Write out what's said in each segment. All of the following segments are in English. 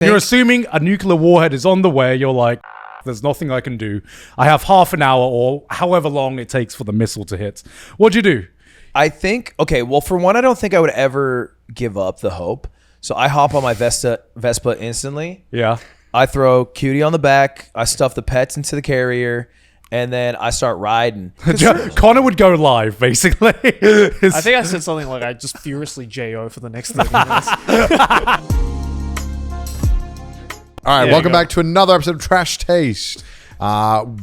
You're assuming a nuclear warhead is on the way. You're like, there's nothing I can do. I have half an hour or however long it takes for the missile to hit. What'd you do? I think, okay, well, for one, I don't think I would ever give up the hope. So I hop on my Vespa instantly. Yeah. I throw Cutie on the back. I stuff the pets into the carrier. And then I start riding. Connor would go live, basically. I think I said something like, I just furiously JO for the next 30 minutes. All right, welcome back to another episode of Trash Taste.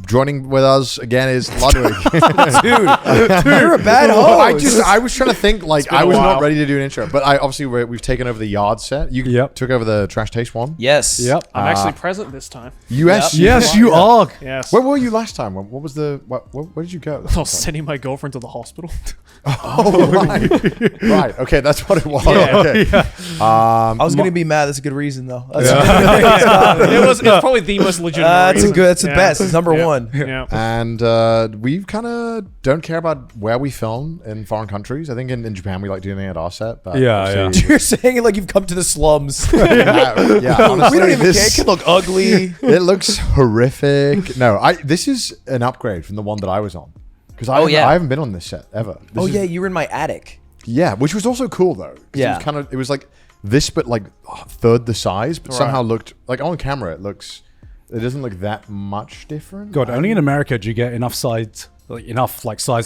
Joining with us again is Ludwig. Dude, you're a bad host. I was trying to think, like, I was not ready to do an intro, but we've taken over the yard set. You took over the Trash Taste one? Yes. Yep. I'm actually present this time. Yes, you are. Yes. Where were you last time? What was the, where did you go? I was sending my girlfriend to the hospital. Oh, right. Right. Okay, that's what it was. Yeah. Okay. Yeah. I was going to be mad. That's a good reason, though. It's probably the most legitimate reason. That's the best. It's number one. Yeah. And we kind of don't care about where we film in foreign countries. I think in Japan we like doing it at our set. But Yeah. You're saying it like you've come to the slums. yeah, honestly, We don't even care. It can look ugly. It looks horrific. No, this is an upgrade from the one that I was on. Because I haven't been on this set ever. You were in my attic. Yeah, which was also cool though. Yeah. It was like this, but like third the size, but somehow looked like on camera it doesn't look that much different. God, only in America do you get enough size in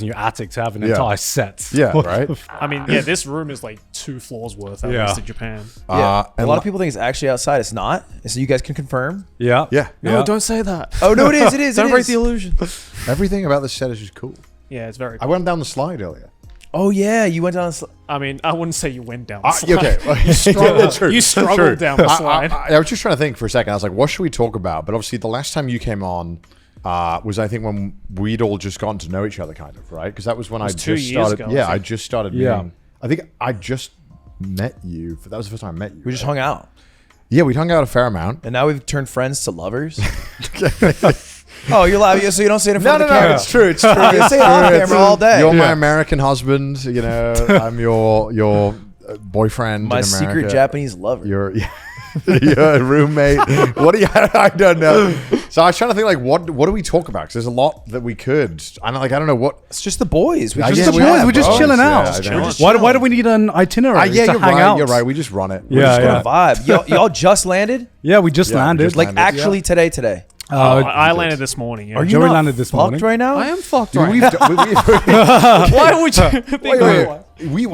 your attic to have an entire set. Yeah, right. I mean, this room is like 2 floors worth, at least in Japan. Yeah. A lot of people think it's actually outside. It's not. So you guys can confirm. Yeah. Yeah. No, don't say that. Oh, no, it is. It is. Don't break the illusion. Everything about this set is just cool. Yeah, it's very I cool. went down the slide earlier. Oh, yeah. You went down I mean, I wouldn't say you went down the slide. Okay. You struggled down the slide. I was just trying to think for a second. I was like, what should we talk about? But obviously the last time you came on was I think when we'd all just gotten to know each other kind of, right? Because that was when I just started. Ago, I just started meeting. I think I just met you. That was the first time I met you. We just hung out. Yeah, we hung out a fair amount. And now we've turned friends to lovers. Oh, you're laughing, so you don't say it in front of the camera. It's true. It's true. You say it on camera all day. You're my American husband. You know, I'm your boyfriend. My in secret America. Japanese lover. You're a roommate. What do you? I don't know. So I was trying to think, like, what do we talk about? Because there's a lot that we could. I don't know what. It's just the boys. We're just chilling out. Why do we need an itinerary to hang out? You're right. We just run it. We're just gonna vibe. Y'all just landed? Yeah, we just landed. Actually today. I landed this morning. Yeah. Are you Joey not landed this morning. fucked right now? I am fucked right now. Why would you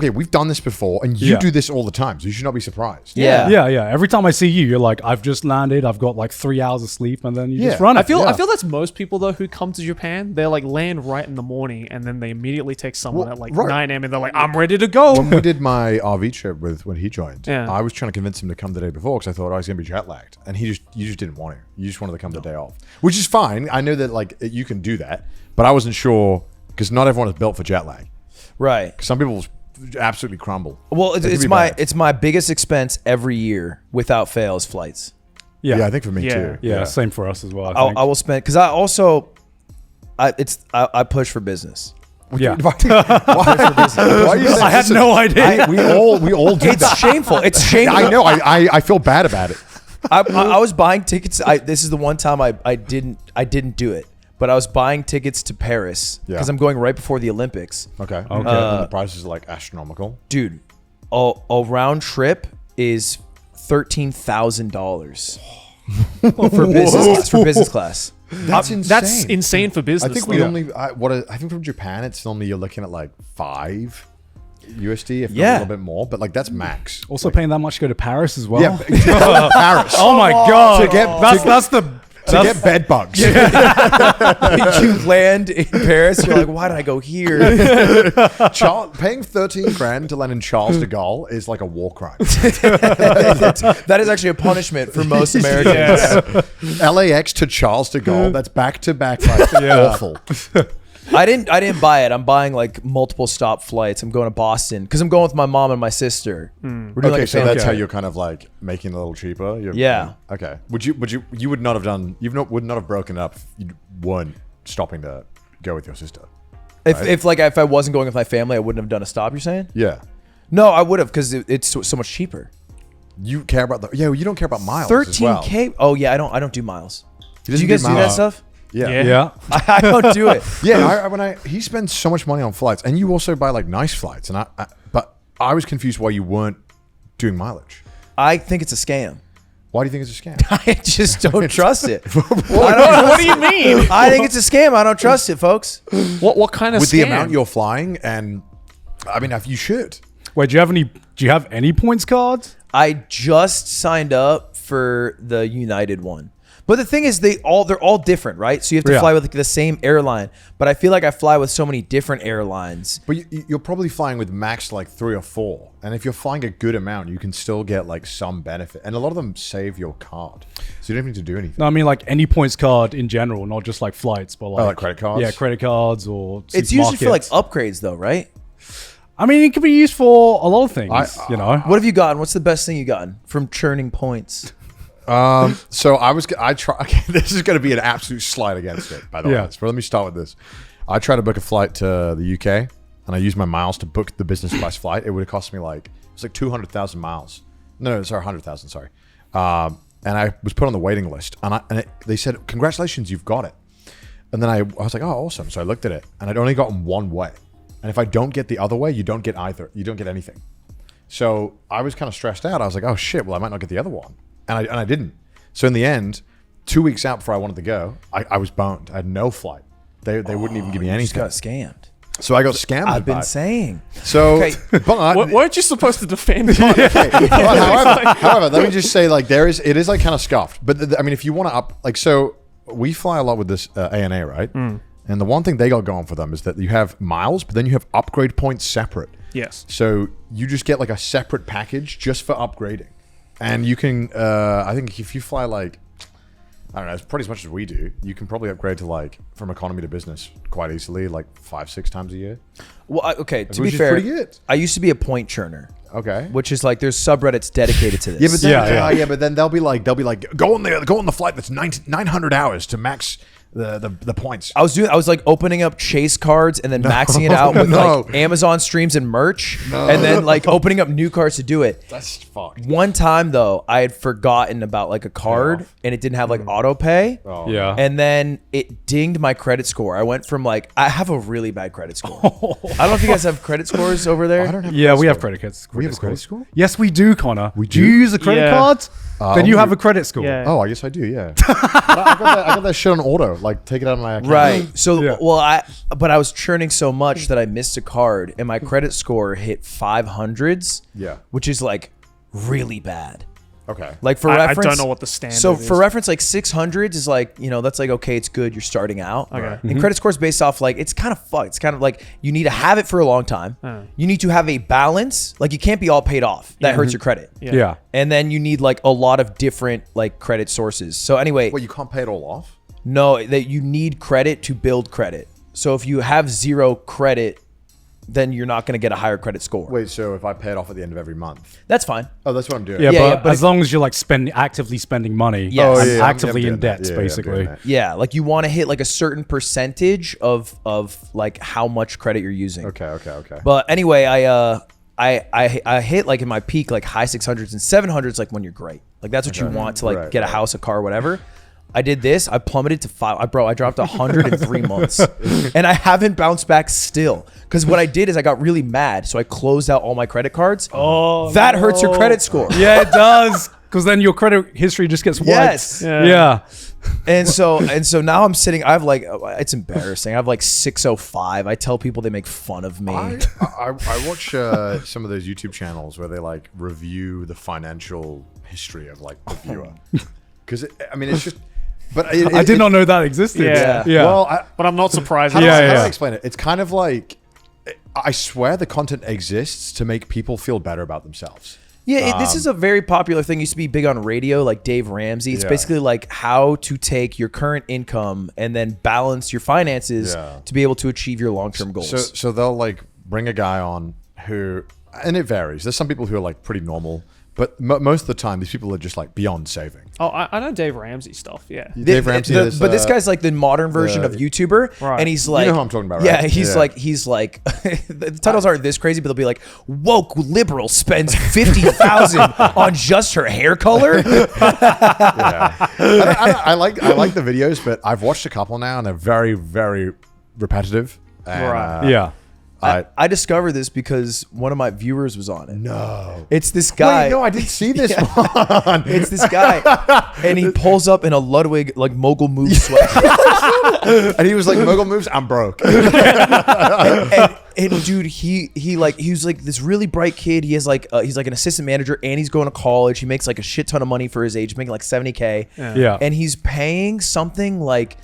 think we've done this before, and you do this all the time, so you should not be surprised. Yeah. Every time I see you, you're like, I've just landed. I've got like 3 hours of sleep, and then you just run it. I feel that's most people though who come to Japan. They like land right in the morning, and then they immediately text someone at like 9 a.m. and they're like, I'm ready to go. When we did my RV trip when he joined, Yeah. I was trying to convince him to come the day before because I thought I was going to be jet lagged, and you just didn't want to. You just wanted to come the day off, which is fine. I know that like you can do that, but I wasn't sure because not everyone is built for jet lag. Right. Some people absolutely crumble. Well, it's my biggest expense every year without fail is flights. Yeah, I think for me too. Yeah, same for us as well. I will spend because I push for business. Yeah. Why you I had no idea. we all do It's that. shameful. It's shameful. I know. I feel bad about it. I was buying tickets. This is the one time I didn't do it, but I was buying tickets to Paris because I'm going right before the Olympics. Okay. And the prices are like astronomical. Dude, a round trip is $13,000 for business class. That's insane. That's insane for business. I think I think from Japan it's normally you're looking at like $5 USD, if not a little bit more, but like that's max. Also paying that much to go to Paris as well. Yeah, Paris. Oh my god! To get bed bugs. You land in Paris, you're like, why did I go here? Paying 13 grand to land in Charles de Gaulle is like a war crime. That is actually a punishment for most Americans. LAX to Charles de Gaulle, that's back to back, like awful. I didn't buy it. I'm buying like multiple stop flights. I'm going to Boston because I'm going with my mom and my sister. We're doing like a so family that's how trip. you're kind of like making it a little cheaper. Yeah. Okay. You would not have done. Would not have broken up. If you weren't stopping to go with your sister. If I wasn't going with my family, I wouldn't have done a stop. You're saying? Yeah. No, I would have because it's so much cheaper. You care about you don't care about miles. as well. 13K. Oh yeah, I don't do miles. He Do doesn't you guys do that miles. stuff? Yeah. Yeah. I don't do it. Yeah, he spends so much money on flights, and you also buy like nice flights, and but I was confused why you weren't doing mileage. I think it's a scam. Why do you think it's a scam? I just don't trust it. What do you mean? I think it's a scam. I don't trust it, folks. What kind of With scam? the amount you're flying, and I mean, if you should. Wait, do you have any points cards? I just signed up for the United one. But the thing is, they're all different, right? So you have to fly with like the same airline. But I feel like I fly with so many different airlines. But you're probably flying with max like 3 or 4, and if you're flying a good amount, you can still get like some benefit. And a lot of them save your card, so you don't need to do anything. No, I mean like any points card in general, not just like flights, but like, like credit cards? Yeah, credit cards or It's usually for like supermarkets. upgrades, though, right? I mean, it can be used for a lot of things, you know. What have you gotten? What's the best thing you gotten from churning points? So I try. Okay, this is going to be an absolute slide against it, by the way. Yeah. But let me start with this. I tried to book a flight to the UK, and I used my miles to book the business class flight. It would have cost me like 200,000 miles. No, sorry, 100,000. Sorry. And I was put on the waiting list, and they said, "Congratulations, you've got it." And then I was like, "Oh, awesome!" So I looked at it, and I'd only gotten one way. And if I don't get the other way, you don't get either. You don't get anything. So I was kind of stressed out. I was like, "Oh shit! Well, I might not get the other one." And I didn't. So in the end, 2 weeks out before I wanted to go, I was boned. I had no flight. They wouldn't even give me You just anything. got scammed. So I got scammed. I've by been it. saying. So, Okay. but Weren't you supposed to defend? however, let me just say, like, it is like kind of scuffed. But I mean, if you want to up, like, so we fly a lot with this ANA, right? And the one thing they got going for them is that you have miles, but then you have upgrade points separate. Yes. So you just get like a separate package just for upgrading. And you can, I think if you fly like, I don't know, it's pretty as much as we do, you can probably upgrade to like from economy to business quite easily, like 5-6 times a year. Well, okay, to be Which is fair, pretty good. I used to be a point churner, Okay. which is like there's subreddits dedicated to this. Yeah, but then, Yeah. but then they'll be like, go on the flight that's 900 hours to max the points. I was like opening up Chase cards and then maxing it out with No. like Amazon streams and merch, and then like opening up new cards to do it. That's fucked. One time though, I had forgotten about like a card and it didn't have like auto pay. Oh. Yeah. And then it dinged my credit score. I went from like, I have a really bad credit score. I don't know if you guys have credit scores over there. I don't have Yeah, we have score. credit cards. We have a credit score? Yes, we do, Connor. Do do? you use a credit Yeah. card? Then you have a credit score. Yeah. Oh, I guess I do, yeah. I got that shit on auto. Like, take it out of my account. Right. So, Yeah. well, but I was churning so much that I missed a card and my credit score hit 500s. Yeah. Which is like really bad. Okay. Like for I reference, don't know what the standard So is. for reference, like 600s is like, that's like, okay, it's good. You're starting out. Okay. And credit score is based off like, it's kind of fucked. It's kind of like you need to have it for a long time. You need to have a balance. Like you can't be all paid off. That hurts your credit. Yeah. And then you need like a lot of different like credit sources. So anyway, Well, you can't pay it all off? no, that you need credit to build credit. So if you have zero credit, then you're not going to get a higher credit score. Wait, so if I pay it off at the end of every month? That's fine. Oh, that's what I'm doing. Yeah, Yeah, but but as long as you're like actively spending money Yes. Oh, and yeah, actively I'm in doing that. debt, Yeah, I'm basically. doing that. Yeah, like you want to hit like a certain percentage of like how much credit you're using. Okay. But anyway, I hit like in my peak like high 600s and 700s like when you're great. Like that's what you want to like Right, get a right. house, a car, whatever. I did this. I plummeted to 5. I dropped 100 in 3 months, and I haven't bounced back still. Because what I did is I got really mad, so I closed out all my credit cards. Oh, that hurts your credit score. Yeah, it does. Because then your credit history just gets wiped. Yes. Yeah. And so now I'm sitting. I have like it's embarrassing. I have like 605. I tell people they make fun of me. I watch some of those YouTube channels where they like review the financial history of like the viewer. Because, I mean, it's just... But I did not know that existed. Yeah. Yeah. Well, But I'm not surprised. how do Yeah, I yeah. explain it? It's kind of like... I swear the content exists to make people feel better about themselves. Yeah, this is a very popular thing. Used to be big on radio, like Dave Ramsey. It's Yeah. basically like how to take your current income and then balance your finances Yeah. to be able to achieve your long-term goals. So they'll like bring a guy on who... And it varies. There's some people who are like pretty normal, But most of the time, these people are just like beyond saving. Oh, I know Dave Ramsey stuff. Yeah. Dave Ramsey. But this guy's like the modern version of YouTuber, Right. and he's like, you know who I'm talking about, Yeah, right? he's like, the titles aren't this crazy, but they'll be like, woke liberal spends $50,000 on just her hair color. I like the videos, but I've watched a couple now, and they're very, very repetitive. And, Right. Yeah. I discovered this because one of my viewers was on it. No. It's this guy. Wait, no, I didn't see this one. It's this guy, and he pulls up in a Ludwig like mogul move sweat. And he was like, "Mogul moves, I'm broke." And dude, he was like this really bright kid. He has like he's like an assistant manager, and he's going to college. He makes like a shit ton of money for his age, making like $70K. Yeah. And he's paying something like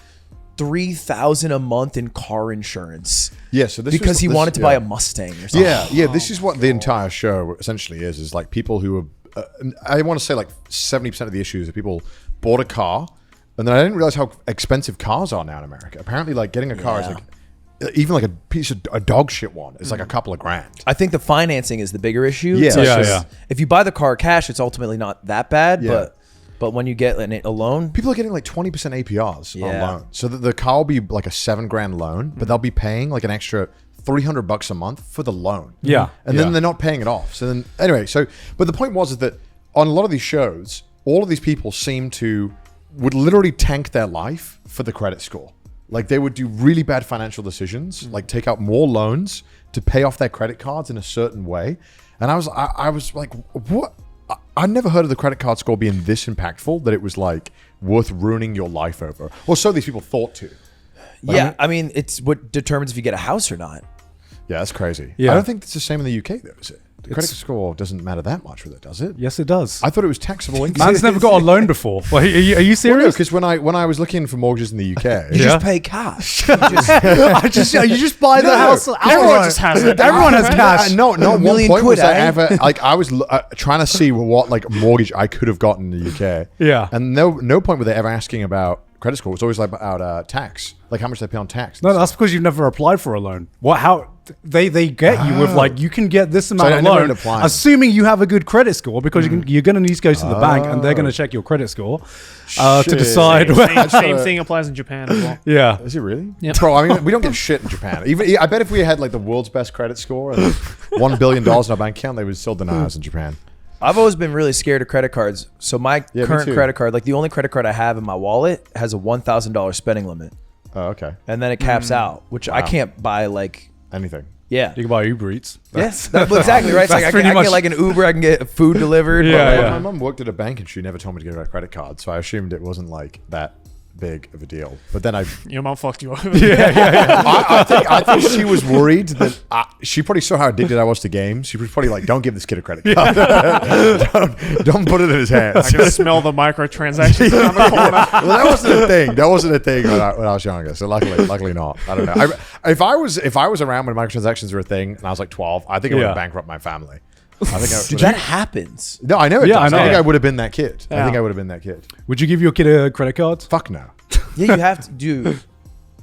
$3,000 a month in car insurance. Yeah, so this because he wanted to buy a Mustang or something. Yeah. This is what the entire show essentially is like people who are. I want to say like 70% of the issues are people bought a car, and then I didn't realize how expensive cars are now in America. Apparently, like getting a car is like even like a dog shit one. It's like a couple of grand. I think the financing is the bigger issue. Yeah. So it's Yeah, just- yeah. If you buy the car cash, it's ultimately not that bad. Yeah. But when you get a loan, People are getting like 20% APRs on Yeah. loan. So the car will be like a $7,000 loan, but they'll be paying like an extra $300 a month for the loan. Yeah. And then they're not paying it off. So then anyway, but the point was is that on a lot of these shows, all of these people would literally tank their life for the credit score. Like they would do really bad financial decisions, like take out more loans to pay off their credit cards in a certain way. And I was like, what? I never heard of the credit card score being this impactful that it was like worth ruining your life over. Or so these people thought to. yeah, I mean, it's what determines if you get a house or not. Yeah, that's crazy. Yeah. I don't think it's the same in the UK though, is it? The credit score doesn't matter that much with it, does it? Yes, it does. I thought it was taxable income. Man's never got a loan before. Like, are you serious? Because when I was looking for mortgages in the UK, You Yeah. just pay cash. You just buy the house. Everyone just has it. Everyone has cash. No, one million point was quid, I eh? ever like I was trying to see what like mortgage I could have gotten in the UK. Yeah. and no point were they ever asking about credit score. It was always like about tax, like how much they pay on tax. No, that's because you've never applied for a loan. How they get you with like you can get this amount I of never loan, ended up applying. assuming you have a good credit score because you're going to need to go to the bank and they're going to check your credit score to Shit. decide. Same thing applies in Japan as well. Yeah, Is it really? Yep. Bro, I mean, we don't get shit in Japan. Even I bet if we had like the world's best credit score and $1 billion in our bank account, they would still deny us in Japan. I've always been really scared of credit cards. So my me current too. credit card, like the only credit card I have in my wallet, has a $1,000 spending limit, Oh, okay. and then it caps out, which I can't buy. Like, Anything. yeah, you can buy Uber Eats. yes, exactly right. It's like that's I pretty can much- get like an Uber, I can get food delivered. Yeah, but, like, yeah. My mum worked at a bank and she never told me to get a credit card, so I assumed it wasn't like that big of a deal. But then Your mom fucked you over. I think she was worried that she probably saw how addicted I was to games. She was probably like, "Don't give this kid a credit card. don't put it in his I hands." can smell the microtransactions around the corner. Well, that wasn't a thing. That wasn't a thing when I was younger. So luckily not. I don't know. If I was around when microtransactions were a thing and I was like 12, I think I would have bankrupt my family. I think I dude, that happens. No, I know it Yeah, does. I I know. think I would have been that kid. I Yeah. think I would have been that kid. Would you give your kid a credit card? Fuck no. Yeah, you have to, dude.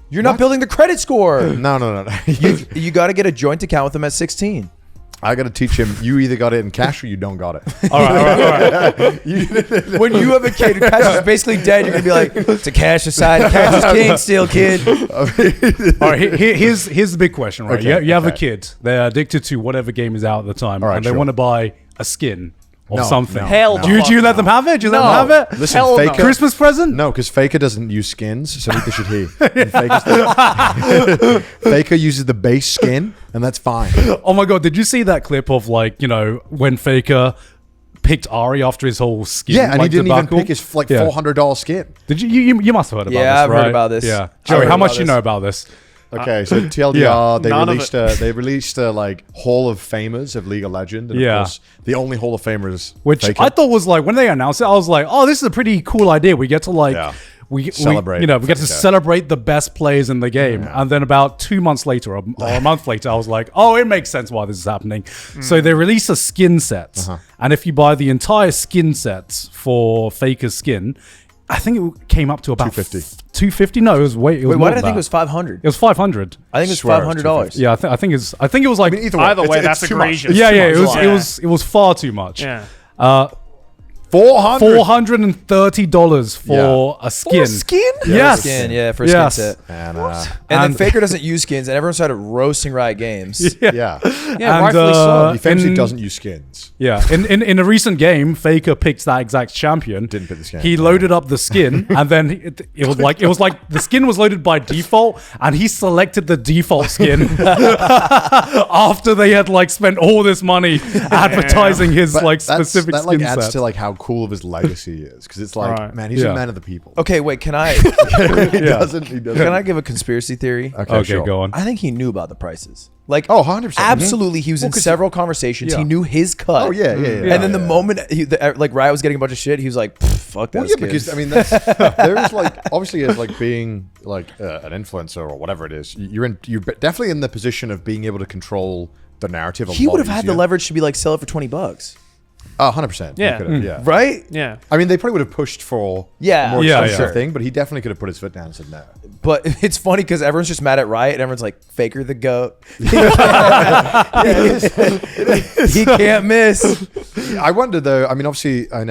You're not building the credit score. No. You got to get a joint account with them at 16. I got to teach him. You either got it in cash or you don't got it. All right. When you have a kid who cash is basically dead, you're gonna be like, "It's a cash aside, cash is king, still, kid." All right, here's the big question, right? Okay, you have a okay. kid. They're addicted to whatever game is out at the time, All right, and they sure. want to buy a skin or No, something. no, Hell do you let them have it? Do you let No. them have it? Listen, Hell no. Faker. Christmas present? No, because Faker doesn't use skins, so neither should he. And Faker uses the base skin, and that's fine. Oh my god, did you see that clip of like, when Faker picked Ari after his whole skin? Yeah, and he like, didn't even debacle? pick his like Yeah. $400 skin. Did you must have heard about this, Yeah, I've heard right? about this. Yeah. I've Joey, heard how much about do you this. know about this? Okay, so TLDR, Yeah. they released a like Hall of Famers of League of Legends, and Yeah. of course the only Hall of Famer is Which Faker. I thought was like, when they announced it, I was like, oh, this is a pretty cool idea. We get to like, Yeah. celebrate. Celebrate We get to Faker. celebrate the best players in the game. Yeah. And then about 2 months later, or a month later, I was like, oh, it makes sense why this is happening. So they release a skin set, and if you buy the entire skin set for Faker's skin, I think it came up to about $250. $250? No, it was way. It was Wait, more why did I than think it that. was 500? It was 500. I think it was Swear it was $500. Yeah, I think it was like either Either way, it's that's too much. egregious. yeah, too yeah. much. It was Yeah. it was far too much. Yeah. $430 for a skin. For a skin? Yes. For a skin set. And And then Faker doesn't use skins, and everyone started roasting Riot Games. yeah. Yeah, And, rightfully so. He famously in- doesn't use skins. Yeah, in a recent game, Faker picked that exact champion. Didn't pick the skin. He loaded up the skin, and then it was like the skin was loaded by default, and he selected the default skin after they had like spent all this money advertising his But like specific that skin like adds set. to like how cool of his legacy is, because it's like, Right. man, he's Yeah. a man of the people. Okay, wait, can I He doesn't. can I give a conspiracy theory? Okay, sure. go on. I think he knew about the prices. Like, Oh, 100%. absolutely, he was in several conversations. Yeah. He knew his cut. Oh yeah. And then the moment like Riot was getting a bunch of shit, he was like, "Fuck that." Well, yeah, because I mean, that's, there is like obviously as like being like an influencer or whatever it is, you're definitely in the position of being able to control the narrative. he would have had the leverage to be like, sell it for $20, 100%. Yeah. Yeah. right? Yeah. I mean, they probably would have pushed for Yeah. a more Yeah, expensive yeah. thing, but he definitely could have put his foot down and said no. But it's funny because everyone's just mad at Riot, and everyone's like, "Faker the goat." He can't miss. I wonder though. I mean, obviously, I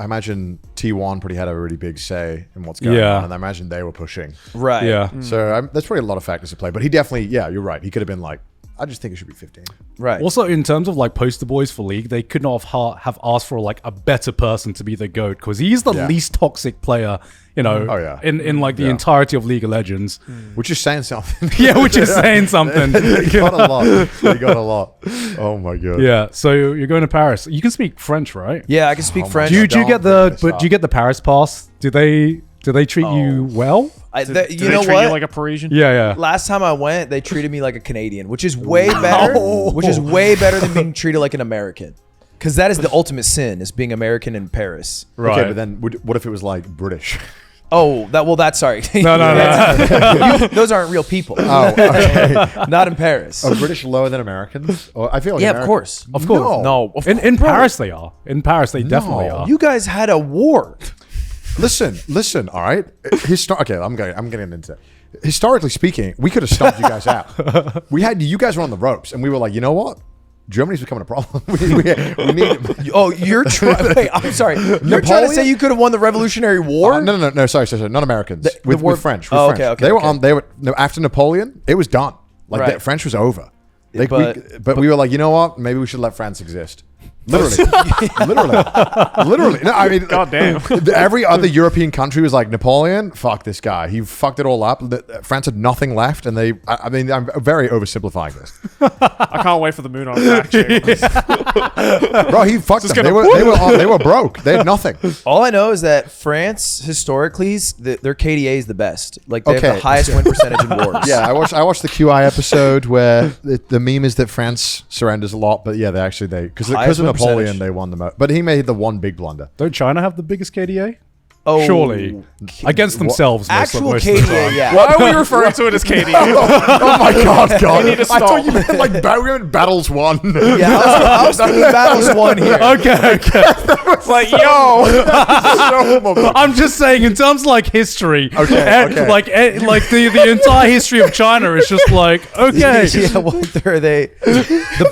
imagine T1 probably had a really big say in what's going Yeah. on, and I imagine they were pushing. Right. Yeah. So there's probably a lot of factors at play. But he definitely, yeah, you're right. He could have been like, I just think it should be 15. Right. Also, in terms of like poster boys for League, they could not have asked for like a better person to be the GOAT, because he's the Yeah. least toxic player, you know, Oh, yeah. in like the Yeah. entirety of League of Legends. Which is saying something. Yeah, which is saying something. He got a lot. He got a lot. Oh my god. Yeah, so you're going to Paris. You can speak French, right? Yeah, I can speak French. Do you Don't get bring this up. do you get the Paris pass? Do they treat you well? Do you they know treat what? you like a Parisian? Yeah, yeah. Last time I went, they treated me like a Canadian, which is way better. Which is way better than being treated like an American. Because that is the ultimate sin, is being American in Paris. Right. Okay, but then what if it was like British? Oh, that's sorry. No. Those aren't real people. Oh, okay. Not in Paris. Are British lower than Americans? Or I feel like Yeah, Americans- of course. Of course. No. In Paris they are. In Paris they definitely are. You guys had a war. Listen. All right. Okay, I'm getting into it. Historically speaking, we could have stomped you guys out. You guys were on the ropes, and we were like, you know what? Germany's becoming a problem. we need. Oh, you're trying. Wait, I'm sorry. You're trying to Napoleon? say you could have won the Revolutionary War? No. Sorry. Not Americans. With French. With Oh, French. okay, okay, They were okay. on. They were after Napoleon. It was done. Like Right. French was over. But We were like, you know what? Maybe we should let France exist. Literally. Literally. No, I mean, God damn. Every other European country was like, Napoleon, fuck this guy. He fucked it all up. France had nothing left, and I mean, I'm very oversimplifying this. I can't wait for the Mudan fact check. Bro, he fucked them. They were broke. They had nothing. all I know is that France, historically, their KDA is the best. Like, they have Okay. the highest win percentage in wars. Yeah, I watched the QI episode where the meme is that France surrenders a lot, but yeah, because Highest of win Napoleon percentage. they won the most. But he made the one big blunder. Don't China have the biggest KDA? Oh, Surely. Against themselves. Actual most of the KDA, time. yeah. Why are we referring to it as KD? Oh my god! We need to I stop. thought you meant like we meant battles won. Yeah, I was thinking battles won here. Okay. It's like, yo. I'm just saying, in terms of like history, Okay. like the entire history of China is just like, okay. Yeah, what are they? The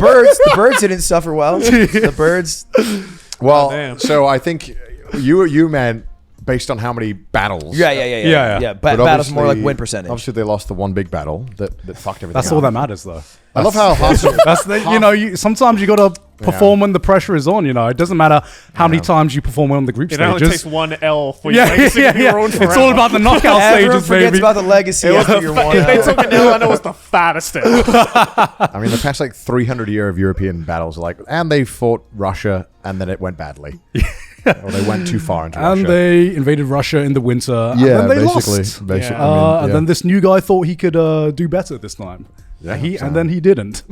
birds didn't suffer well. The birds. Well, damn. so I think you meant based on how many battles. Yeah. But Battles more like obviously- win percentage. Obviously, they lost the one big battle that fucked everything. That's up. all that matters, though. I love how hostile. That's sometimes you gotta perform when the pressure is on. You know, it doesn't matter how many times you perform on the group It only stages. takes one L for your Yeah, legacy to be ruined It's all forever. about the knockout Everyone stages, forgets baby. about the legacy after your one. If they took an L, and it was the fattest L. I mean, the past like 300 year of European battles are like, and they fought Russia, and then it went badly. Or they went too far into And Russia. they invaded Russia in the winter. Yeah, and then they basically. lost. Basically, Yeah. I mean, And then this new guy thought he could do better this time. Yeah, And then he didn't.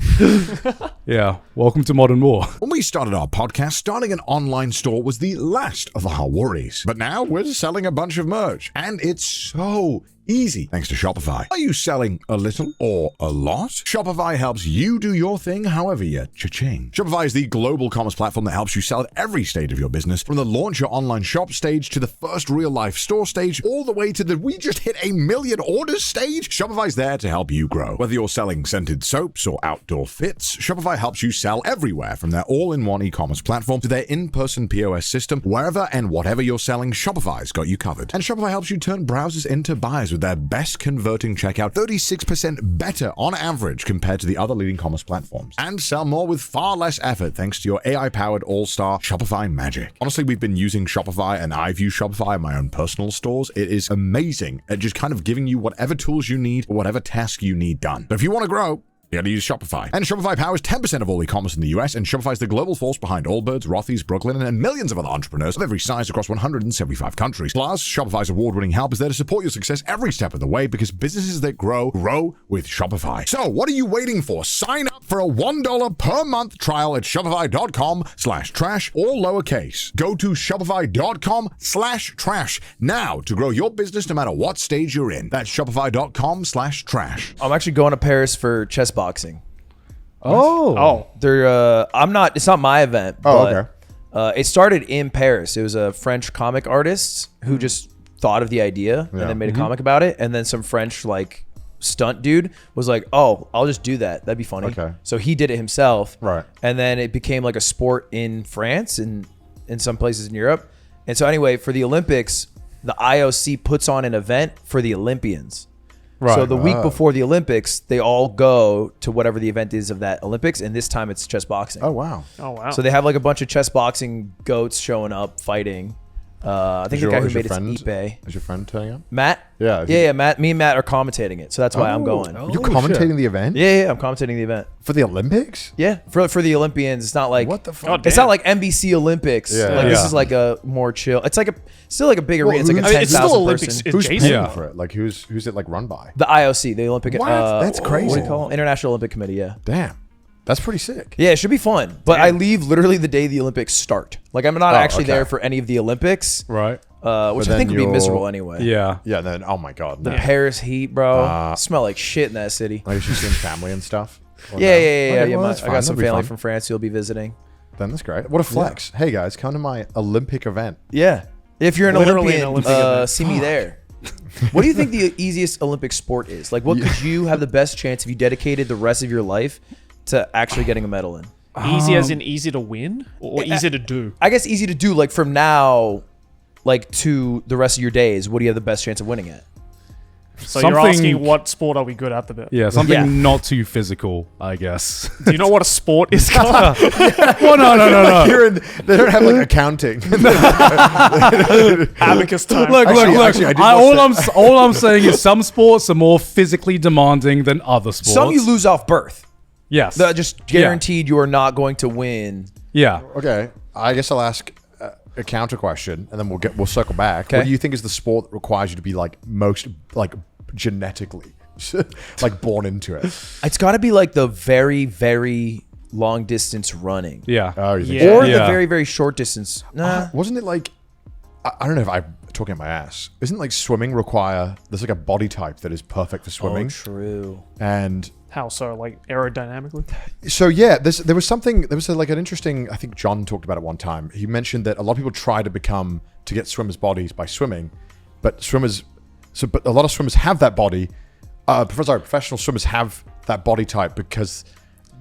Yeah. Welcome to modern war. When we started our podcast, starting an online store was the last of our worries. But now we're selling a bunch of merch, and it's so easy thanks to Shopify. Are you selling a little or a lot? Shopify helps you do your thing however you cha-ching. Shopify is the global commerce platform that helps you sell at every stage of your business, from the launch your online shop stage to the first real-life store stage, all the way to the we just hit 1 million orders stage. Shopify's there to help you grow. Whether you're selling scented soaps or outdoor fits, Shopify helps you sell everywhere, from their all-in-one e-commerce platform to their in-person POS system. Wherever and whatever you're selling, Shopify's got you covered. And Shopify helps you turn browsers into buyers with their best converting checkout, 36% better on average compared to the other leading commerce platforms. And sell more with far less effort thanks to your AI-powered all-star Shopify magic. Honestly, we've been using Shopify, and I've used Shopify in my own personal stores. It is amazing at just kind of giving you whatever tools you need or whatever task you need done. But if you want to grow, you gotta use Shopify. And Shopify powers 10% of all e-commerce in the US, and Shopify's the global force behind Allbirds, Rothy's, Brooklyn, and millions of other entrepreneurs of every size across 175 countries. Plus, Shopify's award-winning help is there to support your success every step of the way, because businesses that grow with Shopify. So, what are you waiting for? Sign up for a $1 per month trial at shopify.com/trash, all lowercase. Go to shopify.com/trash now to grow your business no matter what stage you're in. That's shopify.com/trash. I'm actually going to Paris for chess boxing. Oh. They're it's not my event, but okay. It started in Paris. It was a French comic artist who just thought of the idea and then made a comic about it, and then some French like stunt dude was like, "Oh, I'll just do that. That'd be funny." Okay. So he did it himself. Right. And then it became like a sport in France and in some places in Europe. And so anyway, for the Olympics, the IOC puts on an event for the Olympians. Right. So the week before the Olympics, they all go to whatever the event is of that Olympics, and this time it's chess boxing. Oh, wow. Oh wow. So they have like a bunch of chess boxing goats showing up fighting. I think the guy who made it's Ipe. Is your friend turning up? Matt? Yeah. Yeah, Matt. Me and Matt are commentating it, so that's why I'm going. You're commentating the event? Yeah, I'm commentating the event. For the Olympics? Yeah, for the Olympians, it's not like What the fuck? It's not like NBC Olympics. Yeah. Like this Yeah. is like a more chill. It's like still like a big arena. It's like a I mean, it's still 10,000 Olympics. person. Who's adjacent. paying for it? Like, who's it like run by? The IOC, the Olympic. What? That's What do crazy. you call it? International Olympic Committee. Yeah. Damn. That's pretty sick. Yeah, it should be fun. But I leave literally the day the Olympics start. Like I'm not actually okay. there for any of the Olympics, Right. which I then think would be you're- miserable anyway. Yeah. Yeah, then, oh my God. The No. Paris heat, bro. Smell like shit in that city. Like, is she seeing family and stuff? Or Yeah. no? Okay, well, I that's fine. got some That'll be family fun. from France who'll be visiting. Then that's great. What a flex. Hey, guys, come to my Olympic event. Yeah. If you're an Literally Olympian, an Olympic event. see me there. What do you think the easiest Olympic sport is? Like, what could you have the best chance if you dedicated the rest of your life to actually getting a medal in? Easy as in easy to win or easy to do? I guess easy to do, like from now, like to the rest of your days. What do you have the best chance of winning at? So you're asking what sport are we good at the bit? Yeah, something Yeah. not too physical, I guess. Do you know what a sport is, Connor? Well, no. They don't have like accounting. Abacus time. Look. Actually, I did watch All I'm saying is some sports are more physically demanding than other sports. Some you lose off birth. Yes. They're just guaranteed you are not going to win. Yeah. Okay, I guess I'll ask a counter question, and then we'll circle back. Okay. What do you think is the sport that requires you to be like most like genetically like born into it? It's got to be like the very, very long distance running. Yeah. Oh, you think Yeah. so? Or the Yeah. very, very short distance. Nah. Wasn't it like I don't know if I'm talking at my ass. Isn't like swimming require there's like a body type that is perfect for swimming, True. and How so? Like aerodynamically? so yeah, there was like an interesting. I think John talked about it one time. He mentioned that a lot of people try to get swimmers' bodies by swimming, but a lot of swimmers have that body. Professional swimmers have that body type because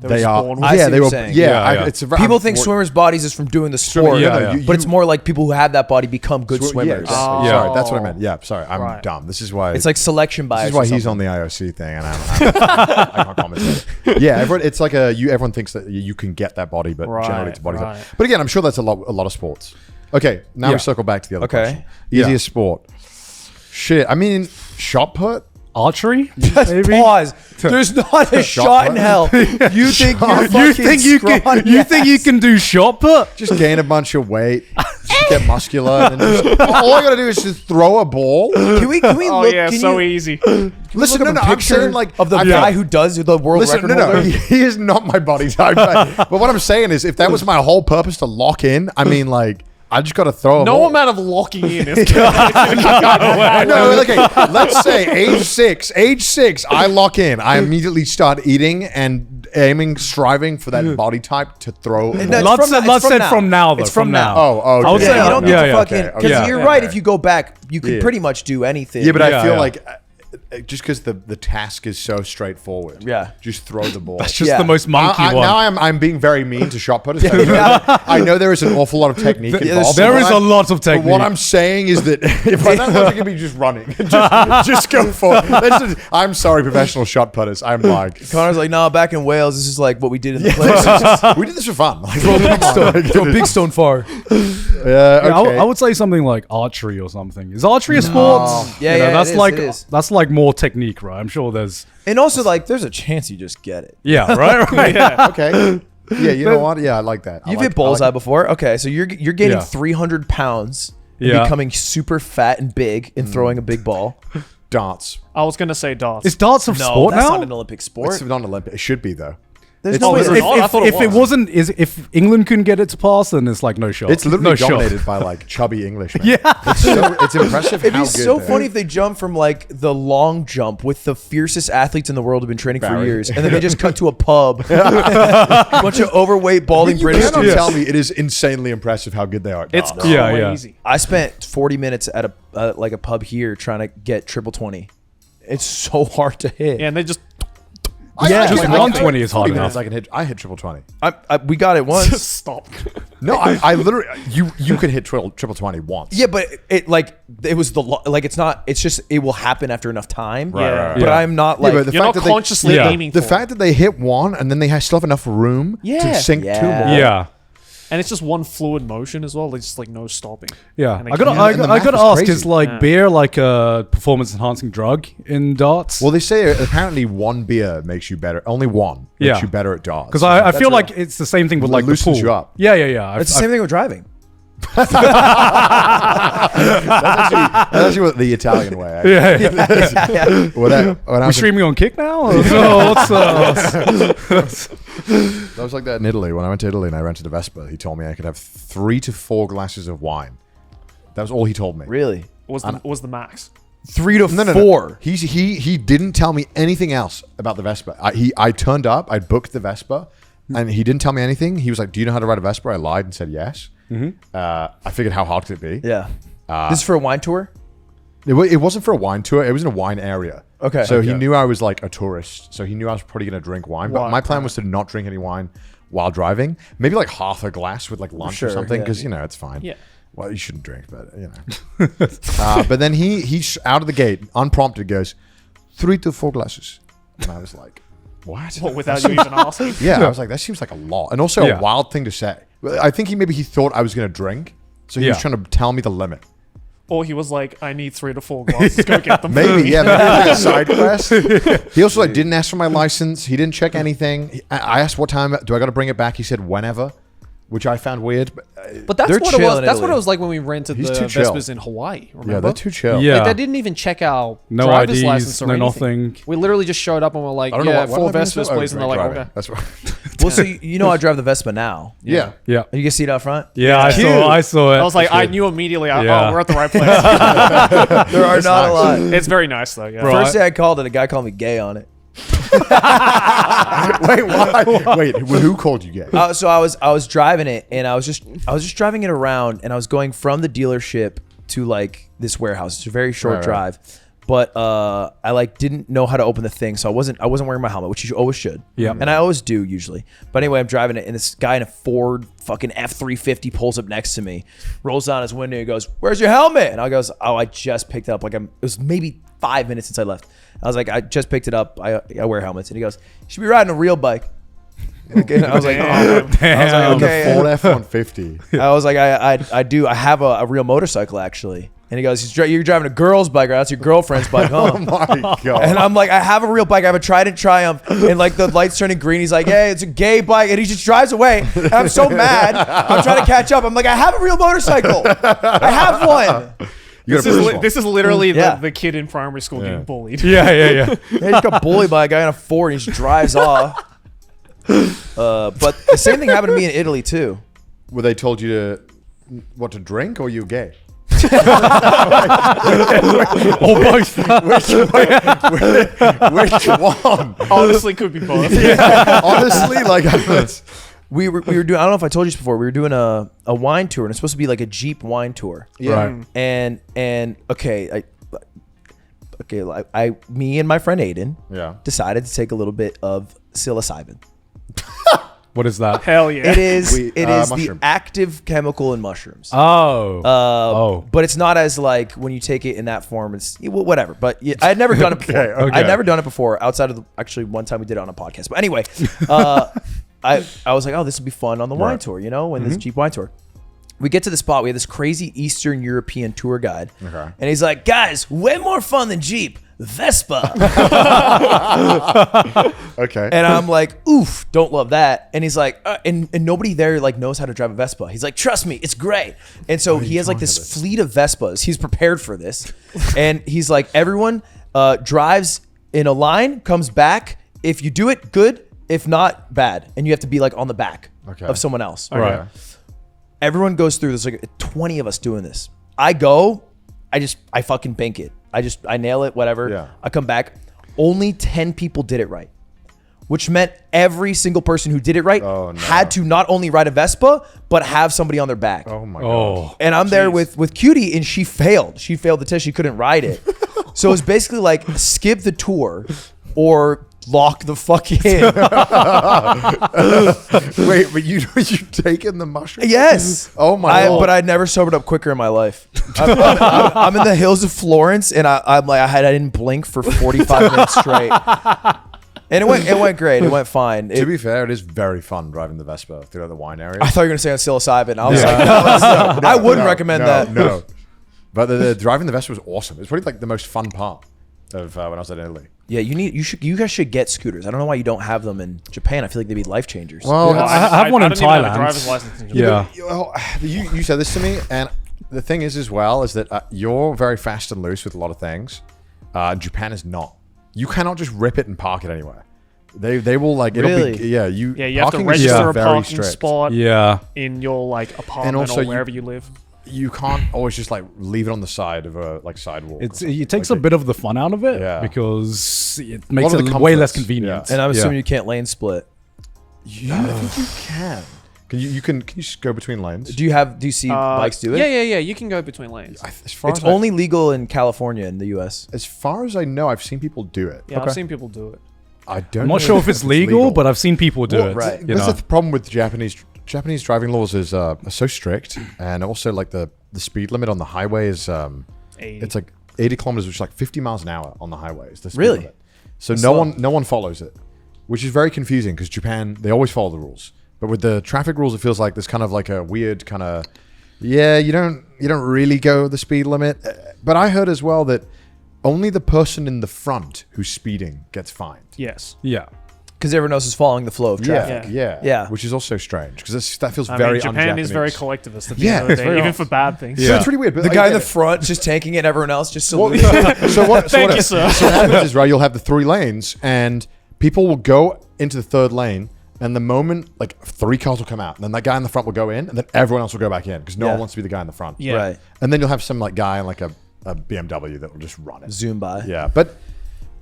they just are. born with I see Yeah, what they you're were. saying. Yeah. It's a, People think swimmers' bodies is from doing the sport, Swimming, yeah, but it's more like people who have that body become good Yeah, swimmers. exactly. Yeah. Sorry, that's what I meant. Yeah, sorry, I'm Right. dumb. This is why It's like selection bias. This is why or he's something. on the IOC thing, and I can't comment. Yeah, it's like everyone thinks that you can get that body, but generally it's a body type. Right. But again, I'm sure that's a lot of sports. Okay, now we circle back to the other Okay. question. Easiest sport. Shit, I mean, shot put. Archery? Just Maybe? pause. There's not a shot in hell. You think you're You think you can? You think you can do shot put? Just gain a bunch of weight, just get muscular, and then just, all I gotta do is just throw a ball. Can we Oh look? yeah, can so you, easy. Listen, look up no, a I'm picture saying like of the I- guy who does the world Listen, record no, holder? he is not my body type. But what I'm saying is, if that was my whole purpose to lock in, I mean, like, I just got to throw them No all. amount of locking in is gonna No, okay. Let's say age six, I lock in. I immediately start eating and aiming, striving for that body type to throw. No, Let's say from now, though. It's from now. Oh, okay. I would Yeah, say, you don't yeah, get to yeah, fucking okay, because yeah. you're right. If you go back, you can pretty much do anything. Yeah, but I Yeah, feel yeah. like just because the task is so straightforward. Yeah. Just throw the ball. That's just Yeah. the most monkey one. Now I'm being very mean to shot putters. I know there is an awful lot of technique involved. There but is a lot of technique. But what I'm saying is that if I don't want to be just running, just go for it. I'm sorry, professional shot putters. I'm like, Connor's like, no, back in Wales, this is like what we did in the place. we did this for fun. Like, Throw big stone far. Yeah, I would say something like archery or something. Is archery a sport? Yeah, You know, yeah, that's it is, like it is. that's like more technique, right? I'm sure there's And also, like, there's a chance you just get it. yeah, right. yeah. Okay. Yeah, you know what? Yeah, I like that. You've hit bullseye before. Okay, so you're gaining Yeah. 300 pounds and Yeah. becoming super fat and big and throwing a big ball. darts. I was gonna say darts. Is darts a No, sport that's now? not an Olympic sport. It's not Olympic. It should be though. There's Oh, no way. is it there's- not? I thought it if it was. wasn't, if England couldn't get it to pass, then it's like no shot. It's literally no shot. dominated by like chubby Englishmen. Yeah. It's impressive. It'd how be good so they are. funny if they jump from like the long jump with the fiercest athletes in the world who've been training for Barry. years, and then they just cut to a pub, a bunch of overweight, balding You British cannot dudes. tell me it is insanely impressive how good they are. It's No. crazy. Yeah, yeah. I spent 40 minutes at a pub here trying to get triple 20. It's so hard to hit. Yeah, and they just Yeah, just like, 120 is hard 40 minutes enough. I hit triple 20. we got it once. stop. No, I literally you could hit triple 20 once. Yeah, but it was it's not. It's just it will happen after enough time. Right, right, right. But Yeah. I'm not Yeah, like but the You're fact not that consciously Yeah. aiming the for fact that they hit one and then they still have enough room Yeah. to sink Yeah. two more. Yeah. and it's just one fluid motion as well. There's just like no stopping. Yeah, And they I gotta, keep- I, and the I math gotta is ask: crazy. is like beer like a performance-enhancing drug in darts? Well, they say apparently one beer makes you better. Only one makes Yeah. you better at darts. because I feel real. like it's the same thing with It like the loosens pool. you up. Yeah, yeah, yeah. it's the same thing with driving. that's actually what the Italian way. Actually. Yeah, yeah. When I We're was streaming on Kick now. What's I was like that in Italy. When I went to Italy and I rented a Vespa, he told me I could have 3 to 4 glasses of wine. That was all he told me. Really, was the max. 3 to No. 4. He didn't tell me anything else about the Vespa. I turned up, I booked the Vespa, and he didn't tell me anything. He was like, "Do you know how to ride a Vespa?" I lied and said yes. I figured how hard could it be? Yeah. This is for a wine tour. It wasn't for a wine tour. It was in a wine area. Okay. So he Okay. knew I was like a tourist. So he knew I was probably going to drink wine. But Right, my plan was to not drink any wine while driving. Maybe like half a glass with like lunch Sure, or something. yeah. Because, it's fine. Yeah. Well, you shouldn't drink, but, but then he's out of the gate, unprompted, goes, 3 to 4 glasses. And I was like, what? Well, without you even asking. Yeah, I was like, that seems like a lot. And also Yeah. a wild thing to say. I think he thought I was going to drink. So he was Yeah. trying to tell me the limit. Or he was like, I need 3 to 4 glasses. Go get them. Maybe, yeah. Maybe like a side quest. He also didn't ask for my license. He didn't check anything. I asked what time do I got to bring it back. He said whenever, which I found weird. But that's They're what it chill was. in That's what Italy. it was like when we rented He's the too chill. Vespas in Hawaii. Remember? Yeah, they're too chill. Yeah. Like, they didn't even check our No driver's IDs, license or no anything. nothing. We literally just showed up and we're like, I don't know yeah, what 4 happened Vespas, to- please. And they're like, driving. okay. That's what. Well, so you know I drive the Vespa now. Yeah. Yeah, You can see it out front. yeah. I saw it. I was like, I knew immediately. Yeah. Oh, we're at the right place. There are not a lot. It's very nice though. Yeah. Bro, First day I called it, a guy called me gay on it. Wait, why? Wait, who called you gay? So I was driving it, and I was just driving it around, and I was going from the dealership to like this warehouse. It's a very short Right. drive, but I like didn't know how to open the thing, so I wasn't wearing my helmet, which you always should. Yeah. and I always do usually. But anyway, I'm driving it, and this guy in a Ford fucking F-350 pulls up next to me, rolls down his window, and goes, "Where's your helmet?" And I goes, "Oh, I just picked it up. Like it was maybe 5 minutes since I left." I was like, "I just picked it up. I wear helmets." And he goes, "You should be riding a real bike." And I was like, Damn. Damn. okay. Ford F-150. I was like, I do. I have a real motorcycle actually. And he goes, you're driving a girl's bike, right? That's your girlfriend's bike, huh? Oh my god. And I'm like, I have a real bike. I have a Trident Triumph. And like the light's turning green. He's like, hey, it's a gay bike. And he just drives away. And I'm so mad. I'm trying to catch up. I'm like, I have a real motorcycle. I have one. You This got a British is, one. this is literally Yeah. the kid in primary school getting bullied. Yeah, yeah, yeah. Yeah, he just got bullied by a guy in a Ford and he just drives off. But the same thing happened to me in Italy too. Where they told you to What, to drink or you gay? Or both. Which one? Honestly, could be both. Honestly, like we were doing. I don't know if I told you this before. We were doing a wine tour, and it's supposed to be like a Jeep wine tour. Right. And me and my friend Aiden decided to take a little bit of psilocybin. What is that? Hell yeah. It is the mushroom. active chemical in mushrooms. Oh. But it's not as like when you take it in that form. It's whatever. But yeah, I had never done it before. Okay. I'd never done it before outside of actually one time we did it on a podcast. But anyway, I was like, oh, this will be fun on the wine tour, when this Jeep wine tour. We get to the spot. We have this crazy Eastern European tour guide. Okay. And he's like, guys, way more fun than Jeep. Vespa. Okay. And I'm like, oof, don't love that. And he's like, and nobody there like knows how to drive a Vespa. He's like, trust me, it's great. And so he has like this fleet of Vespas. He's prepared for this. And he's like, everyone drives in a line, comes back. If you do it, good. If not, bad. And you have to be like on the back of someone else. Right. Everyone goes through this, like 20 of us doing this. I go, I fucking bank it. I nail it, whatever. Yeah. I come back. Only 10 people did it right, which meant every single person who did it right had to not only ride a Vespa, but have somebody on their back. Oh my Oh. god. And I'm there with Cutie, and she failed. She failed the test. She couldn't ride it. So it's basically like skip the tour or lock the fuck in. Wait, but you taken the mushroom? Yes. Oh my god. But I'd never sobered up quicker in my life. I'm in the hills of Florence, and I'm like I didn't blink for 45 minutes straight. And it went great. It went fine. To be fair, it is very fun driving the Vespa through the wine area. I thought you were gonna say on psilocybin. I was like, no, I wouldn't recommend that. No. But the driving the Vespa was awesome. It was probably like the most fun part of when I was in Italy. Yeah, you guys should get scooters. I don't know why you don't have them in Japan. I feel like they'd be life changers. Well, I have one in don't even have a Thailand. driver's license in Japan. Yeah. Well, you said this to me, and the thing is as well is that you're very fast and loose with a lot of things. Japan is not. You cannot just rip it and park it anywhere. They will like it'll Really? be yeah you Yeah, you have to parking is register a very parking strict. spot Yeah. in your like apartment also or wherever you live. You can't always just like leave it on the side of a like sidewalk. It takes a bit of the fun out of it because it makes of it the way less comforts, convenient. And I'm assuming you can't lane split. I think you can. Can you just go between lanes? Do you see bikes do it? Yeah. You can go between lanes. As far It's as only legal in California in the US. as far as I know, I've seen people do it. Yeah, I've seen people do it. I don't. I'm not know sure if it's legal, but I've seen people do Well, it. right. You That's know? the problem with Japanese driving laws is are so strict, and also like the speed limit on the highway is 80. it's like 80 kilometers, which is like 50 miles an hour on the highway. Is the speed Really? limit. So That's no slow. one follows it, which is very confusing because Japan, they always follow the rules, but with the traffic rules, it feels like there's kind of like a weird kind of you don't really go the speed limit. But I heard as well that only the person in the front who's speeding gets fined. Yes. Yeah. Because everyone else is following the flow of traffic. Yeah, which is also strange because that feels I very mean, Japan is very un-Japanese. collectivist at the Yeah, end of the it's day, very even odd. for bad things. Yeah. So it's really weird. But The I guy in get the it. front just tanking it, everyone else just Well, saluting. so what Thank you, sir. So what happens is, right, you'll have the 3 lanes and people will go into the third lane, and the moment like 3 cars will come out, and then that guy in the front will go in, and then everyone else will go back in because no Yeah. one wants to be the guy in the front. Yeah. Right. And then you'll have some like guy in like a BMW that will just run it. Zoom by. Yeah, but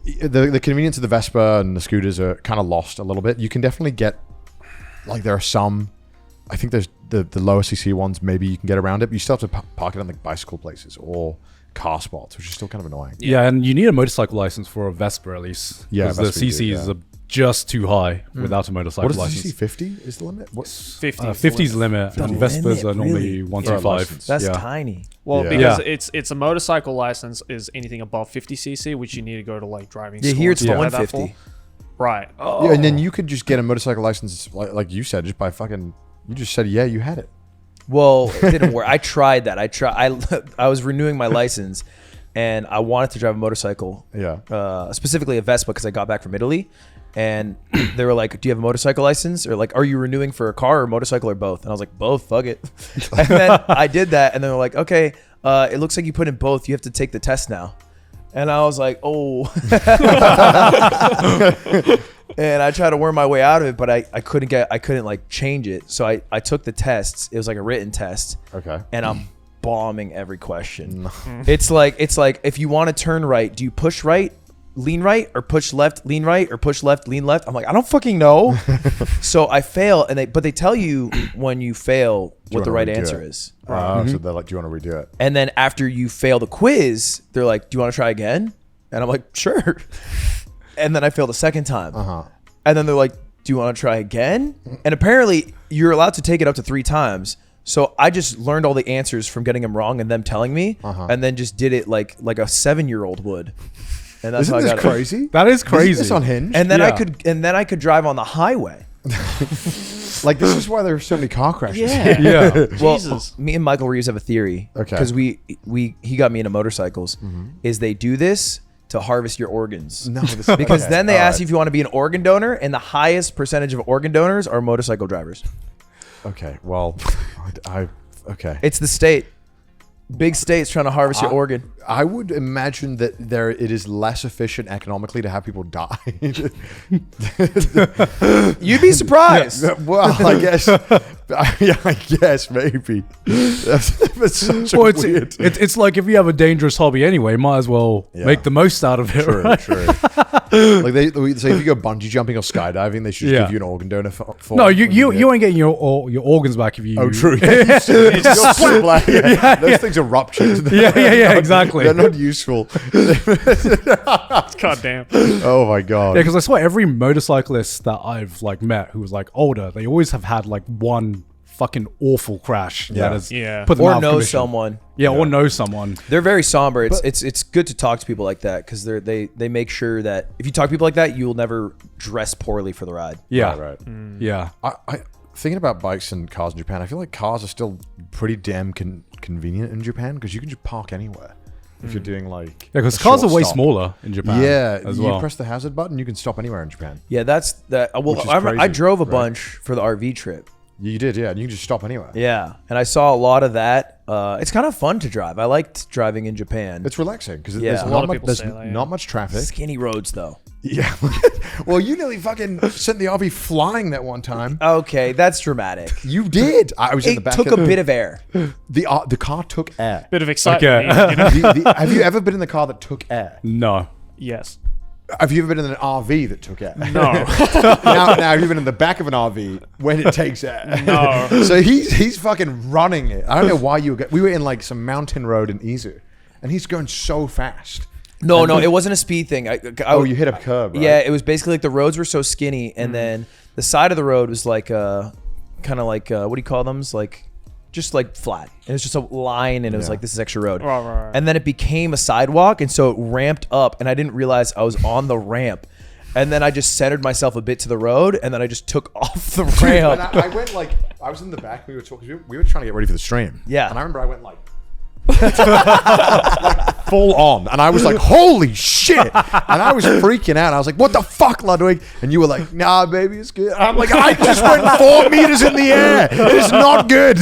the convenience of the Vespa and the scooters are kind of lost a little bit. You can definitely get, like there are some, I think there's the lower CC ones, maybe you can get around it, but you still have to park it on like bicycle places or car spots, which is still kind of annoying. Yeah, and you need a motorcycle license for a Vespa at least. Yeah, because the Vespa you do, CCs yeah. are just too high without a motorcycle What is license. the CC? 50 is the limit? What? 50. 50's limit, and Vespas limit, are normally really? 125. license. That's yeah. tiny. Well, Yeah. because Yeah. it's a motorcycle license is anything above 50cc, which you need to go to like driving Yeah, school. here and it's stuff like that 150. for. Right. Yeah, and then you could just get a motorcycle license, like you said, just by fucking. You just said, yeah, you had it. Well, it didn't work. I tried that. I was renewing my license, and I wanted to drive a motorcycle. Yeah. Specifically a Vespa because I got back from Italy, and they were like, "Do you have a motorcycle license?" Or like, "Are you renewing for a car or motorcycle or both?" And I was like, "Both. Fuck it." And then I did that, and then they're like, "Okay, it looks like you put in both. You have to take the test now." And I was like, "Oh." And I tried to worm my way out of it, but I couldn't like change it. So I took the tests. It was like a written test. Okay. And I'm bombing every question. It's like if you want to turn right, do you push right, lean right, or push left, lean right, or push left, lean left? I'm like, I don't fucking know. So I fail, but they tell you when you fail what the right answer is. So they're like, do you want to redo it? And then after you fail the quiz, they're like, do you want to try again? And I'm like, sure. And then I failed the second time. And then they're like, do you want to try again? And apparently you're allowed to take it up to 3 times. So I just learned all the answers from getting them wrong and them telling me, and then just did it like a 7-year-old would. And that's Isn't how I this got crazy? That is crazy. Isn't this unhinged? And then I could drive on the highway. Like, this is why there are so many car crashes. Yeah. Well, Jesus. me and Michael Reeves have a theory. Okay. Because he got me into motorcycles. Is they do this to harvest your organs. No, this Because okay. then they All ask right. you if you want to be an organ donor, and the highest percentage of organ donors are motorcycle drivers. Okay, well, okay. It's the state. Big states trying to harvest your organ. I would imagine that it is less efficient economically to have people die. You'd be surprised. Well, I guess. Yeah, I guess maybe. That's such a Well, weird. it's like if you have a dangerous hobby anyway, might as well make the most out of it. True, right? true. Like they say, if you go bungee jumping or skydiving, they should just Yeah. give you an organ donor for No, you ain't getting your organs back if you. Oh, true. You're so black. Those things are ruptured. Yeah, exactly. They're not useful. God damn. Oh my god. Yeah, because I swear every motorcyclist that I've like met who was like older, they always have had like one fucking awful crash Yeah. that has Yeah. put them out Or of know commission. someone. Yeah, or know someone. They're very somber. It's good to talk to people like that because they make sure that if you talk to people like that, you will never dress poorly for the ride. Yeah, Right. yeah. I thinking about bikes and cars in Japan, I feel like cars are still pretty damn convenient in Japan because you can just park anywhere if you're doing like Yeah, because a cars are short way stop. smaller in Japan. Yeah, as you well. press the hazard button, you can stop anywhere in Japan. Yeah, that's that. Well, Which is I crazy, drove a right? bunch for the RV trip. You did, yeah, and you can just stop anywhere. Yeah, and I saw a lot of that. It's kind of fun to drive. I liked driving in Japan. It's relaxing because Yeah. there's, A lot not of much, people there's say that, yeah. not much traffic. Skinny roads, though. Yeah. Well, you nearly fucking sent the RV flying that one time. Okay, that's dramatic. You did. I was in the It back. took of a bit of air. the car took air. Bit of excitement. Okay. You know? Have you ever been in the car that took air? No. Yes. Have you ever been in an RV that took air? No. now have you been in the back of an RV when it takes air? No. So he's fucking running it. I don't know why we were in like some mountain road in Izu, and he's going so fast. No, it wasn't a speed thing. You hit a curb, right? Yeah, it was basically like the roads were so skinny, and then the side of the road was like kind of like what do you call them? It's like just like flat. And it's just a line, and it was like, this is extra road. Right. And then it became a sidewalk, and so it ramped up, and I didn't realize I was on the ramp. And then I just centered myself a bit to the road, and then I just took off the ramp. And I went like, I was in the back. We were talking. We were trying to get ready for the stream. Yeah. And I remember I went like full on, and I was like, "Holy shit!" And I was freaking out. I was like, "What the fuck, Ludwig?" And you were like, "Nah, baby, it's good." And I'm like, "I just went 4 meters in the air. It's not good."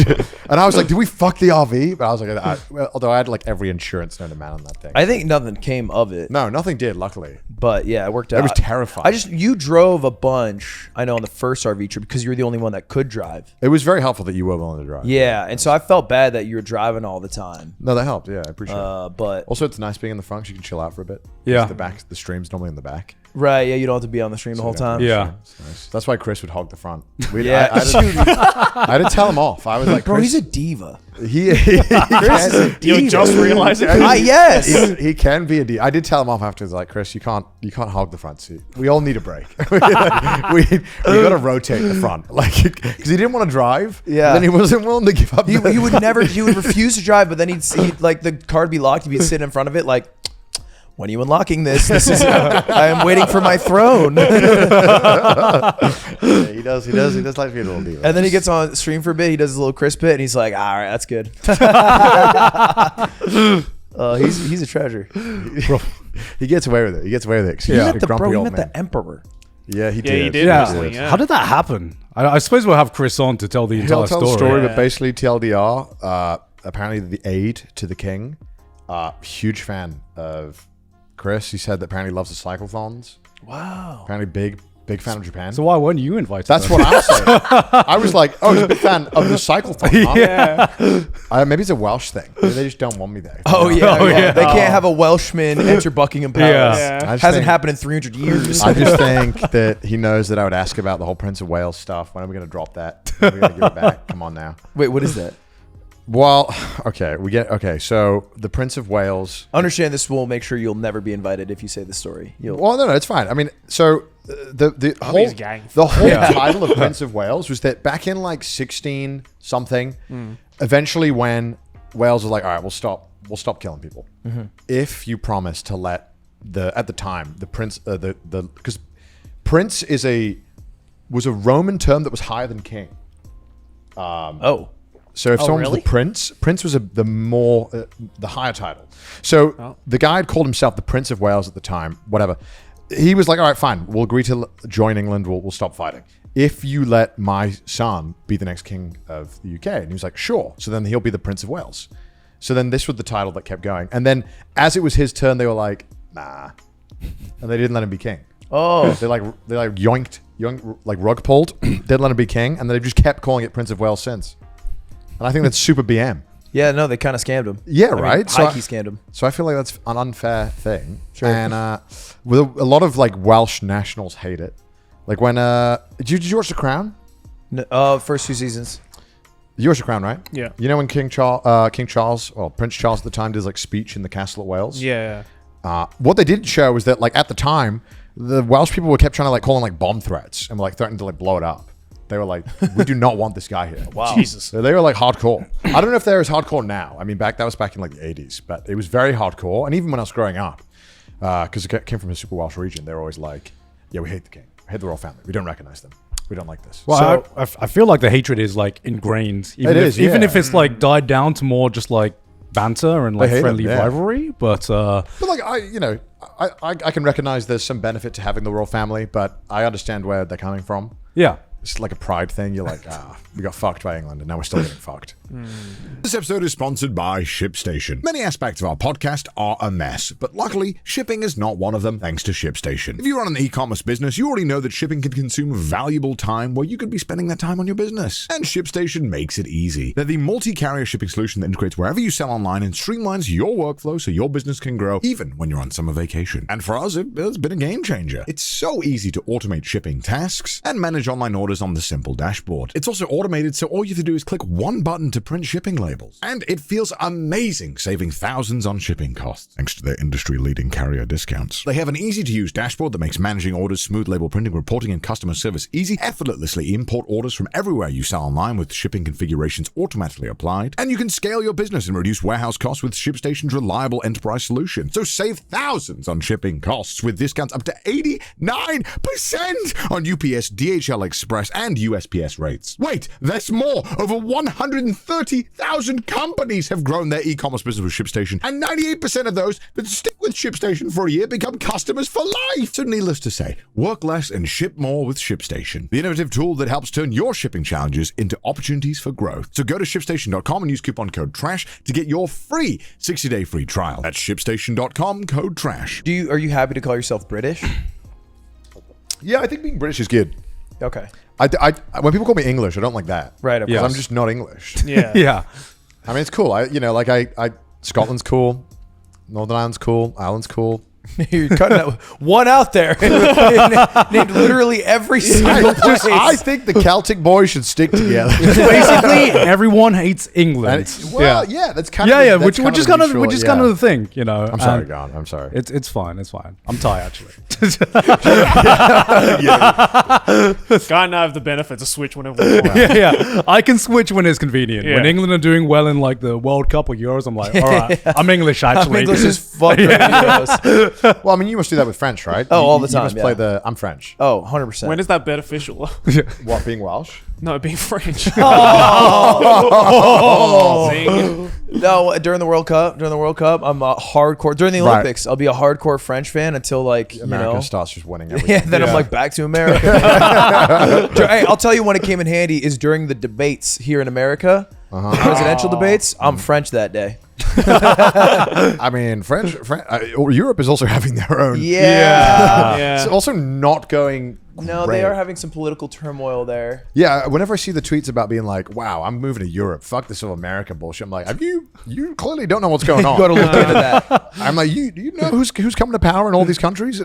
And I was like, "Did we fuck the RV?" But I was like, although I had like every insurance known to man on that thing. I think nothing came of it. No, nothing did. Luckily, But yeah, it worked out. it was terrifying. You drove a bunch, I know, on the first RV trip because you were the only one that could drive. It was very helpful that you were willing to drive. Yeah, and so I felt bad that you were driving all the time. No, that helped. Yeah, I appreciate it. But Also, it's nice being in the front 'cause you can chill out for a bit. Yeah. The stream's normally in the back. right, yeah, you don't have to be on the stream the whole time. Yeah. It's nice. That's why Chris would hog the front. Yeah. I had to tell him off. I was like, Bro, Chris, he's a diva. he You just realized it. Yes. he can be a D. I did tell him off afterwards, like, Chris, you can't hog the front seat. We all need a break. we got to rotate the front, like, because he didn't want to drive. Yeah. Then he wasn't willing to give up. He would refuse to drive, but then he'd like the car would be locked. He'd be sitting in front of it like, when are you unlocking this? I am waiting for my throne. Yeah, he does like being a little diva. And then he gets on stream for a bit. He does his little Chris bit, and he's like, all right, that's good. He's a treasure. He gets away with it. He gets away with it. 'Cause he's He a met grumpy old man. the emperor. Yeah, he Yeah, did. he did. Yeah. recently, yeah. How did that happen? I suppose we'll have Chris on to tell the entire He'll tell story. the story, Yeah. but basically TLDR, apparently the aide to the king, huge fan of Chris. He said that apparently loves the cyclothons. Wow. Apparently Big fan of Japan. So why weren't you invited? That's then? what I'm saying. I was like, oh, he's a big fan of the cycleton. Huh? Yeah. Maybe it's a Welsh thing. Maybe they just don't want me there. Oh, yeah. Oh, yeah. They can't have a Welshman enter Buckingham Palace. Yeah. Yeah. Hasn't happened in 300 years. I just think that he knows that I would ask about the whole Prince of Wales stuff. When are we going to drop that? When are we going to give it back? Come on now. Wait, what is that? Well, okay. So the Prince of Wales. Understand this will make sure you'll never be invited if you say the story. Well, no, it's fine. I mean, so the whole he's gang. the whole title of Prince of Wales was that back in like 16 something. Eventually, when Wales was like, all right, we'll stop killing people if you promise to let at the time the prince because prince was a Roman term that was higher than king. So if someone was the prince was the higher title. So the guy had called himself the Prince of Wales at the time, whatever. He was like, all right, fine, we'll agree to join England, we'll stop fighting if you let my son be the next king of the UK. And he was like, sure. So then he'll be the Prince of Wales. So then this was the title that kept going. And then as it was his turn, they were like, nah. And they didn't let him be king. Oh. They yoinked, like rug pulled, didn't let him be king. And then they just kept calling it Prince of Wales since. And I think that's super BM. Yeah, no, they kind of scammed him. Yeah, right? High-key scammed him. So I feel like that's an unfair thing. Sure. And with a lot of like Welsh nationals hate it. Like when, did you watch The Crown? No, first 2 seasons. You watched The Crown, right? Yeah. You know when King Charles, or Prince Charles at the time, did like speech in the castle at Wales? Yeah. What they didn't show was that like at the time, the Welsh people kept trying to like call in like bomb threats and were like threatening to like blow it up. They were like, we do not want this guy here. Wow. Jesus. So they were like hardcore. I don't know if they're as hardcore now. I mean, that was back in like the 80s, but it was very hardcore. And even when I was growing up, because it came from a super Welsh region, they were always like, yeah, we hate the king. We hate the royal family. We don't recognize them. We don't like this. Well, I feel like the hatred is like ingrained. Even if it's like died down to more just like banter and like friendly rivalry. But like I can recognize there's some benefit to having the royal family, but I understand where they're coming from. yeah. It's like a pride thing. You're like, we got fucked by England and now we're still getting fucked. This episode is sponsored by Shipstation. Many aspects of our podcast are a mess, but luckily, shipping is not one of them thanks to Shipstation. If you run an e-commerce business, you already know that shipping can consume valuable time where you could be spending that time on your business. And Shipstation makes it easy. They're the multi-carrier shipping solution that integrates wherever you sell online and streamlines your workflow so your business can grow even when you're on summer vacation. And for us, it's been a game changer. It's so easy to automate shipping tasks and manage online orders on the simple dashboard. It's also automated, so all you have to do is click one button to print shipping labels. And it feels amazing, saving thousands on shipping costs, thanks to their industry-leading carrier discounts. They have an easy-to-use dashboard that makes managing orders, smooth label printing, reporting, and customer service easy. Effortlessly import orders from everywhere you sell online with shipping configurations automatically applied. And you can scale your business and reduce warehouse costs with ShipStation's reliable enterprise solution. So save thousands on shipping costs with discounts up to 89% on UPS, DHL Express, and USPS rates. Wait, there's more! Over 130,000 companies have grown their e-commerce business with ShipStation, and 98% of those that stick with ShipStation for a year become customers for life. So needless to say, work less and ship more with ShipStation, the innovative tool that helps turn your shipping challenges into opportunities for growth. So go to ShipStation.com and use coupon code TRASH to get your free 60-day free trial. That's ShipStation.com, code TRASH. Are you happy to call yourself British? Yeah, I think being British is good. Okay. When people call me English, I don't like that. Right. Because I'm just not English. Yeah. Yeah. I mean, it's cool. Scotland's cool. Northern Ireland's cool. Ireland's cool. You're cutting that one out there. Named literally every single place. I think the Celtic boys should stick together. Basically, everyone hates England. That's kind of which is kind of the thing, you know. I'm sorry, God. I'm sorry. It's fine. It's fine. I'm Thai actually. Guy and I have the benefit to switch whenever we want. Yeah. I can switch when it's convenient. Yeah. When England are doing well in like the World Cup or Euros, I'm like, all right, I'm English actually. I'm English as fuck. Right. Well, I mean, you must do that with French, right? Oh, all the You time. must play I'm French. Oh, 100%. When is that beneficial? What, being Welsh? No, being French. Zing. No, during the World Cup, I'm a hardcore. During the Olympics, I'll be a hardcore French fan until like America starts just winning everything. Yeah, then I'm like back to America. Hey, I'll tell you when it came in handy is during the debates here in America, the presidential debates. I'm French that day. I mean, Europe is also having their own. Yeah. Yeah. It's also not going No, they are having some political turmoil there. Yeah, whenever I see the tweets about being like, "Wow, I'm moving to Europe. Fuck this whole America bullshit," I'm like, you clearly don't know what's going on. You got to look into that. I'm like, you know who's coming to power in all these countries?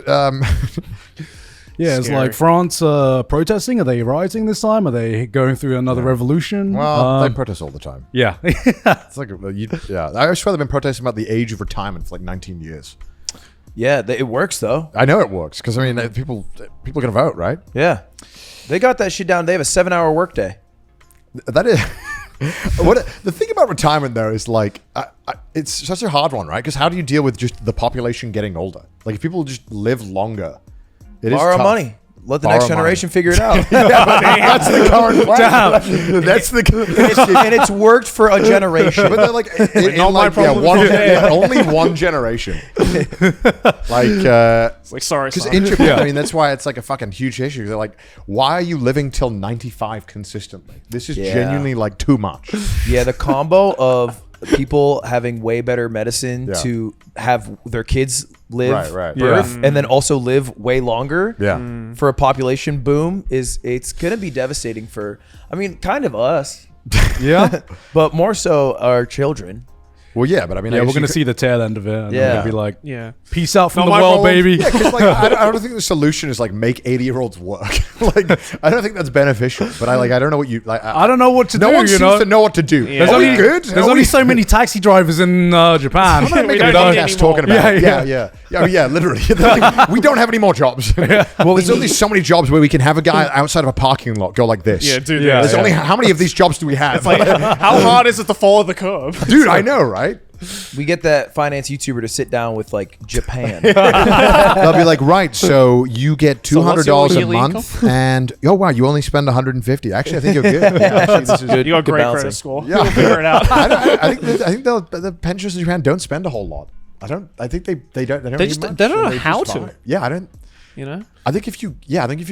Yeah, it's like France protesting. Are they rioting this time? Are they going through another revolution? Well, they protest all the time. Yeah. It's like, I swear they've been protesting about the age of retirement for like 19 years. Yeah, it works though. I know it works because I mean, people gonna vote, right? Yeah, they got that shit down. They have a 7-hour workday. That is. The thing about retirement though is like it's such a hard one, right? Because how do you deal with just the population getting older? Like if people just live longer, borrow money. Let the next generation figure it out. That's the current plan. That's the and it's worked for a generation. But they're like, only one generation. Like, sorry, because in Japan, I mean, that's why it's like a fucking huge issue. They're like, why are you living till 95 consistently? This is genuinely like too much. Yeah, the combo of people having way better medicine to have their kids live birth and then also live way longer for a population boom it's gonna be devastating for, I mean, kind of us, but more so our children. Well, yeah, but I mean, we're going to see the tail end of it. And we're going to be like, peace out from the world, baby. Yeah, because like, I don't think the solution is like make 80-year-olds work. Like, I don't think that's beneficial. But I don't know what you like. I don't know what to do. No one seems to know what to do. Yeah. There's only so many taxi drivers in Japan. I'm not making a podcast talking about it. Yeah, literally. Like, we don't have any more jobs. Well, there's only so many jobs where we can have a guy outside of a parking lot go like this. Yeah, dude. There's only how many of these jobs do we have? It's like, how hard is it to follow the curb? Dude, I know, right? We get that finance YouTuber to sit down with like Japan. They'll be like, right, so you get $200 a month, and oh wow, you only spend $150. Actually, I think you're good. Yeah, actually, this is good. You got good great balancing. credit score. Yeah. You'll figure it out. I think the pensioners in Japan don't spend a whole lot. I think they don't. They don't, They need much, don't know so how just to. buy. Yeah, I don't. You know, I think if you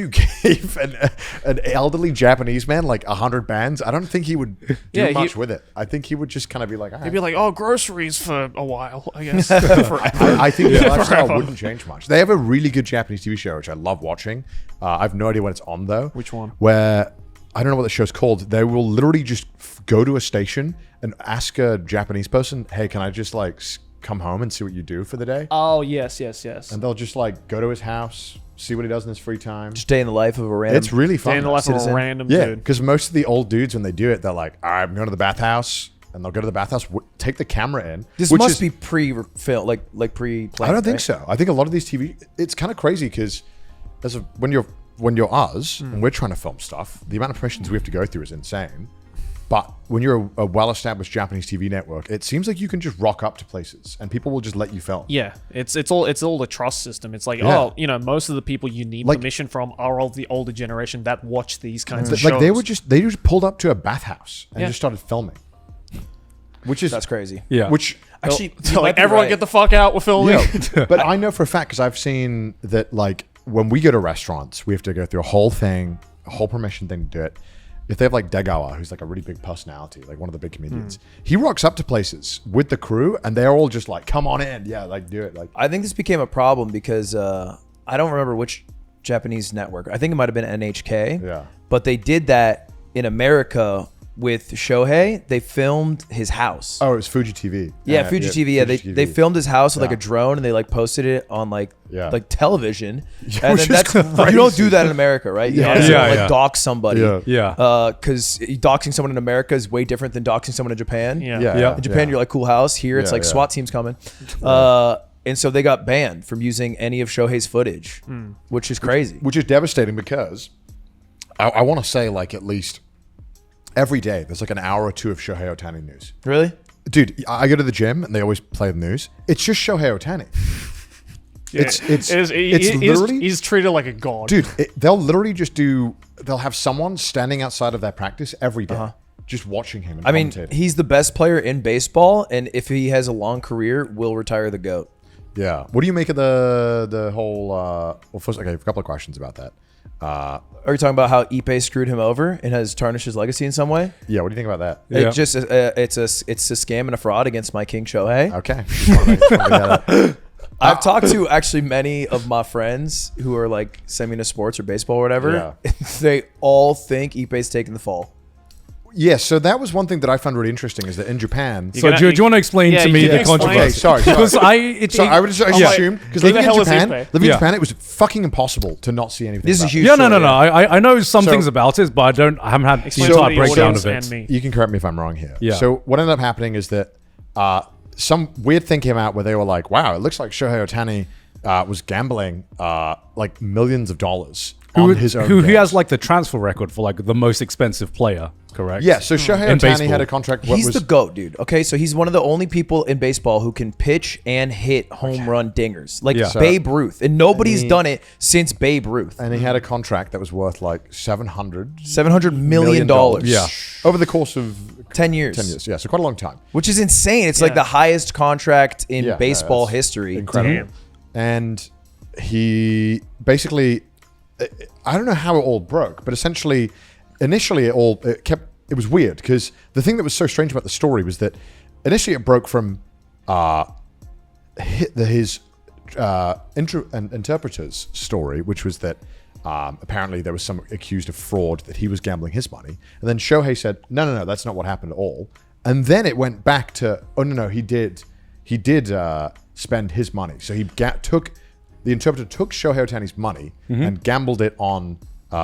gave an elderly Japanese man like 100 bands, I don't think he would do much with it. I think he would just kind of be like, he'd be like, oh, groceries for a while, I guess. I think his lifestyle wouldn't change much. They have a really good Japanese TV show, which I love watching. I have no idea when it's on though. Which one? Where I don't know what the show's called. They will literally just go to a station and ask a Japanese person, hey, can I just like come home and see what you do for the day? Oh, yes. And they'll just like go to his house, see what he does in his free time. Just day in the life of a random. It's really fun. Day in the life of a random Yeah, dude. because most of the old dudes, when they do it, they're like, all right, I'm going to the bathhouse. And they'll go to the bathhouse, take the camera in. This must be pre-film, like pre-planned. I don't think right? so. I think a lot of these TV, it's kind of crazy because when you're us and we're trying to film stuff, the amount of permissions we have to go through is insane. But when you're a well-established Japanese TV network, it seems like you can just rock up to places and people will just let you film. Yeah, it's all the trust system. It's like, most of the people you need permission from are of the older generation that watch these kinds of shows. Like they just pulled up to a bathhouse and just started filming. That's crazy. Yeah. Which actually, like everyone get the fuck out, we're filming. Yeah. But I know for a fact because I've seen that like when we go to restaurants, we have to go through a whole permission thing to do it. If they have like Degawa, who's like a really big personality, like one of the big comedians, he rocks up to places with the crew and they're all just like, come on in. Yeah, like do it. Like I think this became a problem because I don't remember which Japanese network. I think it might have been NHK. Yeah. But they did that in America with Shohei. They filmed his house. Oh, it was FujiTV. Yeah, FujiTV. Yeah, they filmed his house with like a drone and they like posted it on like television. And then that's you don't do that in America, right? You like dox somebody. Because doxing someone in America is way different than doxing someone in Japan. In Japan, you're like cool house. Here, it's like SWAT team's coming. And so they got banned from using any of Shohei's footage, which is crazy. Which is devastating because I want to say like at least every day there's like an hour or two of Shohei Ohtani news. Really? Dude, I go to the gym and they always play the news. It's just Shohei Ohtani. He's treated like a god. Dude, they'll literally they'll have someone standing outside of their practice every day. Just watching him and commentating. He's the best player in baseball, and if he has a long career, will retire the GOAT. Yeah. What do you make of the whole well, first, okay, a couple of questions about that. Are you talking about how Ippei screwed him over and has tarnished his legacy in some way? Yeah, what do you think about that? Yeah. It's a scam and a fraud against my king Shohei. Okay. I've talked to actually many of my friends who are like semi into sports or baseball or whatever. Yeah. They all think Ippei's taking the fall. Yeah, so that was one thing that I found really interesting is that in Japan. So do you want to explain to me the controversy? Okay, sorry. Because I would just assume because living in Japan, it was fucking impossible to not see anything. This is a huge. Yeah, no. I know some things about it, but I haven't had the entire breakdown of it. You can correct me if I'm wrong here. Yeah. So what ended up happening is that some weird thing came out where they were like, "Wow, it looks like Shohei Ohtani was gambling like millions of dollars on his own." Who games. has like the transfer record for like the most expensive player? Correct. Yeah, so Shohei In Ohtani baseball. had a contract. He's the GOAT, dude. Okay, so he's one of the only people in baseball who can pitch and hit home run dingers. Like Babe Ruth. And nobody's done it since Babe Ruth. And he had a contract that was worth like $700 million. Yeah. Over the course of 10 years. 10 years, yeah. So quite a long time. Which is insane. It's like the highest contract in baseball history. Incredible. And he basically, I don't know how it all broke, but essentially, initially it was weird because the thing that was so strange about the story was that initially it broke from his interpreter's story, which was that apparently there was some accused of fraud, that he was gambling his money. And then Shohei said, no, that's not what happened at all. And then it went back to, he did spend his money. So the interpreter took Shohei Ohtani's money and gambled it on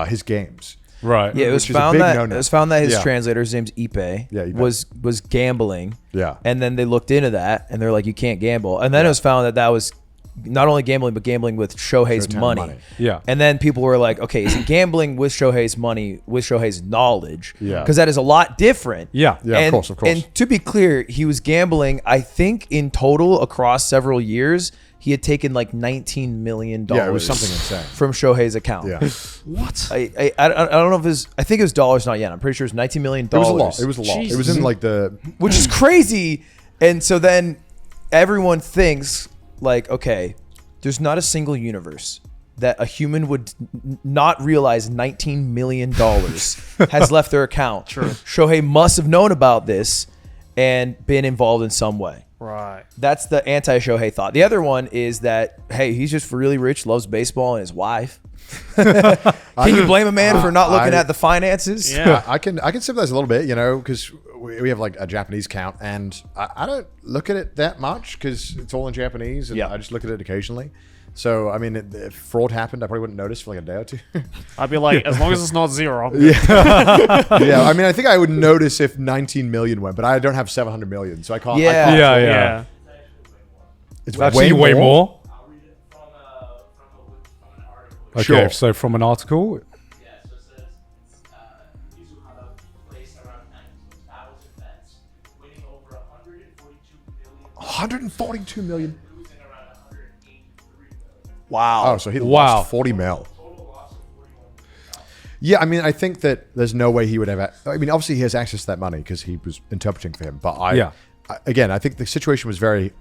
his games. Right. Yeah, it was found that his translator, his name's Ippei, was gambling. Yeah. And then they looked into that and they're like, you can't gamble. And then it was found that was not only gambling, but gambling with Shohei's money. Yeah. And then people were like, okay, is he gambling with Shohei's money, with Shohei's knowledge? Yeah. Because that is a lot different. Yeah. Yeah, and, of course. And to be clear, he was gambling, I think in total across several years, he had taken like $19 million. Yeah, it was something insane. From Shohei's account. Yeah. What? I don't know if it was, I think it was dollars, not yen. I'm pretty sure it was $19 million. It was a lot. Jesus. It was in like which is crazy. And so then everyone thinks like, okay, there's not a single universe that a human would not realize $19 million has left their account. True. Shohei must have known about this and been involved in some way. Right. That's the anti-Shohei thought. The other one is that, hey, he's just really rich, loves baseball, and his wife. Can you blame a man for not looking at the finances? Yeah. I can sympathize a little bit, because we have like a Japanese account, and I don't look at it that much because it's all in Japanese, and I just look at it occasionally. So I mean, if fraud happened, I probably wouldn't notice for like a day or two. I'd be like, as long as it's not zero. Yeah. I mean, I think I would notice if 19 million went, but I don't have 700 million, so I can't. Yeah. Yeah. It's I've seen way more. I'll read it from an article. Okay, Sure. so from an article. Yeah, so it says Izuhara placed around 19,000 bets, winning over 142 million. 142 million. Losing around 183 million. Wow. Oh, so he lost 40 mil. Total loss of 41 million. Yeah, I mean, I think that there's no way he would have. I mean, obviously he has access to that money because he was interpreting for him. But I think the situation was very.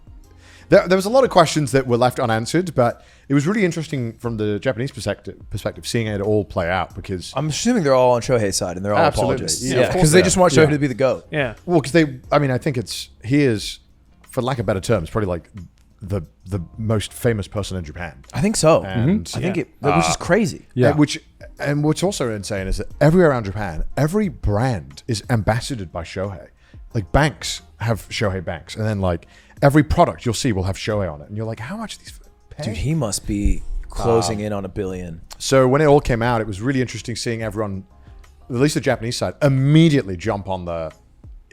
There was a lot of questions that were left unanswered, but it was really interesting from the Japanese perspective seeing it all play out because I'm assuming they're all on Shohei's side and they're all Absolutely. apologists. Yeah, of Yeah, course because they they just are. want Shohei Yeah. to be the GOAT. Yeah. well, because I think he is, for lack of better terms, probably like the most famous person in Japan. I think so. And I think which is crazy. Yeah. And what's also insane is that everywhere around Japan, every brand is ambassadored by Shohei. Like banks have Shohei banks, and then like every product you'll see will have Shohei on it, and you're like, how much are these pay? Dude, he must be closing in on $1 billion. So when it all came out, it was really interesting seeing everyone, at least the Japanese side, immediately jump on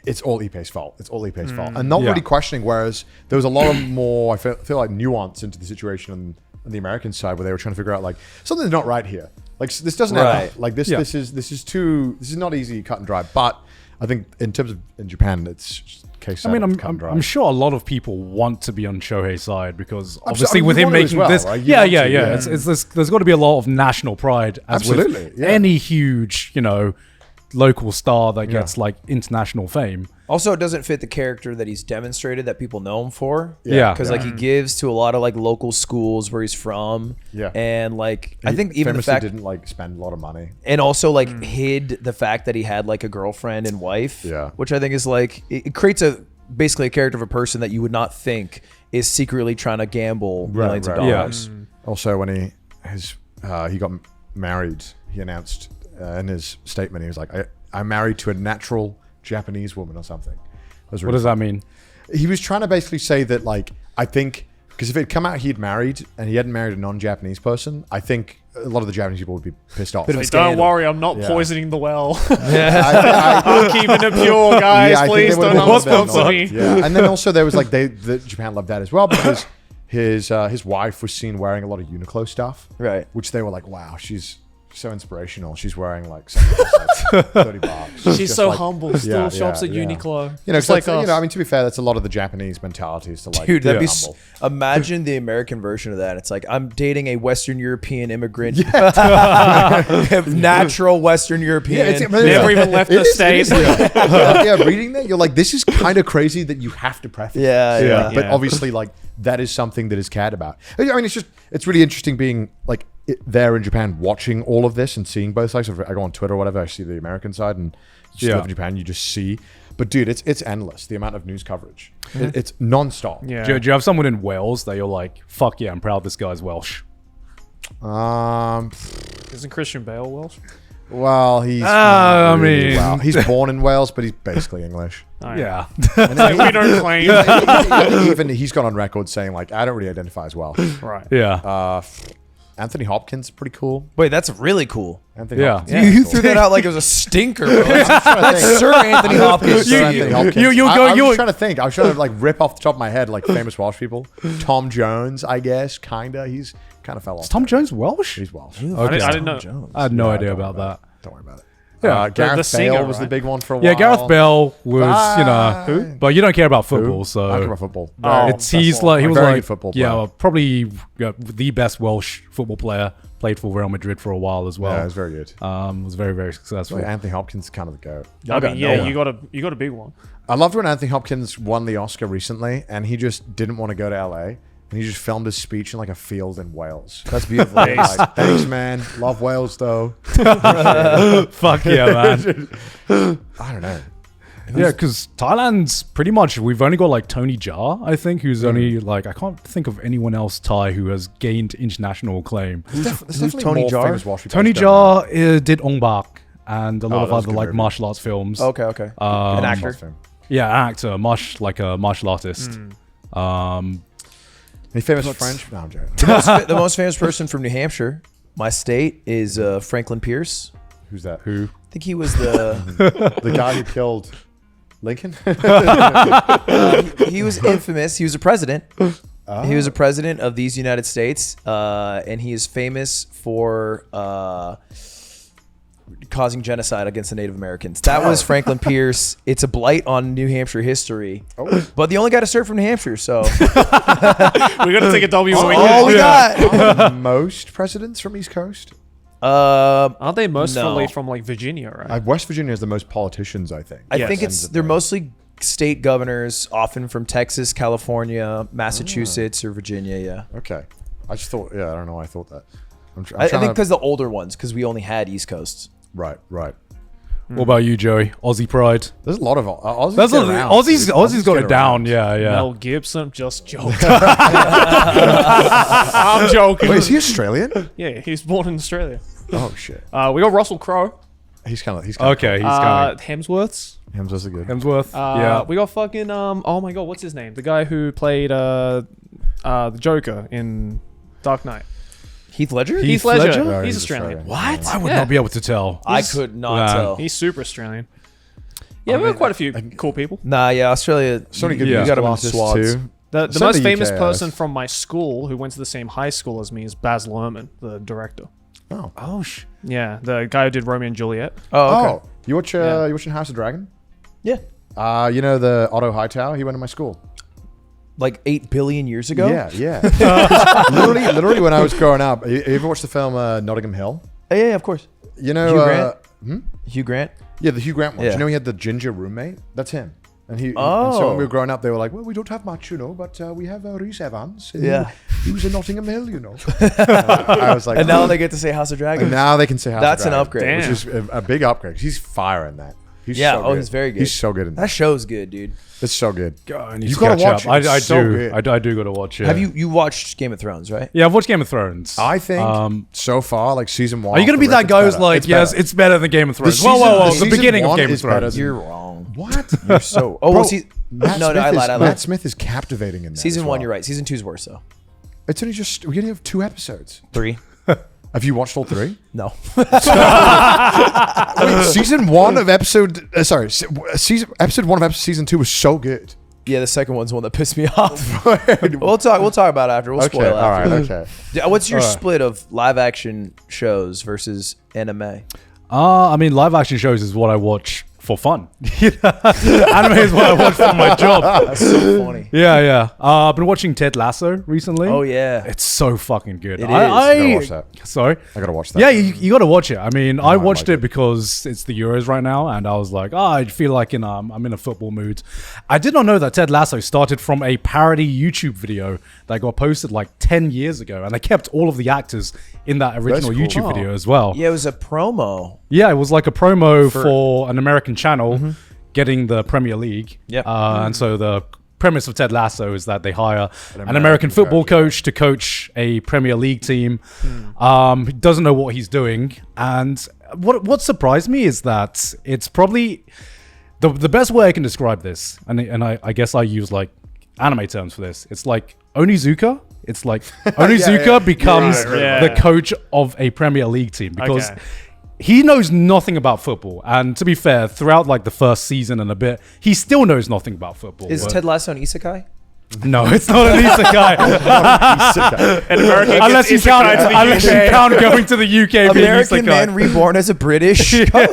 it's all Ippei's fault. It's all Ippei's fault, and not really questioning. Whereas there was a lot of more, I feel like nuance into the situation on the American side, where they were trying to figure out like something's not right here. Like this doesn't add up. Like this is not easy cut and dry. But I think in terms of in Japan, it's just case. I mean, I'm sure a lot of people want to be on Shohei's side because obviously with him making this, right? There's got to be a lot of national pride, as with any huge, local star that gets like international fame. Also, it doesn't fit the character that he's demonstrated that people know him for. Yeah. Because like he gives to a lot of like local schools where he's from. Yeah. And like I think even the fact didn't like spend a lot of money. And also like hid the fact that he had like a girlfriend and wife. Yeah. Which I think is like it creates basically a character of a person that you would not think is secretly trying to gamble millions of right. dollars. Also, when he got married, he announced in his statement, he was like, I'm married to a natural Japanese woman or something. What does that mean? He was trying to basically say that, like, I think, because if it had come out he'd married and he hadn't married a non-Japanese person, I think a lot of the Japanese people would be pissed off. Bit of a Don't scandal. worry, I'm not Yeah. poisoning the well. I- I'm keeping it pure, guys. Yeah, I think Please they would've don't been a bit unsponsor annoyed. me. Yeah, and then also there was like Japan loved that as well because his wife was seen wearing a lot of Uniqlo stuff, Right. which they were like, wow, she's so inspirational. She's wearing like something that's like $30. She's Just so like- humble. Still shops at Uniqlo. You know, Just 'cause like that's- us. I mean, to be fair, that's a lot of the Japanese mentality is to like, Dude, that'd be humble. imagine the American version of that. It's like I'm dating a Western European immigrant, natural Western European. Never even left the States. Yeah, reading that, you're like, this is kind of crazy that you have to preface. Yeah, this. yeah. But Yeah. obviously, like, that is something that is cared about. I mean, it's really interesting being like there in Japan, watching all of this and seeing both sides. I go on Twitter or whatever, I see the American side, and just live in Japan, you just see. But dude, it's endless. The amount of news coverage, it's nonstop. Yeah. Do you have someone in Wales that you're like, fuck yeah, I'm proud this guy's Welsh? Isn't Christian Bale Welsh? Well, he's. I not really mean- Welsh. He's born in Wales, but he's basically English. Yeah. We don't claim. Even he's gone on record saying like, I don't really identify as Welsh. Right. Yeah. Anthony Hopkins, pretty cool. Wait, that's really cool. Anthony Yeah. Hopkins, You pretty threw cool. that out like it was a stinker, bro. That's Sir Anthony Hopkins. Sir Anthony Hopkins. you go- I you- was trying to think. I was trying to like rip off the top of my head like famous Welsh people. Tom Jones, I guess, kinda. He's kind of fell off. Is Tom Jones Welsh? He's Welsh. Okay. I didn't know. I had no idea Don't worry about that. Don't worry about it. Yeah. Gareth The singer, Bale was the right? big one for a while. Yeah, Gareth Bale was, you know, Who? but you don't care about football, so I care about football. Oh, it's he's like he was Very like good football yeah, player. well, probably the best Welsh football player. Played for Real Madrid for a while as well. Yeah, it was very good. Was very very successful. Like Anthony Hopkins is kind of the goat. I mean, yeah, one. you got a big one. I loved when Anthony Hopkins won the Oscar recently, and he just didn't want to go to LA, and he just filmed his speech in like a field in Wales. That's beautiful. Like, thanks, man. Love Wales, though. Fuck yeah, man. I don't know. Yeah, because Thailand's pretty much we've only got like Tony Jaa, I think, who's only like I can't think of anyone else Thai who has gained international acclaim. There's definitely Tony more Jaa? famous Welsh people Tony I just don't know. Jaa did Ong Bak and a lot of that was other a good like movie. martial arts films. Okay. An actor. Lost him. Yeah, an actor, like a martial artist. Any famous French? No, I'm joking. The most famous person from New Hampshire, my state, is Franklin Pierce. Who's that? Who? I think he was the The guy who killed Lincoln? he was infamous. He was a president. He was a president of these United States, and he is famous for causing genocide against the Native Americans. That was Franklin Pierce. It's a blight on New Hampshire history. But the only guy to serve from New Hampshire, so We got to take a W. when we all we get- got. Most presidents from East Coast? Aren't they mostly No. from like Virginia, right? West Virginia has the most politicians, I think. I Yes. think they're mostly state governors, often from Texas, California, Massachusetts, or Virginia. Yeah, Okay. I just thought, yeah, I don't know why I thought that. I'm I trying think to- because the older ones, because we only had East Coast. Right. What about you, Joey? Aussie pride. There's a lot of Aussies. That's get a, around, Aussie's dude. Aussie's got get it down. around. Yeah, yeah. Mel Gibson, just joking. I'm joking. Wait, is he Australian? Yeah, he's born in Australia. Oh shit. We got Russell Crowe. He's kind of. Okay, he's coming. Hemsworth's. Hemsworth's a good. Hemsworth. Yeah. We got fucking oh my god, what's his name? The guy who played the Joker in Dark Knight. Heath Ledger? Heath Ledger. Oh, He's he's Australian. Australian. I would Yeah. not be able to tell. I could not Nah. tell. He's super Australian. Yeah, we got quite a few cool people. Nah, yeah, Australia. So many good Yeah. music You got them in artists swads. too. The So most the famous UK, person yes. from my school who went to the same high school as me is Baz Luhrmann, the director. Oh. Oh, Yeah, the guy who did Romeo and Juliet. Oh, okay. Oh, you watch Yeah. you watching House of Dragon? Yeah. You know the Otto Hightower? He went to my school. Like 8 billion years ago? Yeah. literally, when I was growing up, you ever watched the film Notting Hill? Yeah, of course. You know, Hugh Grant? hmm? Hugh Grant? Yeah, the Hugh Grant one. Yeah. You know, he had the ginger roommate. That's him. And he. And so Oh. when we were growing up, they were like, "Well, we don't have much, you know, but we have Rhys Evans. And Yeah. he was in Nottingham Hill, you know." I was like, And now they get to say House of Dragons. and now they can say House of That's an Dragon, upgrade. which is a big upgrade. 'Cause he's fire in that. He's Yeah. so Oh, good. he's very good. He's so good in That that. show's good, dude. It's so good. God, I need You to gotta catch watch up. it. I It's so do. good. I do got to watch it. Have you watched Game of Thrones, right? Yeah, I've watched Game of Thrones. I think so far, like season 1. Are you going to be that guy who's like, yes, it's better than Game of Thrones? Whoa, the season beginning of 1 Game of is better Thrones. than- You're wrong. What? You're so. Oh, Bro, well, Matt no, Smith I lied. Matt Smith is captivating in that. Season as 1, well. you're right. Season 2's worse though. It's only just we only have 2 episodes. 3. Have you watched all 3? No. Season 1 of episode episode 1 of episode season 2 was so good. Yeah, the second one's the one that pissed me off. We'll talk about it after. We'll Okay, spoil all after. right, okay. What's your split of live action shows versus anime? I mean, live action shows is what I watch for fun. Anime is what I watch for my job. That's so funny. Yeah. I've been watching Ted Lasso recently. Oh yeah. It's so fucking good. It is. I gotta watch that. Sorry? I gotta watch that. Yeah, you got to watch it. I mean, I watched like it because it's the Euros right now, and I was like, I feel like I'm in a football mood. I did not know that Ted Lasso started from a parody YouTube video that got posted like 10 years ago, and they kept all of the actors in that original cool. YouTube video as well. Yeah, it was a promo. Yeah, it was like a promo for an American channel getting the Premier League. Yep. And so the premise of Ted Lasso is that they hire an American football coach to coach a Premier League team. He doesn't know what he's doing. And what surprised me is that it's probably the best way I can describe this. And I guess I use like anime terms for this. It's like Onizuka. It's like Onizuka becomes the coach of a Premier League team because he knows nothing about football. And to be fair, throughout like the first season and a bit, he still knows nothing about football. Is Ted Lasso an isekai? No, it's not an isekai. And America unless you count going to the UK being American isekai. man reborn as a British coach.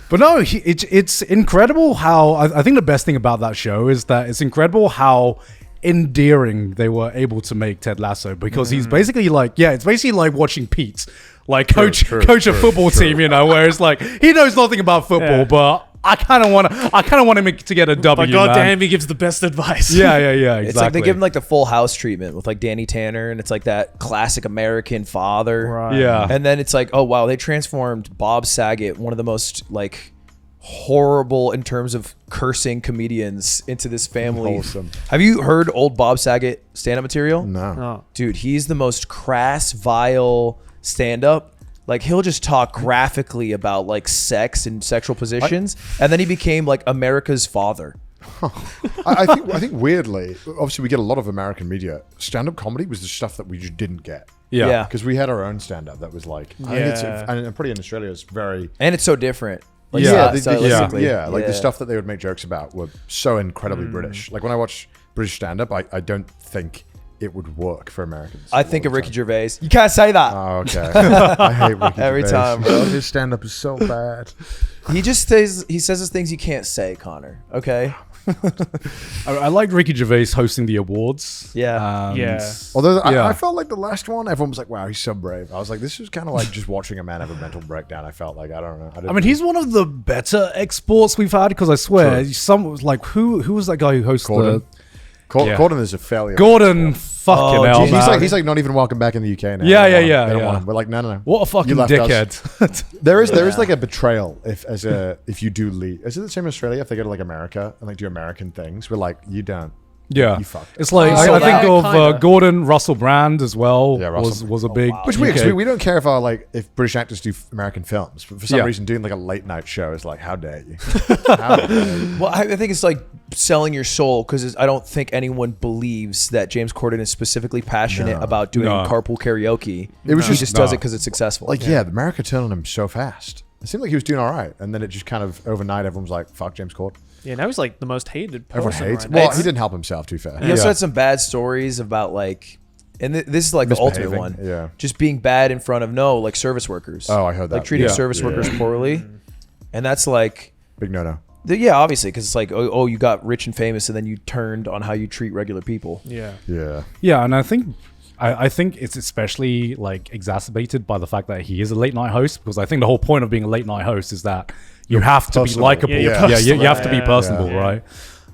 But no, it's incredible how I think the best thing about that show is that it's incredible how endearing they were able to make Ted Lasso because he's basically like, it's basically like watching Pete, like coach a football team, you know, where it's like he knows nothing about football, but I kind of want him to get a W. But goddamn, he gives the best advice. Yeah, exactly. It's like they give him like the Full House treatment with like Danny Tanner, and it's like that classic American father. Right. Yeah. And then it's like, oh wow, they transformed Bob Saget, one of the most like horrible in terms of cursing comedians, into this family. Wholesome. Have you heard old Bob Saget stand-up material? No. Oh. Dude, he's the most crass, vile stand-up. Like he'll just talk graphically about like sex and sexual positions, and then he became like America's father. I think weirdly, obviously we get a lot of American media. Stand-up comedy was the stuff that we just didn't get. Yeah. Because we had our own stand-up that was like, I think it's, and I'm pretty in Australia, it's very... And it's so different. Like, Yeah, like the stuff that they would make jokes about were so incredibly British. Like when I watch British stand-up, I don't think it would work for Americans. I think of Ricky Gervais. You can't say that. Oh, okay. I hate Ricky Every Gervais. time, bro. His stand-up is so bad. He just says his things you can't say, Connor. Okay. I liked Ricky Gervais hosting the awards. Yeah. Yeah. Although Yeah. I felt like the last one, everyone was like, wow, he's so brave. I was like, this was kind of like just watching a man have a mental breakdown. I felt like, I don't know. I mean, he's one of the better exports we've had because I swear, some like who was that guy who hosted Gordon. Yeah. Gordon is a failure. Gordon, fucking hell, He's man. like not even welcome back in the UK now. Yeah, They don't yeah, want him. They don't yeah. want him. We're like, no. What a fucking You left us. dickhead. There is like a betrayal if you do leave. Is it the same in Australia if they go to like America and like do American things? We're like, you don't. Yeah, You fucked. it's like So I think that of kinda- Gordon Russell Brand as well. Yeah, Russell. was a big. wow. Which weird, UK. because we don't care if British actors do American films, but for some Yeah. reason doing like a late night show is like, how dare you? How dare you? Well, I think it's like selling your soul because I don't think anyone believes that James Corden is specifically passionate about doing No. carpool karaoke. It was he just- just does no. it because it's successful. Like, yeah, America turned on him so fast. It seemed like he was doing all right, and then it just kind of overnight, everyone was like, "Fuck James Corden." Yeah, now he's like the most hated person. Everyone hates. Right Well, now. he didn't help himself. To be fair, He also had some bad stories about like, and this is like the ultimate one. Misbehaving, yeah. Just being bad in front of like service workers. Oh, I heard that. Like treating Yeah. service workers poorly, and that's like, big no. yeah, obviously because it's like, oh, you got rich and famous, and then you turned on how you treat regular people. Yeah. Yeah, Yeah, and I think it's especially like exacerbated by the fact that he is a late night host because I think the whole point of being a late night host is that you have to be personable. likable. Yeah, you're you have to be personable. personable, Yeah.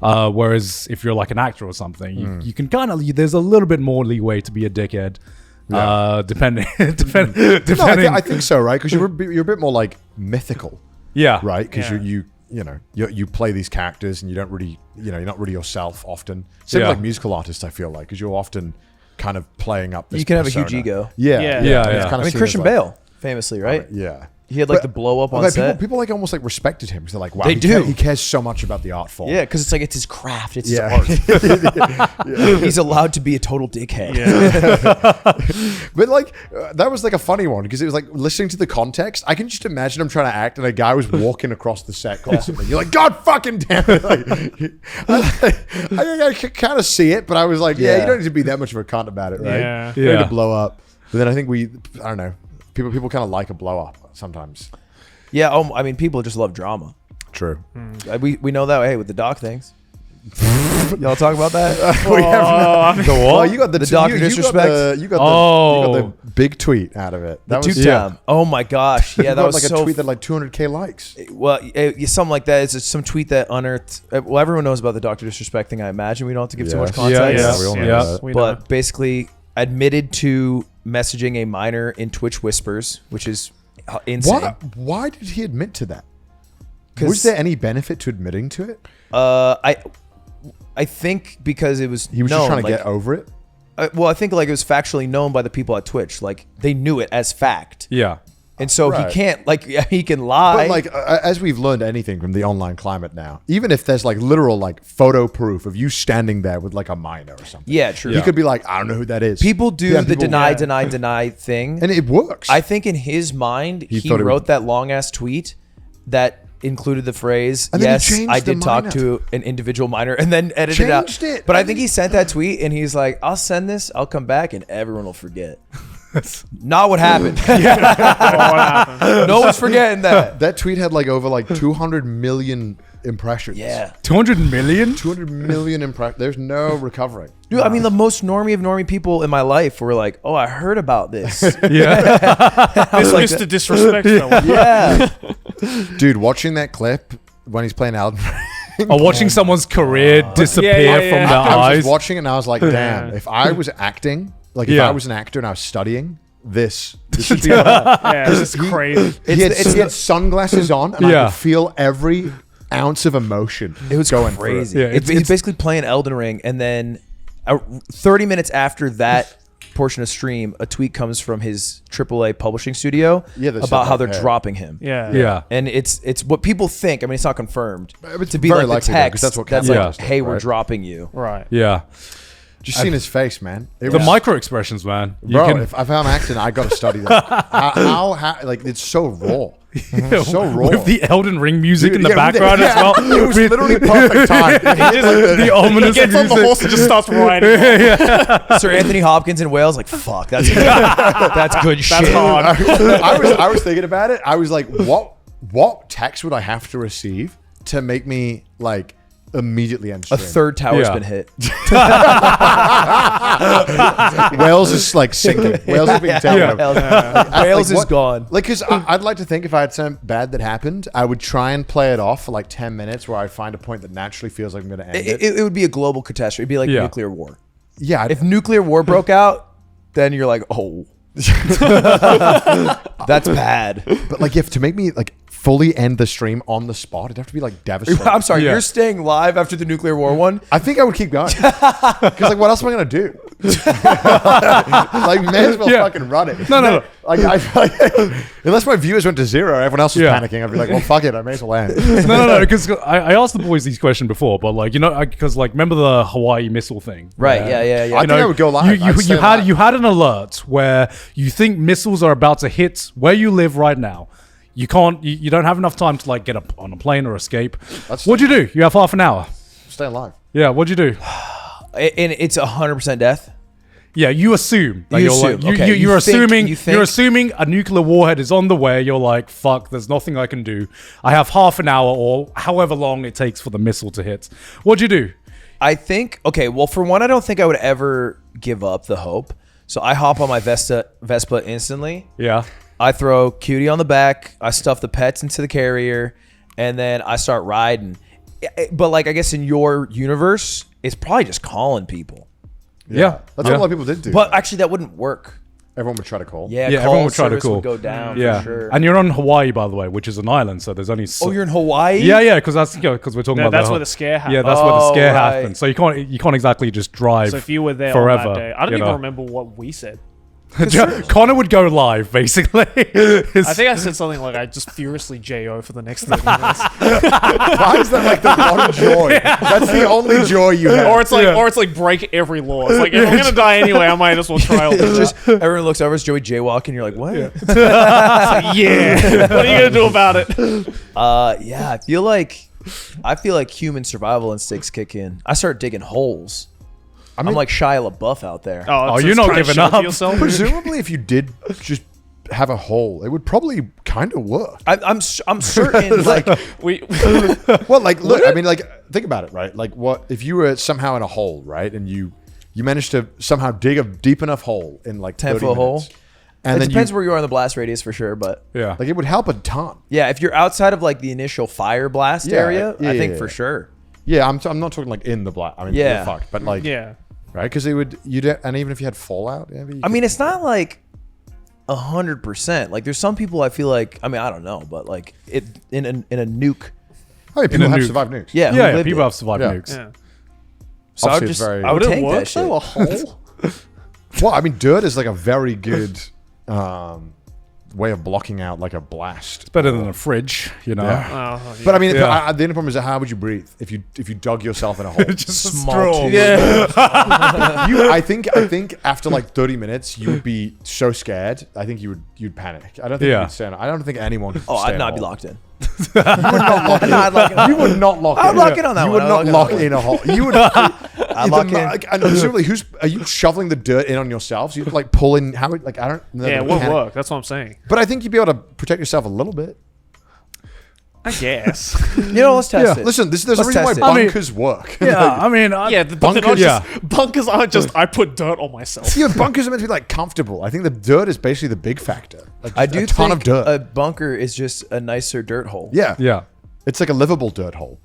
right? Whereas if you're like an actor or something, you can kind of there's a little bit more leeway to be a dickhead, depending. No, I think so, right? Because you're a bit more like mythical. Yeah. Right. Because Yeah. you play these characters and you don't really, you're not really yourself often. Same Yeah. like musical artists, I feel like, because you're often kind of playing up this You can have a persona. huge ego. Yeah. Yeah. Yeah, And it's yeah. kind of I mean, seen Christian as, like, Bale, famously, right? Yeah. He had like But- the blow up on Like, set. people like almost like respected him because they're like, wow, They he do. He cares so much about the art form. Yeah, because it's like it's his craft. It's Yeah. his art. He's allowed to be a total dickhead. But like that was like a funny one because it was like listening to the context. I can just imagine him trying to act, and a guy was walking across the set constantly. You're like, God fucking damn it! Like, I could kind of see it, but I was like, yeah, you don't need to be that much of a cunt about it, right? Yeah. You don't need Yeah. to blow up. But then I think I don't know. People kind of like a blow up sometimes. Yeah. Oh, I mean, people just love drama. True. We know that. Hey, with the doc things. Y'all talk about that? We have The what? well, you got the Dr. Disrespect? You got the big tweet out of it. That Two was time. Oh my gosh. Yeah, you that got was like so a tweet that like 200K likes. well, something like that. It's just some tweet that unearthed. Well, everyone knows about the Dr. Disrespect thing. I imagine we don't have to give too much Yes. context. Yeah, we all know yeah. that. We know. But basically, admitted to messaging a minor in Twitch whispers, which is insane. Why did he admit to that? 'Cause- Was there any benefit to admitting to it? I think because it was He was known, just trying to like, get over it. well, I think like it was factually known by the people at Twitch. Like they knew it as fact, Yeah. and so Right. he can't like he can lie. But like, as we've learned anything from the online climate now, even if there's like literal like photo proof of you standing there with like a minor or something, yeah, true. he could be like, I don't know who that is. People do Yeah, the people- deny thing, and it works. I think in his mind, he thought it wrote was- that long ass tweet that included the phrase, And then he yes, changed I the did talk minor. to an individual minor, and then edited Changed out. it. But I think he sent that tweet and he's like, I'll send this, I'll come back, and everyone will forget. Not what happened. What happened? No one's forgetting that. that tweet had like over like 200 million impressions. Yeah. 200 million? 200 million impressions. There's no recovering. Dude, I mean, the most normie of normie people in my life were like, oh, I heard about this. Yeah. This like Mr. Disrespect fella. Yeah. Dude, watching that clip when he's playing Elden Ring. Or watching someone's career disappear Yeah, yeah, from yeah. their I was eyes. just watching it and I was like, damn, if I was acting, like if Yeah. I was an actor and I was studying, this should be on. Yeah, this is crazy. He had sunglasses on and I Yeah. could feel every ounce of emotion. It was going through it. crazy. Yeah, He's basically playing Elden Ring, and then 30 minutes after that portion of stream, a tweet comes from his AAA publishing studio Yeah, they said about how like, they're hey. dropping him. Yeah. Yeah. And it's what people think. I mean, it's not confirmed. It's to be very like the likely, though, 'cause text that's what that's Cameron like, does, hey, we're right? dropping you. Right. Yeah. Just seeing his face, man. It The was- micro expressions, man. You Bro, can- if I'm acting, I got to study that. how like it's so raw. So raw. With the Elden Ring music in the Yeah, with the- background as well. It was With literally perfect time. the ominous Gets on the music. horse and just starts riding. Sir Anthony Hopkins in Wales, like, fuck, that's good shit. That's hard. I was thinking about it. I was like, what text would I have to receive to make me like immediately end A stream? third tower's Yeah. been hit. Wales is like sinking. Wales is being taken over. Wales is what- gone. Like, because I'd like to think if I had something bad that happened, I would try and play it off for like 10 minutes where I'd find a point that naturally feels like I'm going to end it. It would be a global catastrophe. It'd be like Yeah. nuclear war. Yeah. If nuclear war broke out, then you're like, oh, that's bad. but like, if to make me like fully end the stream on the spot, it'd have to be like devastating. I'm sorry, Yeah. you're staying live after the nuclear war one? I think I would keep going. Because like, what else am I going to do? Like, may as well Yeah. fucking run it. No. Like, unless my viewers went to zero, everyone else was Yeah. panicking. I'd be like, well, fuck it. I may as well end. No. Because I asked the boys these questions before, but like, because like, remember the Hawaii missile thing? Right, Where, yeah. I think I would go live. I'd stay live. You had an alert where you think missiles are about to hit where you live right now. You can't. You don't have enough time to like get up on a plane or escape. What'd you do? You have half an hour. Stay alive. Yeah. What'd you do? And it's 100% death. Yeah, you assume. Like, You you're like, assume, okay. you're You think- assuming. you think- You're assuming a nuclear warhead is on the way. You're like, fuck. There's nothing I can do. I have half an hour or however long it takes for the missile to hit. What'd you do? I think, okay, well, for one, I don't think I would ever give up the hope. So I hop on my Vespa instantly. Yeah. I throw Cutie on the back. I stuff the pets into the carrier, and then I start riding. But like, I guess in your universe, it's probably just calling people. Yeah. That's what a lot of people did do. But actually, that wouldn't work Everyone would try to call. Yeah, Yeah, call everyone would try to service call. would go down Yeah, for sure. and you're on Hawaii, by the way, which is an island, so there's only. Oh, you're in Hawaii? Yeah, because that's because we're talking No, about that's where the scare happened. Yeah, that's where the Oh, scare right. happened. So you can't exactly just drive. So if you were there forever, on that day, I don't you even know. remember what we said. Connor would go live, basically. I think I said something like I just furiously JO for the next 30 minutes. Why is that like the one joy? That's the only joy you have. or it's like break every law. It's like if I'm gonna die anyway, I might as well try all It's this. just everyone looks over, it's Joey jaywalking. You're like, what? Yeah. What are you gonna do about it? Yeah, I feel like human survival instincts kick in. I start digging holes. I'm like Shia LaBeouf out there. Oh, so you're it's not trying to giving shelter up. yourself? Presumably, if you did just have a hole, it would probably kind of work. I'm certain like We Well, like, look, I mean, like, think about it, right? Like, what if you were somehow in a hole, right? And you managed to somehow dig a deep enough hole in like 10 30 foot hole. minutes. And it then depends where you are in the blast radius for sure, but Yeah. like, it would help a ton. yeah, if you're outside of like the initial fire blast Yeah, area, yeah, I think yeah, for yeah. sure. Yeah, I'm not talking like in the black. I mean, Yeah. you're fucked, but like, yeah. right? Because and even if you had fallout, maybe you I mean, it's not like 100%. Like, there's some people I feel like. I mean, I don't know, but like it in a nuke. I mean, people a have nuke. survived nukes. Yeah, who Yeah, lived people it. have survived Yeah. nukes. Yeah. So I would Obviously, it's just very- I would Would it take work that shit. though? A hole? Well, I mean, dirt is like a very good way of blocking out like a blast. Better than a fridge, you know. Yeah. Oh, But I mean, Yeah. the only problem is that how would you breathe if you dug yourself in a hole? Just a Small straw. tube. yeah. I think after like 30 minutes, you would be so scared. I think you'd panic. I don't think Yeah. you'd stand. I don't think anyone. Could Oh, stay I'd in a not be hole. locked in. You would not lock in. No, I'd lock it. You would not lock I'd in. lock in on that You one. would I'd not lock lock in in a hole. You would. I'd lock in. And presumably, are you shoveling the dirt in on yourself? So you'd like pull in. How like I don't. know Yeah, the it would mechanic. work. That's what I'm saying. But I think you'd be able to protect yourself a little bit. I guess. You know, let's test it. Listen, there's a Let's reason why test it. I mean- bunkers work. Yeah, I mean, Yeah, but they're not Bunkers- just, bunkers aren't just I put dirt on myself. Yeah, bunkers are meant to be like comfortable. I think the dirt is basically the big factor. Like, I just do a ton think of dirt. a bunker is just a nicer dirt hole. Yeah, yeah. It's like a livable dirt hole.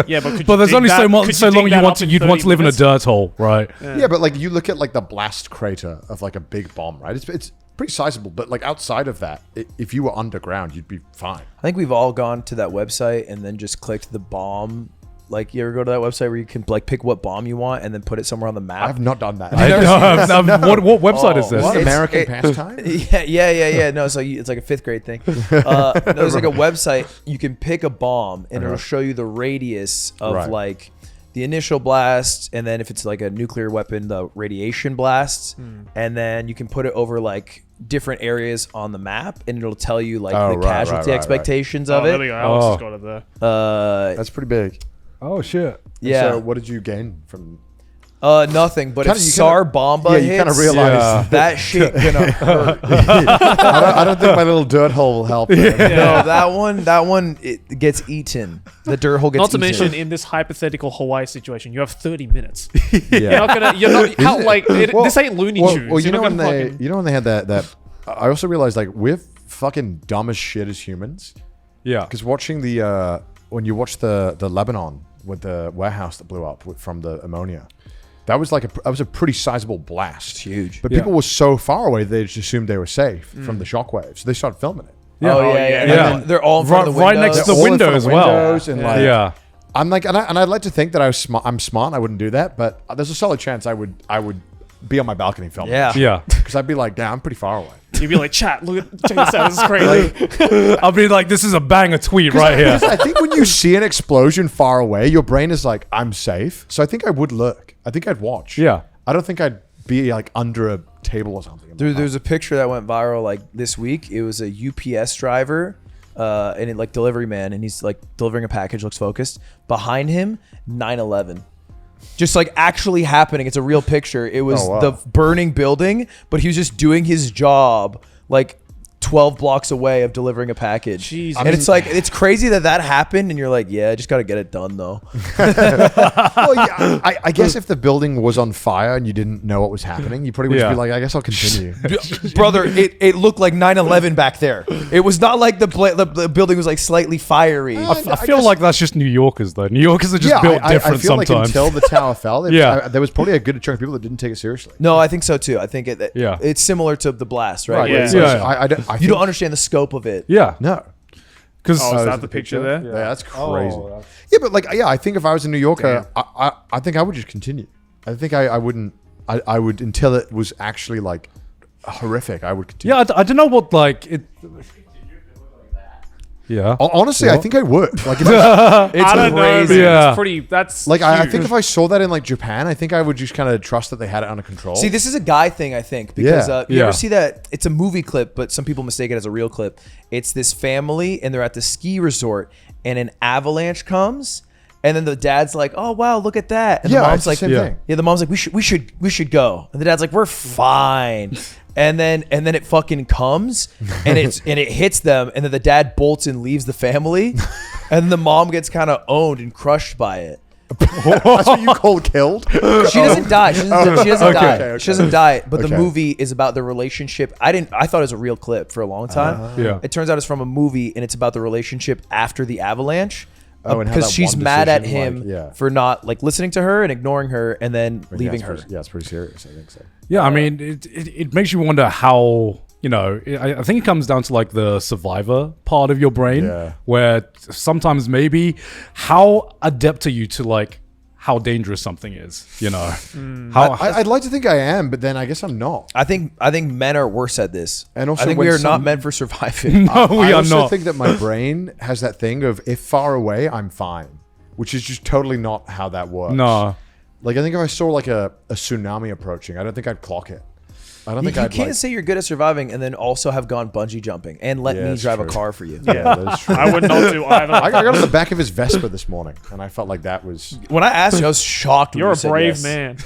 Yeah, but could But you there's dig only that- so, could so dig long you that want up to in you'd want 30 to live in a minutes? dirt hole, right? Yeah. But like you look at like the blast crater of like a big bomb, right? It's pretty sizable. But like outside of that, if you were underground, you'd be fine. I think we've all gone to that website and then just clicked the bomb. Like, you ever go to that website where you can like pick what bomb you want and then put it somewhere on the map? I've not done that. What website is this? What It's- American it- pastime? Yeah. No, so it's like a 5th grade thing. No, there's like a website you can pick a bomb and it'll show you the radius of Right. like the initial blast, and then if it's like a nuclear weapon, the radiation blasts, and then you can put it over like different areas on the map, and it'll tell you like Oh, the right, casualty right. expectations Oh, of there we it. go. Alex Oh. has got it there. That's pretty big. Oh shit! Yeah. So what did you gain from? Nothing. But Kinda- if you SAR kinda- Bomba yeah, you hits, kinda realize Yeah. that shit gonna hurt. I don't think my little dirt hole will help. No, that one it gets eaten. The dirt hole gets Not to eaten. mention, in this hypothetical Hawaii situation, you have 30 minutes. Yeah. You're not gonna. You're not. How, like this ain't Looney Tunes. Well, you You're know not when gonna they, fucking- you know when they had that. I also realized like we're fucking dumb as shit as humans. Yeah, Because watching the when you watch the Lebanon with the warehouse that blew up from the ammonia, that was a pretty sizable blast. It's huge. But Yeah. people were so far away they just assumed they were safe from the shockwaves. So they started filming it. yeah. Oh yeah. Yeah. And they're all in front of the Right windows. next to the All in window front of as well. windows and, like, yeah. I'm like, and I'd like to think that I'm smart. And I wouldn't do that, but there's a solid chance I would be on my balcony filming. Yeah. Yeah. Because I'd be like, damn, I'm pretty far away. You'd be like, chat. Look at check this out. This is crazy. I'll be like, this is a banger tweet right here. I think when you see an explosion far away, your brain is like, I'm safe. So I think I would look. I think I'd watch. Yeah. I don't think I'd be like under a table or something. Dude, there's a picture that went viral like this week. It was a UPS driver, and it like delivery man, and he's like delivering a package. Looks focused. Behind him, 9/11. Just like actually happening. It's a real picture. It was Oh, wow. the burning building, but he was just doing his job like 12 blocks away of delivering a package. Jeez. And it's like, it's crazy that happened. And you're like, yeah, I just got to get it done though. Well, yeah, I guess if the building was on fire and you didn't know what was happening, you probably would just be like, I guess I'll continue. Brother, it looked like 9/11 back there. It was not like the building was like slightly fiery. I feel like that's just New Yorkers, though. New Yorkers are just built different I feel sometimes. like until the tower fell, there was probably a good chunk of people that didn't take it seriously. No, I think so too. I think it's similar to the blast, right? Yeah. You don't understand the scope of it. Yeah. No. Because Oh, is that the picture there? Yeah, that's crazy. Yeah, but I think if I was a New Yorker, I think I would just continue. I think I wouldn't. I would until it was actually like horrific. I would continue. yeah, I don't know what like it. Yeah. Honestly, I think I would. Like, It's I don't know, crazy. man. Yeah. It's pretty. That's like I think huge. if I saw that in like Japan, I think I would just kind of trust that they had it under control. See, this is a guy thing, I think, because Yeah. you Yeah. ever see that? It's a movie clip, but some people mistake it as a real clip. It's this family, and they're at the ski resort, and an avalanche comes, and then the dad's like, "Oh wow, look at that!" And the mom's it's the like, same thing. "Yeah." The mom's like, "We should go," and the dad's like, "We're fine." And then it fucking comes, and it hits them, and then the dad bolts and leaves the family, and the mom gets kind of owned and crushed by it. That's what you call killed. She doesn't die. She doesn't die. okay. She doesn't die. But the Okay. movie is about the relationship. I thought it was a real clip for a long time. Yeah. It turns out it's from a movie, and it's about the relationship after the avalanche. Oh, and how Because that she's one mad at decision, him like, yeah. for not like listening to her and ignoring her, and then leaving her. It's pretty serious. I think so. Yeah, I mean, it makes you wonder how, I think it comes down to like the survivor part of your brain, Yeah. where sometimes maybe how adept are you to like how dangerous something is, How, I'd like to think I am, but then I guess I'm not. I think men are worse at this. And also I think when we are not some- meant for surviving. no, we I are also not. think that my brain has that thing of if far away, I'm fine, which is just totally not how that works. No. Like I think if I saw like a tsunami approaching, I don't think I'd clock it. I don't You think I'd can't like, say you're good at surviving and then also have gone bungee jumping and let Yeah, me that's drive a true. car for you. Yeah, that's true. I would not do either. I got on the back of his Vespa this morning, and I felt like that was. When I asked you, I was shocked. When You're you a said brave yes. man.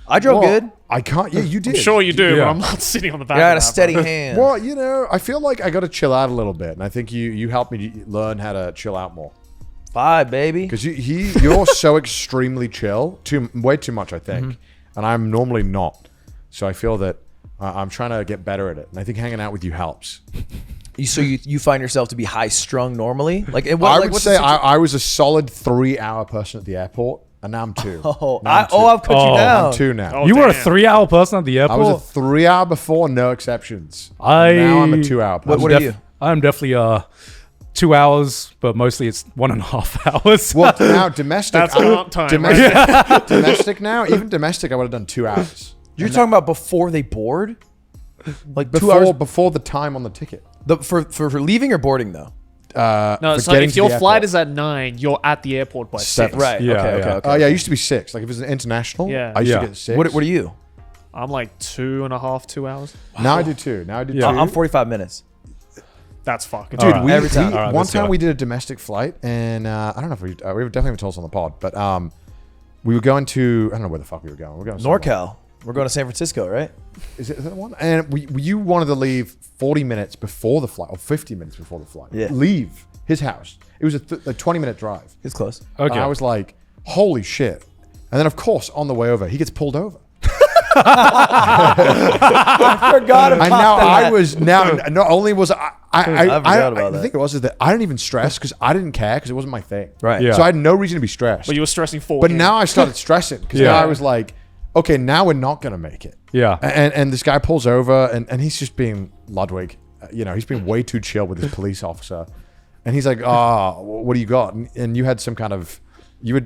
I drove Well, good. I can't. Yeah, you did. Sure you do, Yeah. but I'm not sitting on the back. I got a of that, steady bro. hand. Well, I feel like I got to chill out a little bit, and I think you helped me learn how to chill out more. Bye, baby. Because you're so extremely chill, way too much, I think, and I'm normally not. So I feel that I'm trying to get better at it, and I think hanging out with you helps. So you find yourself to be high strung normally? Like I would say I was a solid 3-hour person at the airport, and now I'm 2. I've cut you down. I'm 2 now. Oh, You were a damn. 3-hour person at the I airport? was a 3-hour before, no exceptions. Now I'm a 2-hour person. What are you? I'm definitely 2 hours, but mostly it's 1.5 hours. Well, now domestic. That's comp time, Domestic now, even domestic, I would have done 2 hours. You're talking about before they board? Like 2 Before, hours before the time on the ticket. for leaving or boarding though? No, for so getting if to your the flight airport. is at 9, you're at the airport by 6. 7. Right. Yeah, okay. yeah. Okay. Oh yeah, it used to be 6. Like if it was an international, Yeah. I used Yeah. to get 6. What are you? I'm like 2.5, 2 hours. Now I do 2. Now I do 2. Yeah. I'm 45 minutes. That's fucking. Dude, Alright. Every time. Alright, one let's time go. we did a domestic flight, and I don't know if we definitely haven't told us on the pod, but we were going to I don't know where the fuck we were going. We were going somewhere. NorCal. We're going to San Francisco, right? Is that the one? And you wanted to leave 40 minutes before the flight, or 50 minutes before the flight. Yeah. Leave his house. It was a 20-minute drive. It's close. Okay. And I was like, holy shit. And then, of course, on the way over, he gets pulled over. I forgot about And now that. I was not only was I forgot about the that. thing was is that I didn't even stress because I didn't care because it wasn't my thing. Right. Yeah. So I had no reason to be stressed. But you were stressing for But him. now I started stressing because Yeah. now I was like, okay, now we're not gonna make it. Yeah. And this guy pulls over and he's just being Ludwig. He's being way too chill with his police officer. And he's like, oh, what do you got? And you had some kind of, you were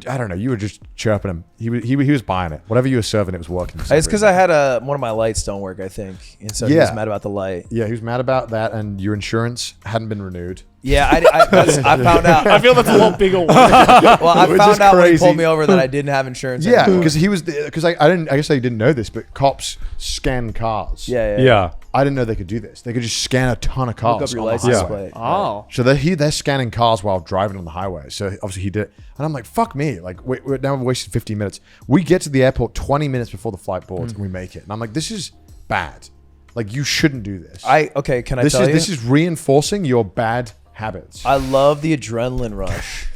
just chirping him. He was buying it. Whatever you were serving, it was working. It's because I had one of my lights don't work, I think. And so he was Yeah. mad about the light. Yeah, he was mad about that, and your insurance hadn't been renewed. Yeah, I found out. I feel that's a lot bigger one. Well, I Which found is out when he crazy. pulled me over that I didn't have insurance. Yeah, anymore. because I guess I didn't know this, but cops scan cars. Yeah. Yeah. I didn't know they could do this. They could just scan a ton of cars. Look up your on the license highway. plate. Oh. So they're scanning cars while driving on the highway. So obviously he did. And I'm like, fuck me. Like, we're now wasted 15 minutes. We get to the airport 20 minutes before the flight boards and we make it. And I'm like, this is bad. Like, you shouldn't do this. Can I tell you? This is reinforcing your bad habits. I love the adrenaline rush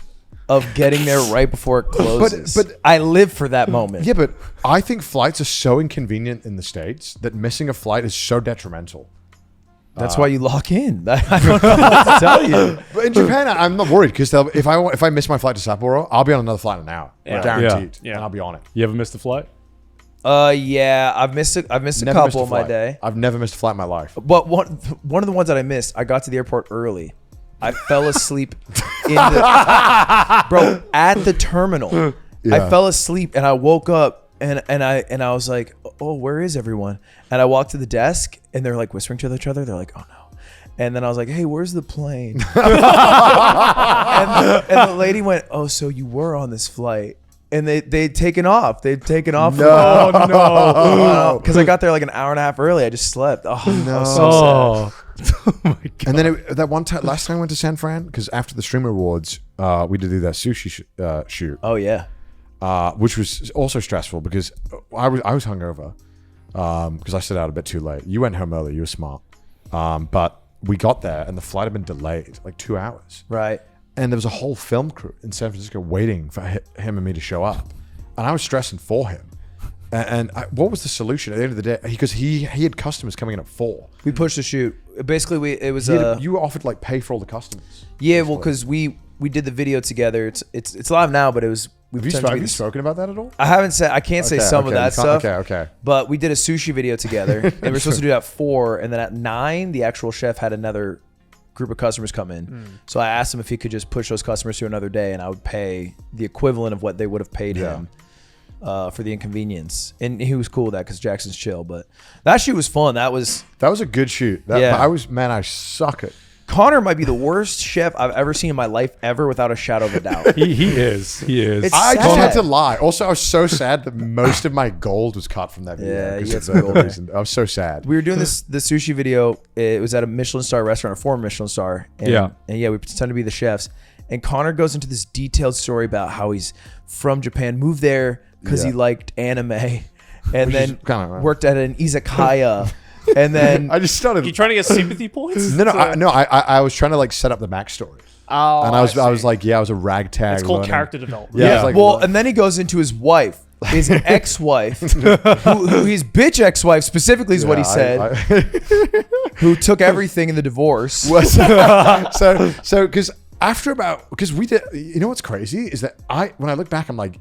of getting there right before it closes. But I live for that moment. Yeah, but I think flights are so inconvenient in the States that missing a flight is so detrimental. That's why you lock in. I don't know what to tell you. But in Japan, I'm not worried because if I miss my flight to Sapporo, I'll be on another flight in an hour, guaranteed, Yeah. and I'll be on it. You ever missed a flight? Yeah, I've missed a Never missed couple a in my flight. day. I've never missed a flight in my life. But one of the ones that I missed, I got to the airport early. I fell asleep at the terminal. Yeah. I fell asleep and I woke up and I was like, oh, where is everyone? And I walked to the desk and they're like whispering to each other. They're like, oh no. And then I was like, hey, where's the plane? and the lady went, oh, so you were on this flight. And they'd taken off. They'd taken off. No. Because I got there like an hour and a half early. I just slept. Oh, no. I was so sad. Oh my God. And then that one time, last time I went to San Fran, because after the Streamer Awards, we did do that sushi shoot. Oh, yeah. Which was also stressful because I was hungover because I stayed out a bit too late. You went home early. You were smart. But we got there and the flight had been delayed like 2 hours. Right. And there was a whole film crew in San Francisco waiting for him and me to show up. And I was stressing for him. And what was the solution at the end of the day? Because he had customers coming in at 4. We pushed the shoot. Basically, it was You offered like pay for all the customers. yeah. Well, because we did the video together. It's live now, but it was. Have you spoken about that at all? I haven't said. I can't say some of that stuff. Okay. But we did a sushi video together, and we were supposed to do that at 4, and then at 9, the actual chef had another group of customers come in. So I asked him if he could just push those customers to another day, and I would pay the equivalent of what they would have paid him for the inconvenience. And he was cool with that because Jackson's chill. But that shoot was fun. That was a good shoot. I suck at. Connor might be the worst chef I've ever seen in my life ever, without a shadow of a doubt. He is. It's I just sad. had to lie. Also, I was so sad that most of my gold was cut from that video. Yeah, you because had of some the gold. reason. I was so sad. We were doing the sushi video. It was at a Michelin star restaurant, a former Michelin star. And, we pretended to be the chefs. And Connor goes into this detailed story about how he's from Japan, moved there because he liked anime, and then worked at an izakaya. And then I just started. You trying to get sympathy points? I was trying to like set up the backstory. Oh, And I was like, I was a ragtag. It's called learning. character development. Yeah. I was like, and then he goes into his wife, his ex-wife, who his bitch ex-wife specifically is what he said, who took everything in the divorce. So because we did, you know what's crazy is that when I look back, I'm like,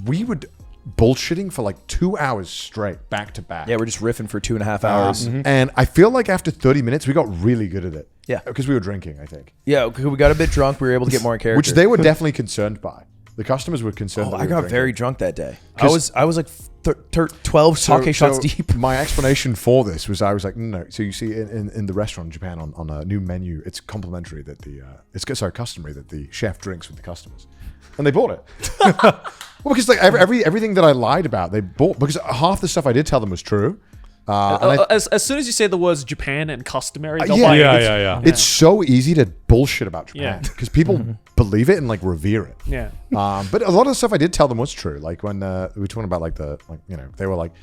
we would bullshitting for like 2 hours straight, back to back. Yeah, we're just riffing for 2.5 hours. And I feel like after 30 minutes, we got really good at it. Yeah. Because we were drinking, I think. Yeah, we got a bit drunk. We were able to get more in character. Which they were definitely concerned by. The customers were concerned. I got very drunk that day. I was like 12 sake shots deep. My explanation for this was I was like, no. So you see in the restaurant in Japan on a new menu, it's complimentary that customary that the chef drinks with the customers. And they bought it. Well, because like everything that I lied about, they bought, because half the stuff I did tell them was true. As soon as you say the words Japan and customary, they'll buy it. Yeah. It's so easy to bullshit about Japan because people believe it and like revere it. Yeah. But a lot of the stuff I did tell them was true. Like when we were talking about they were like,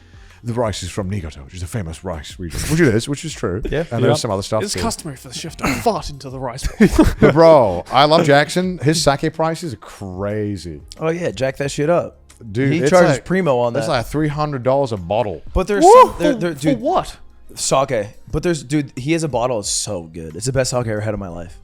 the rice is from Niigata, which is a famous rice region, which is true. Yeah. And there's some other stuff. It's customary for the chef to fart into the rice bowl. But bro, I love Jackson. His sake prices are crazy. Oh yeah, jack that shit up. Dude, He it's charges like, primo on that. It's like $300 a bottle. But there's For dude, what? sake. But he has a bottle. It's so good. It's the best sake I ever had in my life.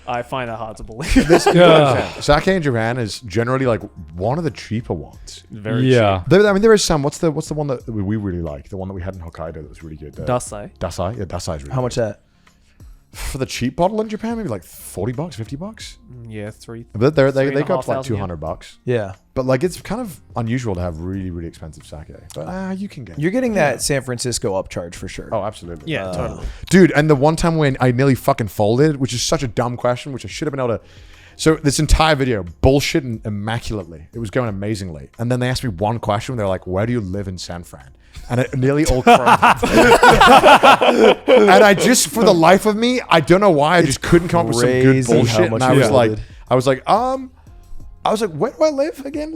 I find that hard to believe. Sake in Japan is generally like one of the cheaper ones. Very cheap. There is some. What's the one that we really like? The one that we had in Hokkaido that was really good. Dasai. Dasai. Yeah, Dasai is really How much good. that? For the cheap bottle in Japan, maybe like $40, $50. Yeah, 3. But they go up to like $3,500 $200. Yeah. But like it's kind of unusual to have really, really expensive sake. But you can get it. You're getting that San Francisco upcharge for sure. Oh, absolutely. Yeah, totally. Dude, and the one time when I nearly fucking folded, which is such a dumb question, which I should have been able to. So this entire video, bullshitting immaculately. It was going amazingly. And then they asked me one question. They're like, where do you live in San Fran? And it nearly all crumbled. And I just, for the life of me, I don't know why, I just couldn't come up with some good crazy how bullshit. much And you I was like, I was like, where do I live again,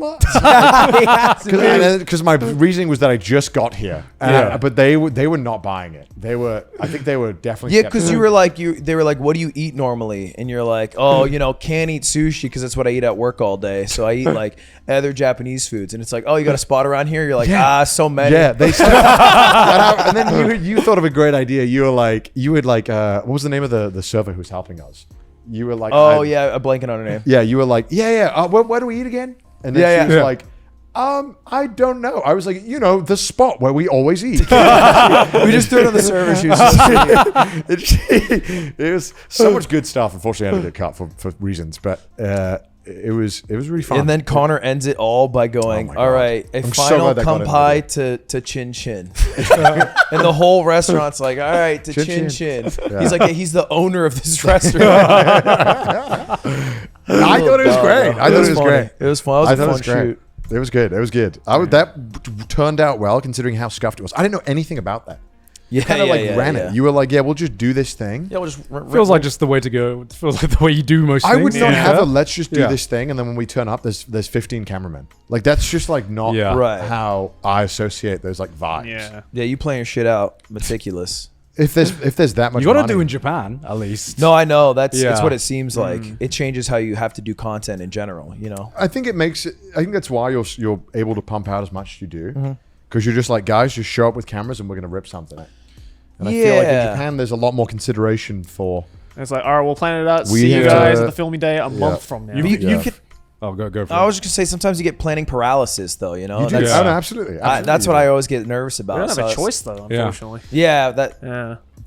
because my reasoning was that I just got here, but they were not buying it. I think they were definitely because you were like they were like, what do you eat normally? And you're like, oh, can't eat sushi because that's what I eat at work all day. So I eat like other Japanese foods, and it's like, oh, you got a spot around here? You're like, so many. Yeah, they said, and then you thought of a great idea. You would what was the name of the server who was helping us? You were like, I'm blanking on her name. Yeah, you were like, where do we eat again? And then she was like, I don't know. I was like, the spot where we always eat. We just threw it on the server. She was it was so much good stuff. Unfortunately, I had to get cut for reasons, but it was really fun. And then Connor ends it all by going, all right, a final kampai to Chin Chin. And the whole restaurant's like, all right, to Chin Chin. Yeah. He's like, he's the owner of this restaurant. I thought it was great. I thought it was great. It was fun. It was a fun shoot. It was good. It was good. That turned out well considering how scuffed it was. I didn't know anything about that. You kind of ran it. You were like, we'll just do this thing. Yeah, we'll just feels like just the way to go. It feels like the way you do most things. I would not have a let's just do this thing, and then when we turn up, there's 15 cameramen. Like that's just like not how I associate those like vibes. Yeah, you playing your shit out, meticulous. If there's that much, you got to do in Japan at least. No, I know it's what it seems like. It changes how you have to do content in general. I think it makes it. I think that's why you're able to pump out as much as you do, because you're just like, guys, just show up with cameras and we're gonna rip something. And I feel like in Japan, there's a lot more consideration for. It's like, all right, we'll plan it out. See you guys at the filming day a month from now. You could. Oh, go for it. I was just gonna say sometimes you get planning paralysis though. You do. Absolutely. That's what I always get nervous about. You don't have a choice though, unfortunately. Yeah. But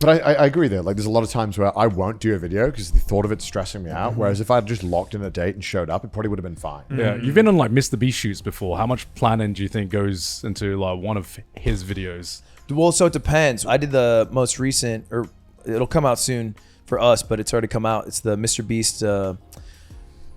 I agree there. Like, there's a lot of times where I won't do a video because the thought of it's stressing me out. Whereas if I'd just locked in a date and showed up, it probably would have been fine. Yeah, you've been on like Mr. Beast shoots before. How much planning do you think goes into like one of his videos? Well, so it depends. I did the most recent, or it'll come out soon for us, but it's already come out. It's the Mr. Beast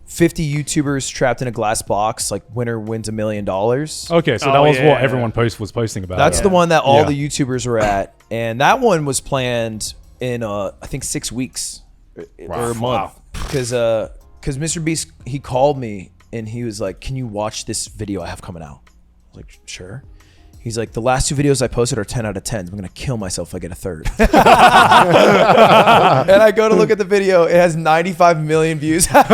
50 YouTubers trapped in a glass box, like winner wins $1 million. Okay, so that was what everyone was posting about. That's the one that all the YouTubers are at. And that one was planned in, I think, 6 weeks or a month. Because Mr. Beast, he called me and he was like, can you watch this video I have coming out? I was like, sure. He's like, the last 2 videos I posted are 10 out of 10s. I'm going to kill myself if I get a third. And I go to look at the video. It has 95 million views. I'm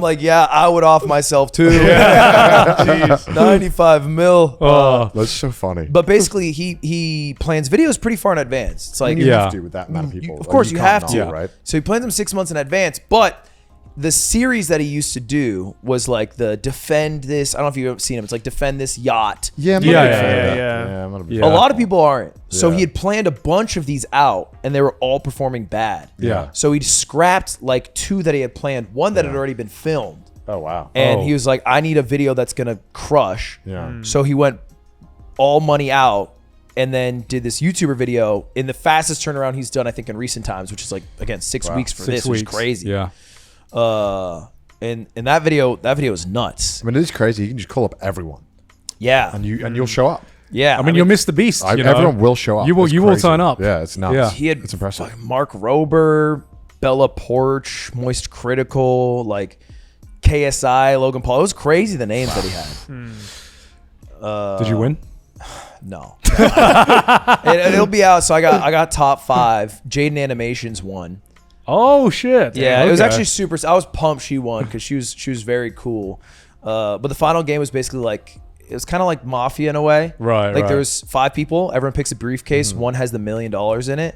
like, yeah, I would off myself too. 95 mil. That's so funny. But basically, he plans videos pretty far in advance. It's like, you have to with that amount of people. Of course, you have to. Right? So he plans them 6 months in advance. But the series that he used to do was like the defend this. I don't know if you've ever seen him. It's like defend this yacht. Yeah. A lot of people aren't. So he had planned a bunch of these out, and they were all performing bad. Yeah. So he scrapped like 2 that he had planned, one that had already been filmed. Oh wow. And he was like, I need a video that's gonna crush. Yeah. So he went all money out, and then did this YouTuber video in the fastest turnaround he's done, I think, in recent times, which is like, again, 6 weeks for this, which is crazy. Yeah. And that video is nuts. I mean, it is crazy. You can just call up everyone. Yeah. And you'll show up. Yeah. I mean, you're Mr. Beast. Everyone will show up. You will turn up. Yeah, it's nuts. Yeah. He had it's impressive. Mark Rober, Bella Porch, Moist Critical, like KSI, Logan Paul. It was crazy the names that he had. Did you win? No. It'll be out. So I got top 5. Jaden Animations won. Oh shit! Yeah, it was actually super. I was pumped she won because she was very cool. But the final game was basically like, it was kind of like Mafia in a way. Right. Like there was 5 people. Everyone picks a briefcase. One has the $1 million in it,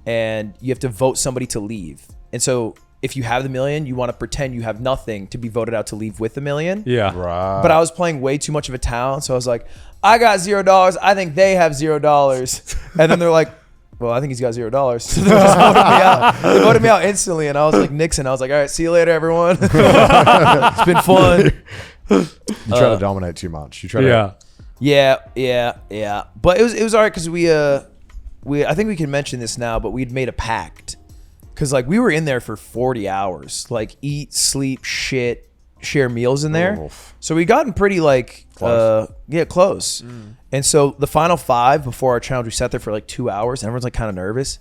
and you have to vote somebody to leave. And so if you have the $1 million, you want to pretend you have nothing to be voted out to leave with the $1 million. Yeah. Right. But I was playing way too much of a town, so I was like, I got $0. I think they have $0. And then they're like, well, I think he's got $0. So they just voted me out. They voted me out instantly, and I was like Nixon. I was like, all right, see you later, everyone. It's been fun. You try to dominate too much. You try to. Yeah. But it was all right because we I think we can mention this now, but we'd made a pact because like we were in there for 40 hours, like eat, sleep, shit, share meals in there. Oof. So we gotten pretty like close. And so the final 5 before our challenge, we sat there for like 2 hours, and everyone's like kind of nervous.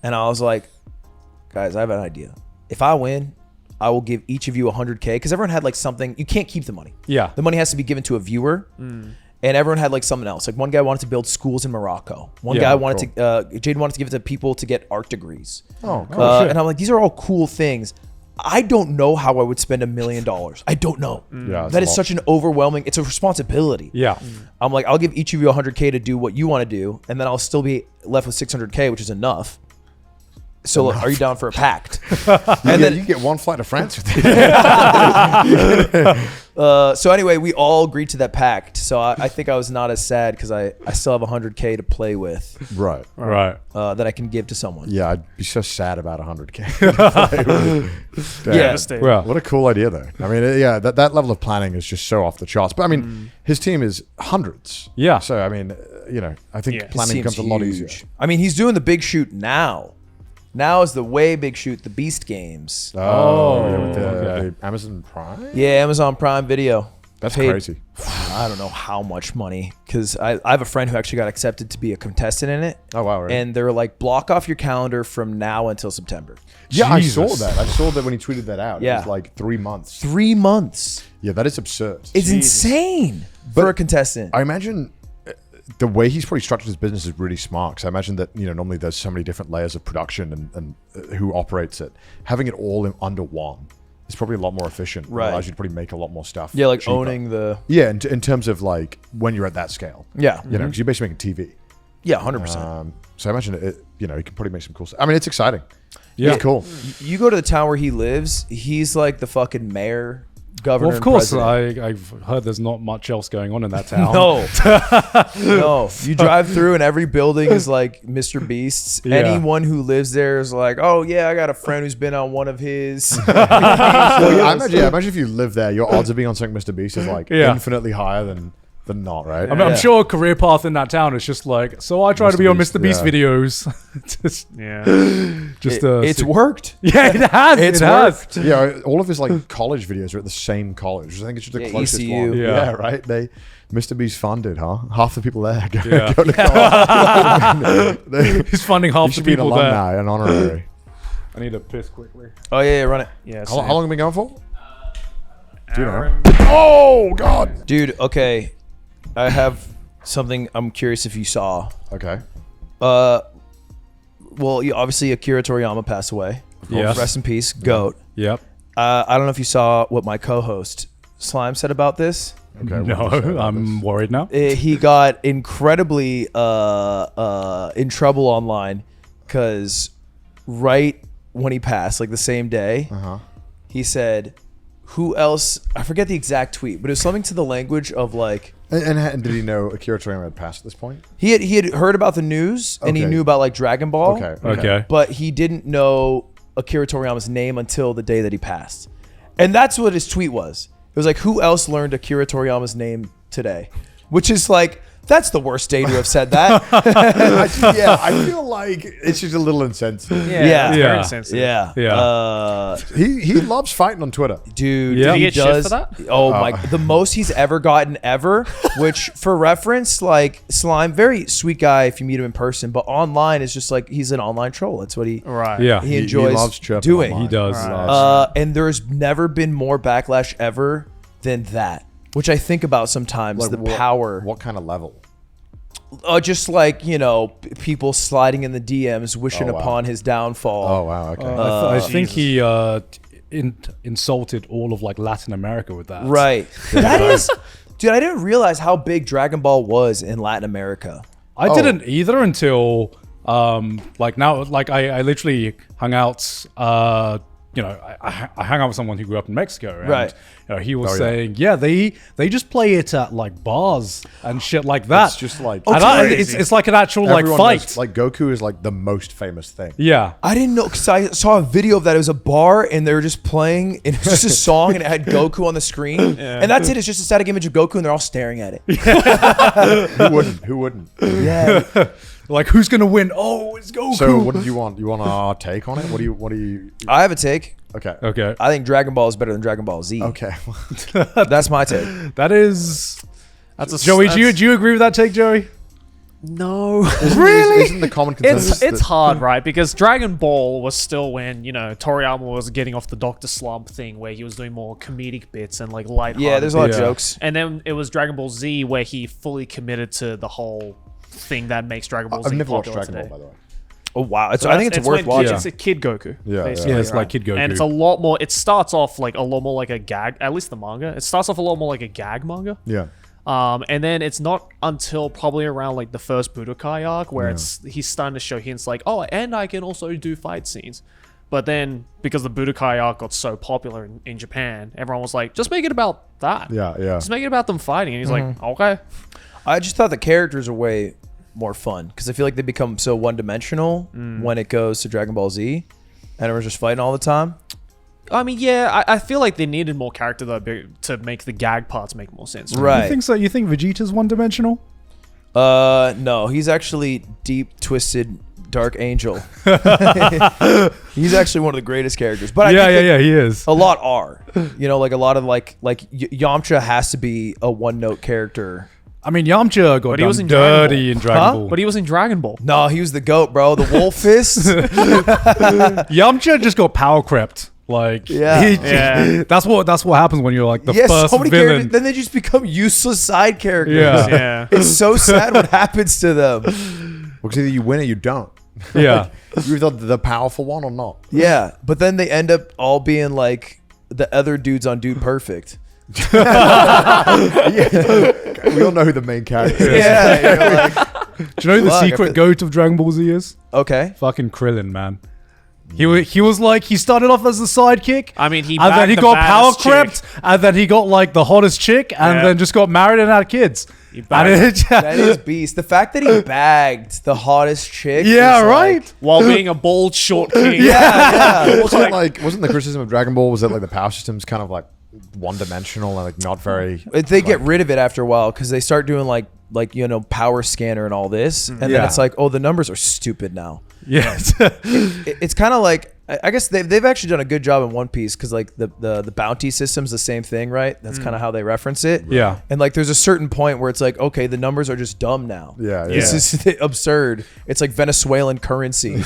And I was like, guys, I have an idea. If I win, I will give each of you 100K, because everyone had like something. You can't keep the money. Yeah. The money has to be given to a viewer. And everyone had like something else. Like one guy wanted to build schools in Morocco. One guy wanted to, Jaden wanted to give it to people to get art degrees. Oh, cool. And I'm like, these are all cool things. I don't know how I would spend $1 million. I don't know. Yeah, that is such an overwhelming, it's a responsibility. Yeah. I'm like, I'll give each of you 100K to do what you want to do. And then I'll still be left with 600K, which is enough. So are you down for a pact? And then you get one flight to France with it. So anyway, we all agreed to that pact. So I think I was not as sad because I still have 100K to play with Right. that I can give to someone. Yeah, I'd be so sad about 100K. Yeah. Well, What a cool idea, though. I mean, yeah, that level of planning is just so off the charts. But I mean, his team is hundreds. Yeah. So I mean, I think planning Seems becomes a lot huge. easier. I mean, he's doing the big shoot now. Now is the way big shoot, the Beast Games. With okay. the Amazon Prime. Yeah, Amazon Prime Video. That's Paid- crazy. I don't know how much money, because I have a friend who actually got accepted to be a contestant in it. Oh wow! Really? And they're like, block off your calendar from now until September. yeah, Jesus. I saw that. I saw that when he tweeted that out. Yeah. It was like 3 months. 3 months. Yeah, that is absurd. It's insane for a contestant. I imagine the way he's probably structured his business is really smart. Because I imagine that normally there's so many different layers of production and who operates it. Having it all under one is probably a lot more efficient. Right. It allows you to probably make a lot more stuff. Yeah, like cheaper. owning the. Yeah, in terms of like when you're at that scale. Yeah. Because you're basically making TV. Yeah, 100%. So I imagine it. He can probably make some cool stuff. I mean, it's exciting. Yeah. It's cool. You go to the town where he lives, he's like the fucking mayor, governor. Well, of course, and president. I've heard there's not much else going on in that town. No, no. You drive through and every building is like Mr. Beast's. Yeah. Anyone who lives there is like, oh yeah, I got a friend who's been on one of his. I imagine if you live there, your odds of being on something Mr. Beast is like Yeah. infinitely higher than not, right? I mean, I'm sure a career path in that town is just like, so I try to Mr. be on Beast, Mr. Beast yeah. videos. Just It's worked. Yeah, it has. It's it has. worked. Yeah, all of his like college videos are at the same college. I think it's just the Yeah, closest ECU. one. Yeah. Right. Mr. Beast funded, huh? Half the people there go, Yeah. go to college. They He's funding half the should be an people there. alumni, an honorary. I need to piss quickly. Oh yeah, run it, Yeah. How long have we been going for? Do you know? Aaron- Oh God. dude. Okay, I have something. I'm curious if you saw. Okay. Well, obviously Akira Toriyama passed away. Yes. Rest in peace, GOAT. Yep. I don't know if you saw what my co-host Slime said about this. Okay. what No, did you say about I'm this? worried now. He got incredibly in trouble online because right when he passed, like the same day, he said, "Who else?" I forget the exact tweet, but it was something to the language of like. And did he know Akira Toriyama had passed at this point? He had heard about the news and he Okay. knew about like Dragon Ball. Okay. But he didn't know Akira Toriyama's name until the day that he passed. And that's what his tweet was. It was like, who else learned Akira Toriyama's name today? Which is like, that's the worst day to have said that. I feel like it's just a little insensitive. Yeah. It's Yeah. very insensitive. Yeah. Yeah. He loves fighting on Twitter. Dude, Yeah. Did he get shit for that? Oh my, the most he's ever gotten ever, which for reference, like Slime, very sweet guy if you meet him in person, but online is just like, he's an online troll. That's what he Right. Yeah. he enjoys loves chirping doing. online. He does. Right. And there's never been more backlash ever than that, which I think about sometimes. Like the what- power, What kind of level? just like people sliding in the DMs, wishing Oh, wow. upon his downfall. Oh wow. Okay. I think he insulted all of like Latin America with that. Right, that is, dude. I didn't realize how big Dragon Ball was in Latin America. I didn't either until like now, like I literally hung out. I hung out with someone who grew up in Mexico, and, Right. he was saying, they just play it at like bars and shit like that. It's just like it's like an actual like everyone fight. knows, like Goku is like the most famous thing. Yeah. I didn't know because I saw a video of that. It was a bar and they were just playing, and it was just a song, and it had Goku on the screen, and that's it. It's just a static image of Goku, and they're all staring at it. Who wouldn't? Yeah. Like who's gonna win? Oh, it's Goku. So what did you want? You want our take on it? What do you? I have a take. Okay. Okay. I think Dragon Ball is better than Dragon Ball Z. Okay. That's my take. That is That's a Joey, do that's- you agree with that take, Joey? No. Isn't the common consensus It's that- hard, right? Because Dragon Ball was still when, Toriyama was getting off the Dr. Slump thing where he was doing more comedic bits and like light. Yeah, there's a lot of jokes. And then it was Dragon Ball Z where he fully committed to the whole thing that makes Dragon Ball Z I've never watched popular Dragon today. Ball, by the way. Oh wow, I So think it's worth when watching. It's a Kid Goku. Yeah, basically, Yeah, it's right? like Kid Goku. And it's a lot more. It starts off like a lot more like a gag. At least the manga. It starts off a lot more like a gag manga. Yeah. And then it's not until probably around like the first Budokai arc where he's starting to show hints like, oh, and I can also do fight scenes. But then because the Budokai arc got so popular in Japan, everyone was like, just make it about that. Yeah. Just make it about them fighting. And he's like, okay. I just thought the characters are way more fun because I feel like they become so one-dimensional when it goes to Dragon Ball Z, and everyone's just fighting all the time. I mean, yeah, I feel like they needed more character though to make the gag parts make more sense. Right. You think so? You think Vegeta's one-dimensional? No, he's actually deep, twisted, dark angel. He's actually one of the greatest characters. But I think that he is. a lot are. Like a lot of like Yamcha has to be a one-note character. I mean, Yamcha got But he done was in Dragon dirty Ball. in Dragon Huh? Ball. But he was in Dragon Ball. No, he was the goat, bro. The wolf fist. Yamcha just got power crept. Like, Yeah. Yeah. that's what happens when you're like the Yes, first so many villain. characters. Then they just become useless side characters. Yeah. Yeah. It's so sad what happens to them. Because either you win or you don't. Yeah. You're either the powerful one or not. Yeah, but then they end up all being like the other dudes on Dude Perfect. We all know who the main character is. Yeah, like, Do you know who the Fuck, secret I goat of Dragon Ball Z is? okay. Fucking Krillin, man. He was like, he started off as the sidekick. I mean, he and then bagged he the got power baddest chick. crept, and then he got like the hottest chick, and Yeah. then just got married and had kids. And bagged- That is beast. The fact that he bagged the hottest chick. yeah, is right. like- While being a bald, short king. yeah. Wasn't the criticism of Dragon Ball was that like the power system's kind of like one-dimensional and like not very. They get rid of it after a while because they start doing like power scanner and all this, and then Yeah. it's like, oh, the numbers are stupid now. Yes. It's kind of like, I guess they've actually done a good job in One Piece because like the bounty system's the same thing, right? That's kind of how they reference it. Yeah. And like there's a certain point where it's like, okay, the numbers are just dumb now. Yeah, yeah. It's just absurd. It's like Venezuelan currency.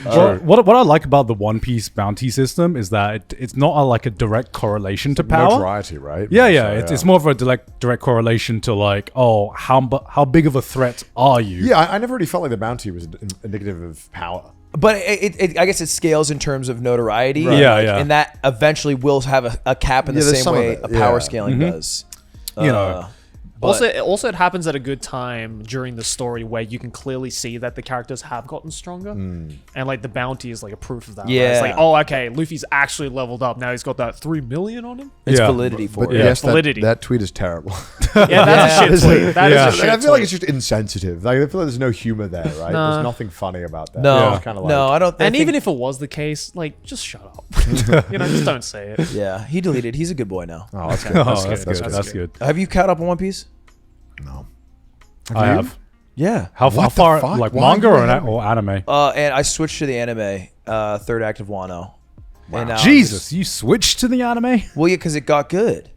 Well, what I like about the One Piece bounty system is that it's not like a direct correlation to power. Notoriety, right? Yeah, So, it's more of a direct correlation to like, oh, how big of a threat are you? Yeah, I never really felt like the bounty was indicative of power. But I guess it scales in terms of notoriety. Right. Yeah, like, yeah. And that eventually will have a cap in the Yeah, there's same some of way it, a power yeah. scaling does. You know. But- Also, it happens at a good time during the story where you can clearly see that the characters have gotten stronger, and like the bounty is like a proof of that. right? It's Yeah. like, oh, okay, Luffy's actually leveled up. Now he's got that 3 million on him. It's Yeah. validity for But it. yes, Validity. that tweet is terrible. Yeah, that's a shit tweet. That is Yeah. a Like, shit I feel like tweet. it's just insensitive. Like, I feel like there's no humor there, right? Nah. There's nothing funny about that. No, It's kind of like, no, I don't. And even if it was the case, like, just shut up. Just don't say it. yeah, he deleted. He's a good boy now. oh, that's good. Oh, That's that's good. good. That's good. Have you caught up on One Piece? No. I have. Yeah. How What the far? fuck? Like Why manga you or, have- or anime? And I switched to the anime, third act of Wano. And now I'm Jesus, just- you switched to the anime? well, yeah, because it got good.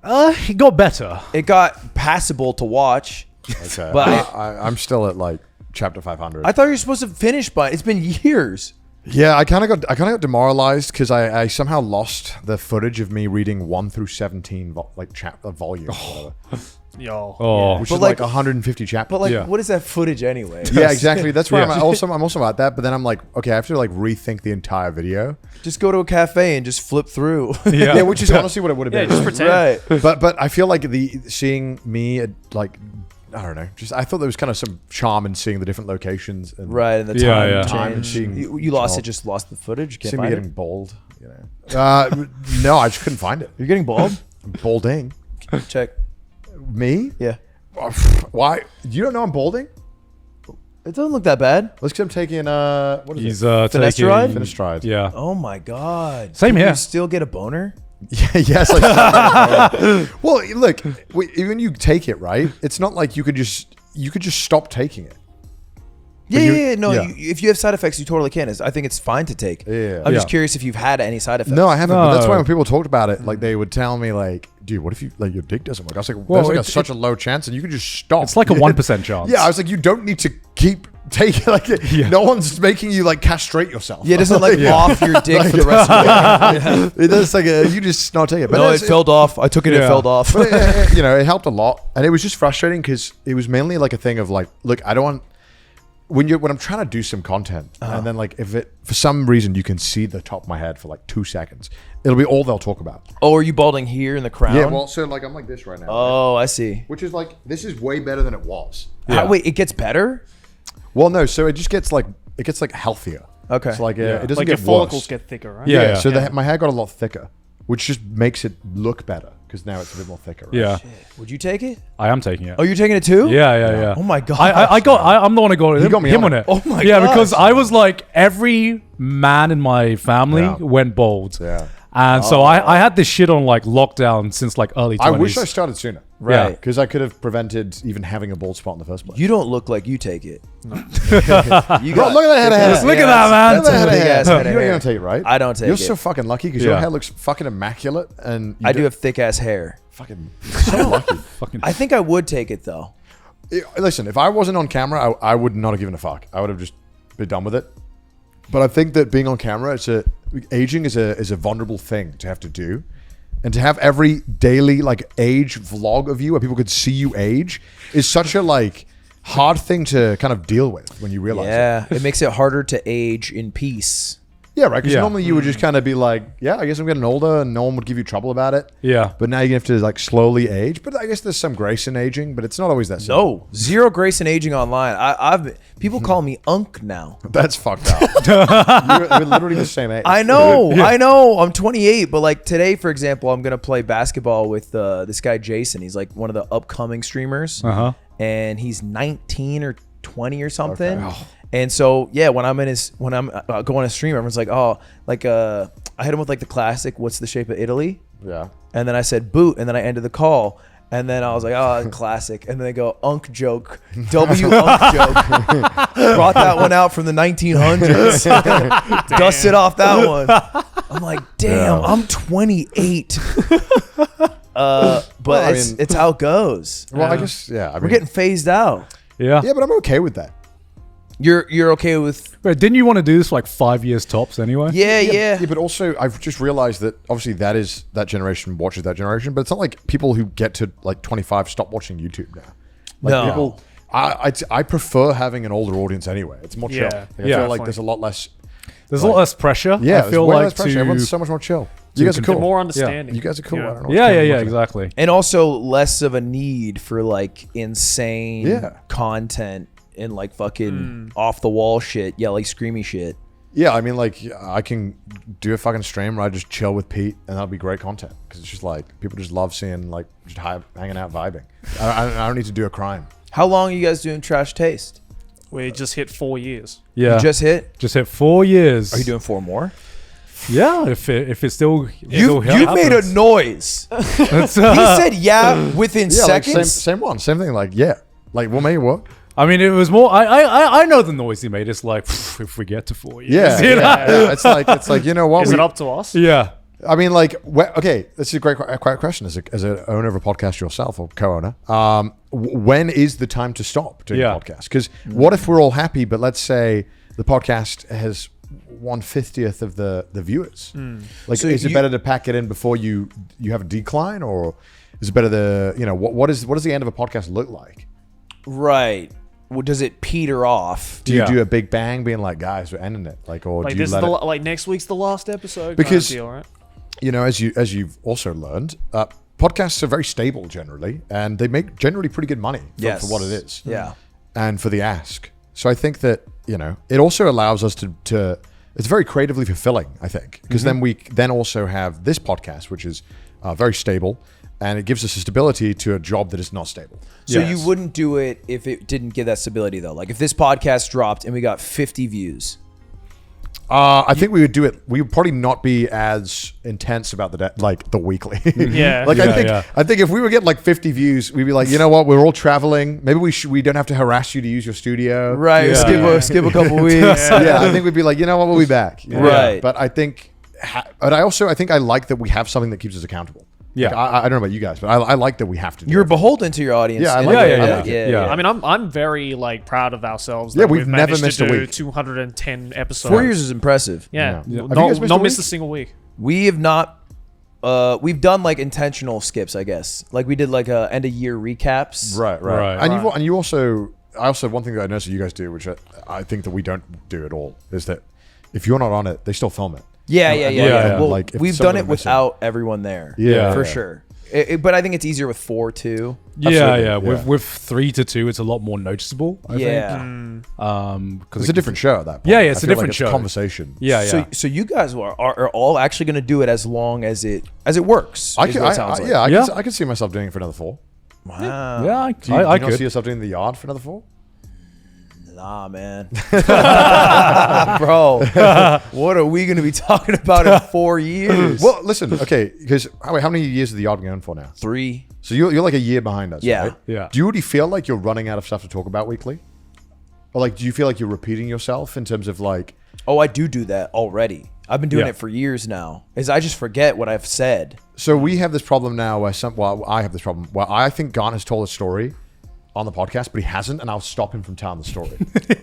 It got better. It got passable to watch. Okay. But I'm still at like chapter 500. I thought you were supposed to finish by. It's been years. Yeah, I kind of got demoralized because I somehow lost the footage of me reading 1 through 17 volumes, whatever, Yo. Oh, which But is like- like 150 chapters. But like, Yeah. what is that footage anyway? yeah, exactly. That's where Yeah. I'm also at that. But then I'm like, okay, I have to like rethink the entire video. Just go to a cafe and just flip through. yeah. Yeah, which is honestly what it would have Yeah, been. just pretend. right. But I feel like seeing me at like, I don't know, just I thought there was kind of some charm in seeing the different locations and Right, and the Yeah, time, yeah. Time and change. seeing- You lost it. Just lost the footage. You can't seeing me find getting it. bald. You know, no, I just couldn't find it. You're getting bald. Balding. Check. Me? Yeah. Why? You don't know I'm balding? It doesn't look that bad. Let's because I'm taking what is He's it? Finasteride? Finasteride. Yeah. Oh my god. Same Can here. You still get a boner? Yeah, yes. Like, well, look, when you take it, right? It's not like you could just stop taking it. No, yeah. if you have side effects, you totally can. I think it's fine to take. Yeah. I'm just Yeah. curious if you've had any side effects. No, I haven't. But that's why No. when people talked about it, like they would tell me, like, dude, what if you like your dick doesn't work? I was like, Well, there's like it's- such a low chance, and you can just stop. It's like a 1% chance. Yeah, I was like, you don't need to keep taking like no one's making you like castrate yourself. Yeah, it doesn't like off your dick for the rest of the day. It does like you just not take it. But No, it it's- fell off. I took it. It Yeah. fell off. but you know, it helped a lot, and it was just frustrating because it was mainly like a thing of like, look, I don't want when I'm trying to do some content, and then like if it for some reason you can see the top of my head for like 2 seconds, it'll be all they'll talk about. Oh, are you balding here in the crown? Yeah, well, so like I'm like this right now, Oh, I see. which is like this is way better than it was. Wait, it gets better? Well, no, so it just gets like healthier. Okay. So like it doesn't Like get your follicles worse. get thicker, right? Yeah. So my hair got a lot thicker, which just makes it look better because now it's a bit more thicker. Right? Yeah. Would you take it? I am taking it. Oh, you're taking it too? Yeah. Oh my god. I'm the one who got got me him on on it. it. Oh my Yeah, gosh. because I was like, every man in my family Yeah. went bald. Yeah. And so I had this shit on like lockdown since like early 20s. I wish I started sooner. Right. Because I could have prevented even having a bald spot in the first place. You don't look like you take it. You Bro, look at that head of hair. Look at that, man. That's a Look at that big head ass of head hair. of You're hair. going to take it, right? I don't take You're it. so fucking lucky because your Yeah. hair looks fucking immaculate. And I do have thick ass hair. fucking so lucky. Fucking I think I would take it though. Listen, if I wasn't on camera, I would not have given a fuck. I would have just been done with it. But I think that being on camera, aging is a vulnerable thing to have to do, and to have every daily like age vlog of you where people could see you age is such a like hard thing to kind of deal with when you realize it. Yeah, it makes it harder to age in peace. Yeah, right. Because Yeah. normally you would just kind of be like, yeah, I guess I'm getting older, and no one would give you trouble about it. Yeah. But now you have to like slowly age. But I guess there's some grace in aging, but it's not always that simple. No, zero grace in aging online. People call me Unk now. That's fucked up. We're literally the same age. I know. I'm 28, but like today, for example, I'm gonna play basketball with this guy Jason. He's like one of the upcoming streamers, and he's 19 or 20 or something. Okay. And so yeah, when I'm going to stream, everyone's like, oh, like I hit him with like the classic, "What's the shape of Italy?" Yeah. And then I said boot, and then I ended the call. And then I was like, oh, classic. And then they go, Unk joke. W Unk joke. Brought that one out from the 1900s. Dusted off that one. I'm like, damn, I'm 28. But I it's, mean- it's how it goes. Well, I guess, yeah. I mean, We're getting phased out. Yeah. yeah, but I'm okay with that. You're okay with... Wait, didn't you want to do this for like 5 years tops anyway? Yeah. Yeah, but also I've just realized that obviously that generation watches that generation, but it's not like people who get to like 25 stop watching YouTube now. Like No. people, I prefer having an older audience anyway. It's more chill. Yeah. Like, I Yeah, feel like definitely. there's a lot less. There's a lot less pressure. Yeah, I feel way like less pressure. Everyone's so much more chill. You guys are control- cool. More understanding. You guys are cool. Yeah. I don't know Yeah, what's yeah, going yeah, on. exactly. And also less of a need for like insane Yeah. content and like fucking off the wall shit, yelly, screamy shit. Yeah, I mean, like I can do a fucking stream where I just chill with Pete, and that'll be great content because it's just like people just love seeing like just hanging out, vibing. I don't need to do a crime. How long are you guys doing Trash Taste? We just hit 4 years. Yeah. You just hit? Just hit 4 years. Are you doing 4 more? Yeah, if it still You made a noise. It's, He said yeah within Yeah, like seconds. same one, same thing. Like yeah, like what made it work? I mean, it was more. I know the noise he made. It's like if we get to 4 years. Yeah, you know? yeah. It's like you know what? Is it up to us? Yeah. I mean, like, okay, this is a great question as an owner of a podcast yourself or co-owner. When is the time to stop doing Yeah. a podcast? Because what if we're all happy, but let's say the podcast has 1/50th of the viewers? Like, So is it you- better to pack it in before you have a decline, or is it better to what does the end of a podcast look like? Right. Well, does it peter off? Do you Yeah. do a big bang, being like, guys, we're ending it, like, or Like do you this is let the it? like next week's the last episode. Because- kind of deal, right? You know, as you've also learned, podcasts are very stable generally, and they make generally pretty good money for what it is. Yeah. And for the ask. So I think that, it also allows us to it's very creatively fulfilling, I think, because then we then also have this podcast, which is very stable, and it gives us a stability to a job that is not stable. So Yes. you wouldn't do it if it didn't give that stability though. Like if this podcast dropped and we got 50 views. I think we would do it. We would probably not be as intense about the weekly. Yeah. I think if we were getting like 50 views, we'd be like, you know what? We're all traveling. Maybe we don't have to harass you to use your studio. Right. Yeah. Skip a couple weeks. Yeah. I think we'd be like, you know what? We'll be back. Right. But I think, but I think I like that we have something that keeps us accountable. Yeah. Like, I don't know about you guys, but I like that we have to do You're it. beholden to your audience. Yeah, I in like a it. way. I like it. Yeah. I mean, I'm very like proud of ourselves. Yeah, that we've never managed missed to a do week. 210 episodes. 4 years is impressive. Yeah, Yeah. Have not, you guys missed not a missed a week? single week. We have not. We've done like intentional skips, I guess. Like we did like end of year recaps. Right. Right. And you also one thing that I noticed that you guys do, which I think that we don't do at all, is that if you're not on it, they still film it. Yeah. Yeah. Well, Like, if we've some done of it them miss it. without everyone there. Yeah. for Yeah. sure. But I think it's easier with 4 too. Yeah. Absolutely. With 3 to 2, it's a lot more noticeable. I Yeah. think. Because It's a different show at that point. Yeah, it's I a feel different like show. It's a conversation. Yeah. So you guys are all actually going to do it as long as it works. I is can, what it sounds like. I can see myself doing it for another 4. Wow. Yeah, I Do you not could. see yourself doing the yard for another 4? Nah, man. Bro, what are we going to be talking about in 4 years? Well, listen, okay, because how many years is the yard going for now? 3. So you're like a year behind us, Yeah. right? Yeah. Do you already feel like you're running out of stuff to talk about weekly? Or like, do you feel like you're repeating yourself in terms of like... Oh, I do that already. I've been doing Yeah. it for years now. Is I just forget what I've said. So we have this problem now where I have this problem where I think Garnt has told a story on the podcast, but he hasn't, and I'll stop him from telling the story.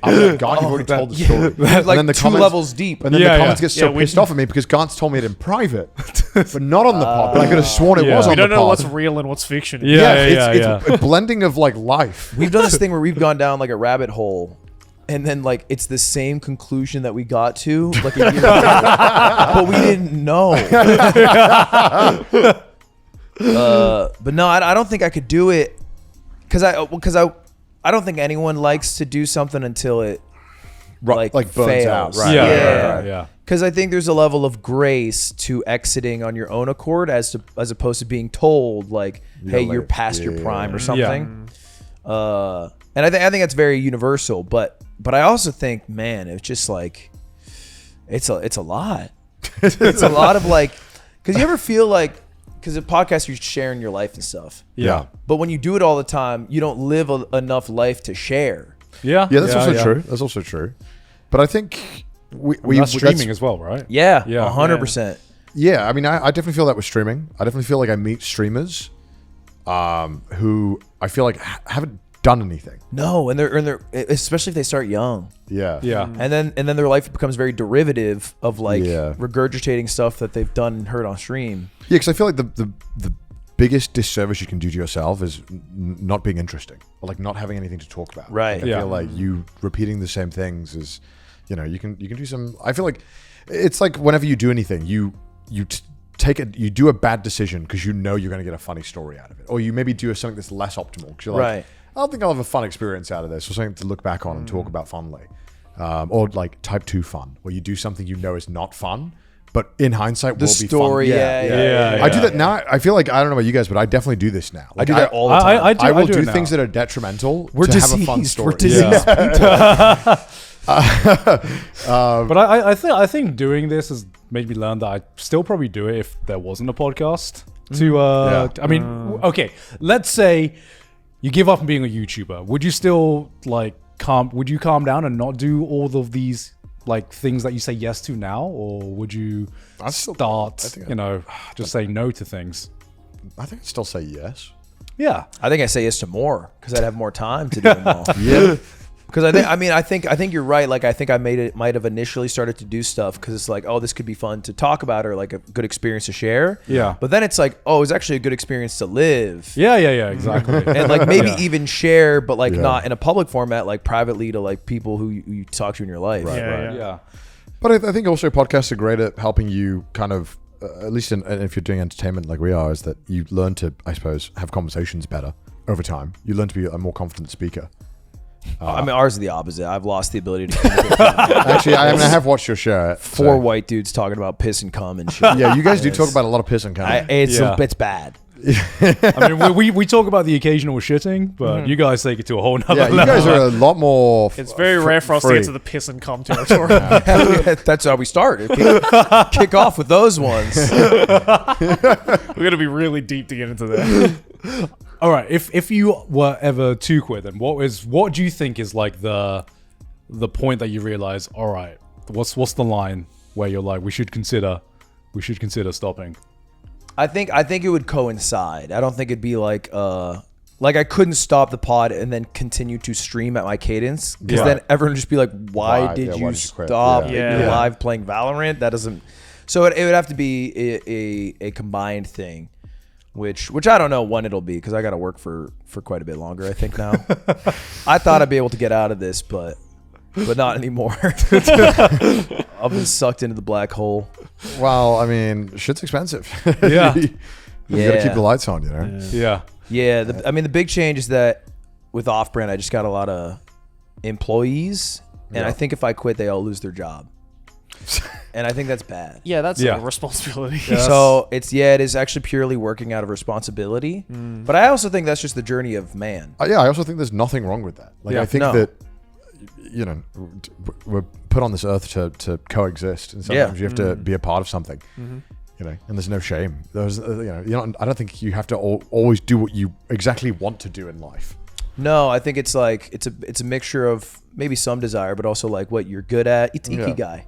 I'm like, Garnt, you've already told the story. Like then the 2 comments- levels deep. And then Yeah, the comments yeah. get so Yeah, we- pissed off at me because Garnt's told me it in private, but not on the pod. But I could have sworn it Yeah. was We on We don't the know pod. what's real and what's fiction. It's a blending of like life. We've done this thing where we've gone down like a rabbit hole, and then like it's the same conclusion that we got to like a year ago, but we didn't know. But no, I don't think I could do it because I don't think anyone likes to do something until it like burns fails. out. Right. Yeah. Because I think there's a level of grace to exiting on your own accord as opposed to being told like, hey, you're past your prime or something. And I think that's very universal. But I also think, man, it's just like it's a lot. It's a lot of like, because you ever feel like, because a podcast you're sharing your life and stuff. Yeah. But when you do it all the time, you don't live enough life to share. Yeah. Yeah, that's also true. That's also true. But I think we That's streaming as well, right? Yeah, Yeah. 100%. Yeah, I mean, I definitely feel that with streaming. I definitely feel like I meet streamers who I feel like haven't done anything. No, and they're especially if they start young. Yeah. Yeah. And then their life becomes very derivative of like Yeah. regurgitating stuff that they've done and heard on stream. Yeah, because I feel like the biggest disservice you can do to yourself is not being interesting or like not having anything to talk about. Right. Like, I Yeah. feel like you repeating the same things is, you can do some. I feel like it's like whenever you do anything, you do a bad decision because you know you're going to get a funny story out of it, or you maybe do something that's less optimal because you're like, Right. I don't think I'll have a fun experience out of this, or something to look back on and talk about fondly, or like type 2 fun, where you do something you know is not fun, but in hindsight will be story, fun. yeah. I do that now. I feel like I don't know about you guys, but I definitely do this now. I do that all the time. I will do it now. things that are detrimental We're to have a fun diseased. story. We're diseased. But I think doing this has made me learn that I'd still probably do it if there wasn't a podcast. I mean, okay, let's say you give up on being a YouTuber. Would you still would you calm down and not do all of these like things that you say yes to now, or would you just say no to things? I think I'd still say yes. Yeah. I think I say yes to more because I'd have more time to do them all. Yeah. Because I think you're right. Like I think I might have initially started to do stuff because it's like, oh, this could be fun to talk about or like a good experience to share. Yeah. But then it's like, oh, it's actually a good experience to live. Yeah, exactly. And like maybe Yeah. even share, but like Yeah. not in a public format, like privately to like people who you talk to in your life. Yeah. But I think also podcasts are great at helping you kind of, at least if you're doing entertainment like we are, is that you learn to, I suppose, have conversations better over time. You learn to be a more confident speaker. I mean, ours is the opposite. I've lost the ability to communicate. Actually, I have watched your show. Four white dudes talking about piss and cum and shit. Yeah, you guys do talk about a lot of piss and cum. It's bad. I mean, we talk about the occasional shitting, but you guys take it to a whole nother Yeah, you level. guys are a lot more. It's very rare for us to free. get to the piss and cum territory. That's how we start. Kick off with those ones. We're gonna be really deep to get into that. All right, if you were ever to quit, then what do you think is like the point that you realize? All right, what's the line where you're like, we should consider stopping? I think it would coincide. I don't think it'd be like I couldn't stop the pod and then continue to stream at my cadence, because then everyone would just be like, why did you quit? stop Yeah. live playing Valorant? That doesn't. So it would have to be a combined thing, which I don't know when it'll be, because I got to work for quite a bit longer, I think now. I thought I'd be able to get out of this, but not anymore. I've been sucked into the black hole. Well, I mean, shit's expensive. Yeah. you gotta keep the lights on, you know. Yeah. Yeah, the big change is that with off-brand, I just got a lot of employees, and I think if I quit, they all lose their job, and I think that's bad. Yeah, that's Yeah. a responsibility. So it is actually purely working out of responsibility, but I also think that's just the journey of man. Yeah, I also think there's nothing wrong with that. Like, Yeah. I think No. that, you know, we're put on this earth to coexist, and sometimes you have to be a part of something. You know, and there's no shame. There's, I don't think you have to always do what you exactly want to do in life. No, I think it's like it's a mixture of maybe some desire, but also like what you're good at. It's ikigai.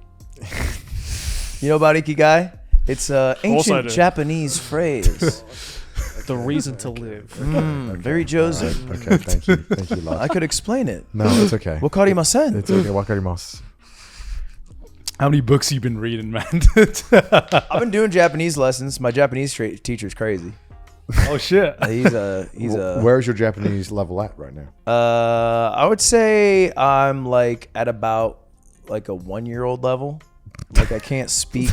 You know about ikigai? It's an I ancient do. Japanese phrase. The reason to live. Very Joseph. Okay, thank you, love. I could explain it. No, it's okay. Wakarimasen. It's okay. Wakarimasu. How many books you been reading, man? I've been doing Japanese lessons. My Japanese teacher's crazy. Oh shit. He's a. Where's your Japanese level at right now? I would say I'm like at about like a 1-year-old level. Like I can't speak.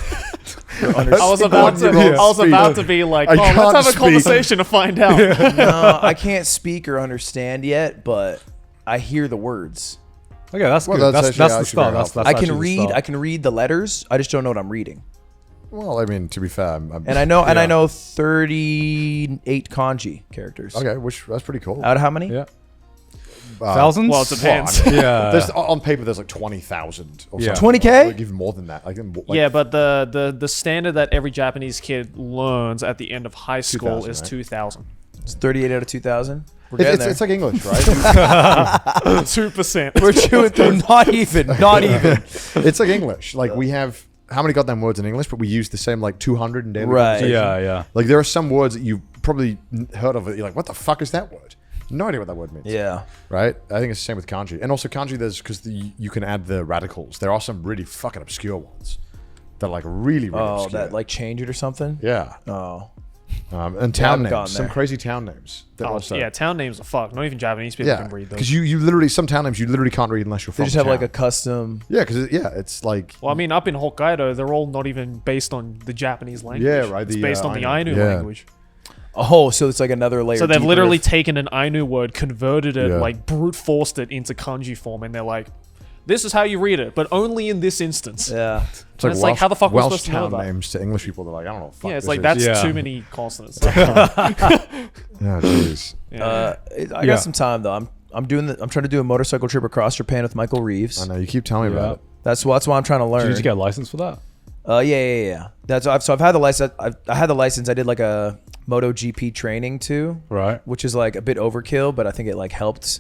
Or understand. I was about to be like, I let's can't have a speak. conversation to find out. No, I can't speak or understand yet, but I hear the words. Okay, that's Well, good. that's That's actually- the actually start. very That's helpful. I actually can the read. start. I can read the letters. I just don't know what I'm reading. Well, I mean, to be fair, And I know 38 kanji characters. Okay, that's pretty cool. Out of how many? Yeah. Thousands? Well, it depends. Yeah. There's, on paper, there's like 20,000 or Yeah. something. 20K? Like even more than that. Like Yeah, but the standard that every Japanese kid learns at the end of high school 2,000, is right? 2,000. It's 38 out of 2,000. We're getting there. It's like English, right? 2%. We're chewing through. Not even. It's like English. Like we have how many goddamn words in English, but we use the same like 200 in daily Right. conversation. Yeah. Like there are some words that you've probably heard of. It. You're like, what the fuck is that word? No idea what that word means. Yeah. Right? I think it's the same with kanji. And also kanji, there's because you can add the radicals. There are some really fucking obscure ones that are like really, really Oh, obscure. that like change it or something. Yeah. Oh. And town haven't names. gotten Some there. crazy town names. That Oh, also, yeah, town names are fucked. Not even Japanese people Yeah. can read those. Because you literally, some town names you literally can't read unless you're from They just have like town. a custom. Yeah, because it's like... Well, I mean, up in Hokkaido, they're all not even based on the Japanese language. Yeah, right, It's the, based on the Ainu. Ainu Yeah. language. Oh, so it's like another layer. So they've deeper. literally taken an Ainu word, converted it, Yeah. like brute forced it into kanji form, and they're like, this is how you read it, but only in this instance. Yeah. It's like, it's like, how the fuck are we Welsh supposed to know town that? names to English people. They're like, I don't know what the fuck Yeah, it's this like is. that's Yeah. too many consonants. Yeah, jeez. I got some time though. I'm trying to do a motorcycle trip across Japan with Michael Reeves. I know, you keep telling me about it. That's why I'm trying to Did learn. you get a license for that? Yeah. I've had the license. I had the license. I did like a MotoGP training too, Right. which is like a bit overkill, but I think it like helped.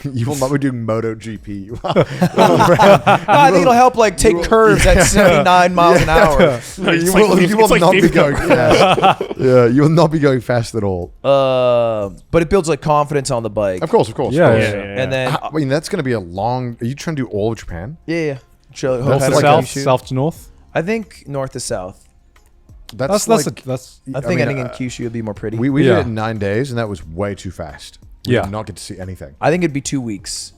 You will not be doing MotoGP. I think it'll help like take curves at 79 miles an hour. It's like not be FIFA. going fast. Yeah, you will not be going fast at all. But it builds like confidence on the bike. Of course. Yeah, Yeah. And then I mean, that's going to be a long... Are you trying to do all of Japan? yeah. Show, North to Hokkaido, south, Kyushu. south to north. I think north to south. That's like... I think ending in Kyushu would be more pretty. We did Yeah. it in 9 days, and that was way too fast. We Yeah. did not get to see anything. I think it'd be 2 weeks.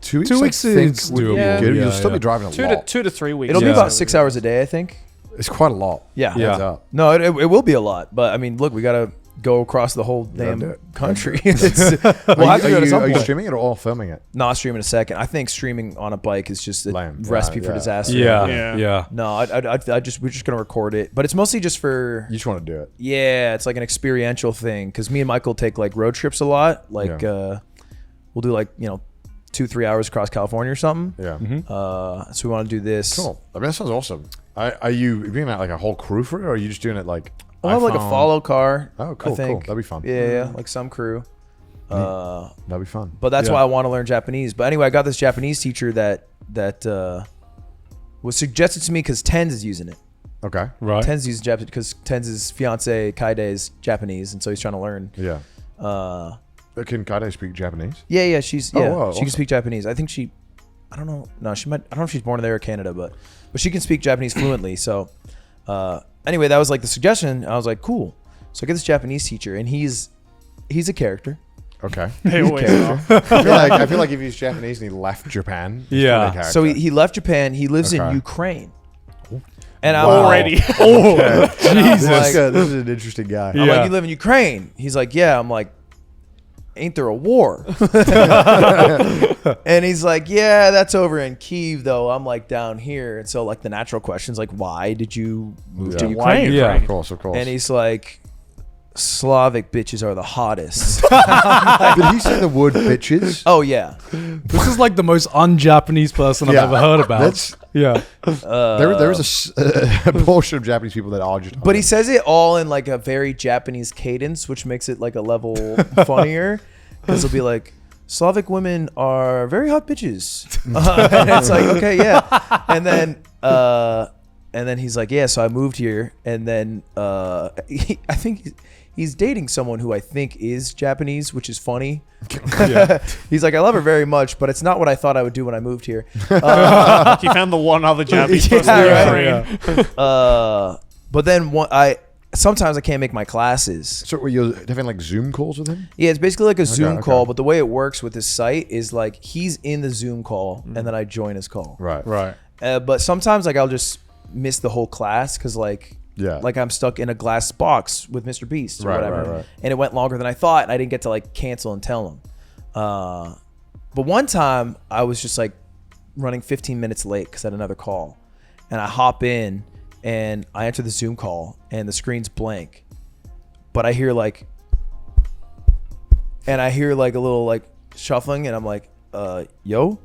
2 weeks, 2 I weeks think, is would be doable. good. Yeah, You'll still yeah. be driving a lot. 2 to 3 weeks. It'll be Yeah. about 6 hours a day, I think. It's quite a lot. Yeah. Adds up. No, it will be a lot. But I mean, look, we gotta go across the whole do damn it. country. Are Are you streaming it or filming it? Not streaming in a second. I think streaming on a bike is just a Lame. recipe for Yeah. disaster. Yeah. No, we're just gonna record it, but it's mostly just for. You just want to do it. Yeah, it's like an experiential thing because me and Michael take like road trips a lot. Like we'll do like 2-3 hours across California or something. Yeah. So we want to do this. Cool. I mean, that sounds awesome. Are you being like a whole crew for it, or are you just doing it like? We'll have like a iPhone? follow car. Oh, cool, I think. cool. That'd be fun. Yeah, like some crew. That'd be fun. But that's why I want to learn Japanese. But anyway, I got this Japanese teacher that was suggested to me because Tens is using it. Okay. Right. Tens uses Japanese because Tens' fiance Kaide is Japanese, and so he's trying to learn. Yeah. Can Kaide speak Japanese? Yeah, she's wow, she awesome. can speak Japanese. I think she, I don't know. No, she might. I don't know if she's born there or Canada, but she can speak Japanese fluently. So, anyway, that was like the suggestion. I was like, cool. So I get this Japanese teacher, and he's a character. Okay. They always are. I feel like if he's Japanese and he left Japan. he's Yeah. probably a character. So he left Japan. He lives in Okay. Ukraine. And I'm Already. like, Jesus. Like, This is an interesting guy. I'm Yeah. like, you live in Ukraine? He's like, yeah. I'm like, ain't there a war? And he's like, yeah, that's over in Kyiv, though. I'm like down here. And so like the natural question's like, why did you move to Yeah. Why Ukraine? Yeah. Of course, of course. And he's like, Slavic bitches are the hottest. Did he say the word bitches? Oh yeah. This is like the most un-Japanese person I've Yeah. ever heard about. That's Yeah. there is a portion of Japanese people that are just. But he says it all in like a very Japanese cadence, which makes it like a level funnier. Because he'll be like, Slavic women are very hot bitches. And it's like, okay, yeah. And then he's like, yeah, so I moved here. And then I think he's dating someone who I think is Japanese, which is funny. He's like, I love her very much, but it's not what I thought I would do when I moved here. He found the one other Japanese person in right. Ukraine. But then sometimes I can't make my classes. So were you having like Zoom calls with him? Yeah, it's basically like a Zoom okay. call, but the way it works with this site is like he's in the Zoom call and then I join his call. Right. Right. But sometimes like I'll just miss the whole class because like I'm stuck in a glass box with Mr. Beast or whatever. Right. And it went longer than I thought and I didn't get to like cancel and tell him. But one time I was just like running 15 minutes late because I had another call. And I hop in and I enter the Zoom call and the screen's blank. But I hear like a little like shuffling and I'm like, yo.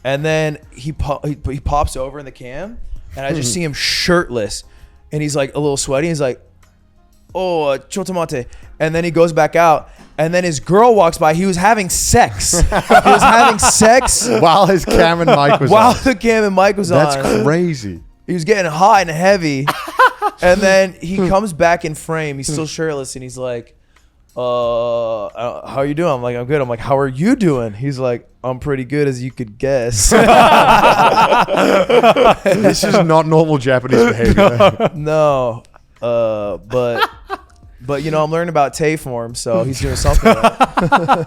And then he pops over in the cam and I just see him shirtless and he's like a little sweaty. He's like, oh, chotomate. And then he goes back out and then his girl walks by. He was having sex. While his cam and mic was while on. the cam and mic was on. That's crazy. He was getting hot and heavy. And then he comes back in frame. He's still shirtless and he's like, how are you doing? I'm like, I'm good. I'm like, how are you doing? He's like, I'm pretty good as you could guess. This is not normal Japanese behavior. No. But I'm learning about Tay form, so he's doing something right.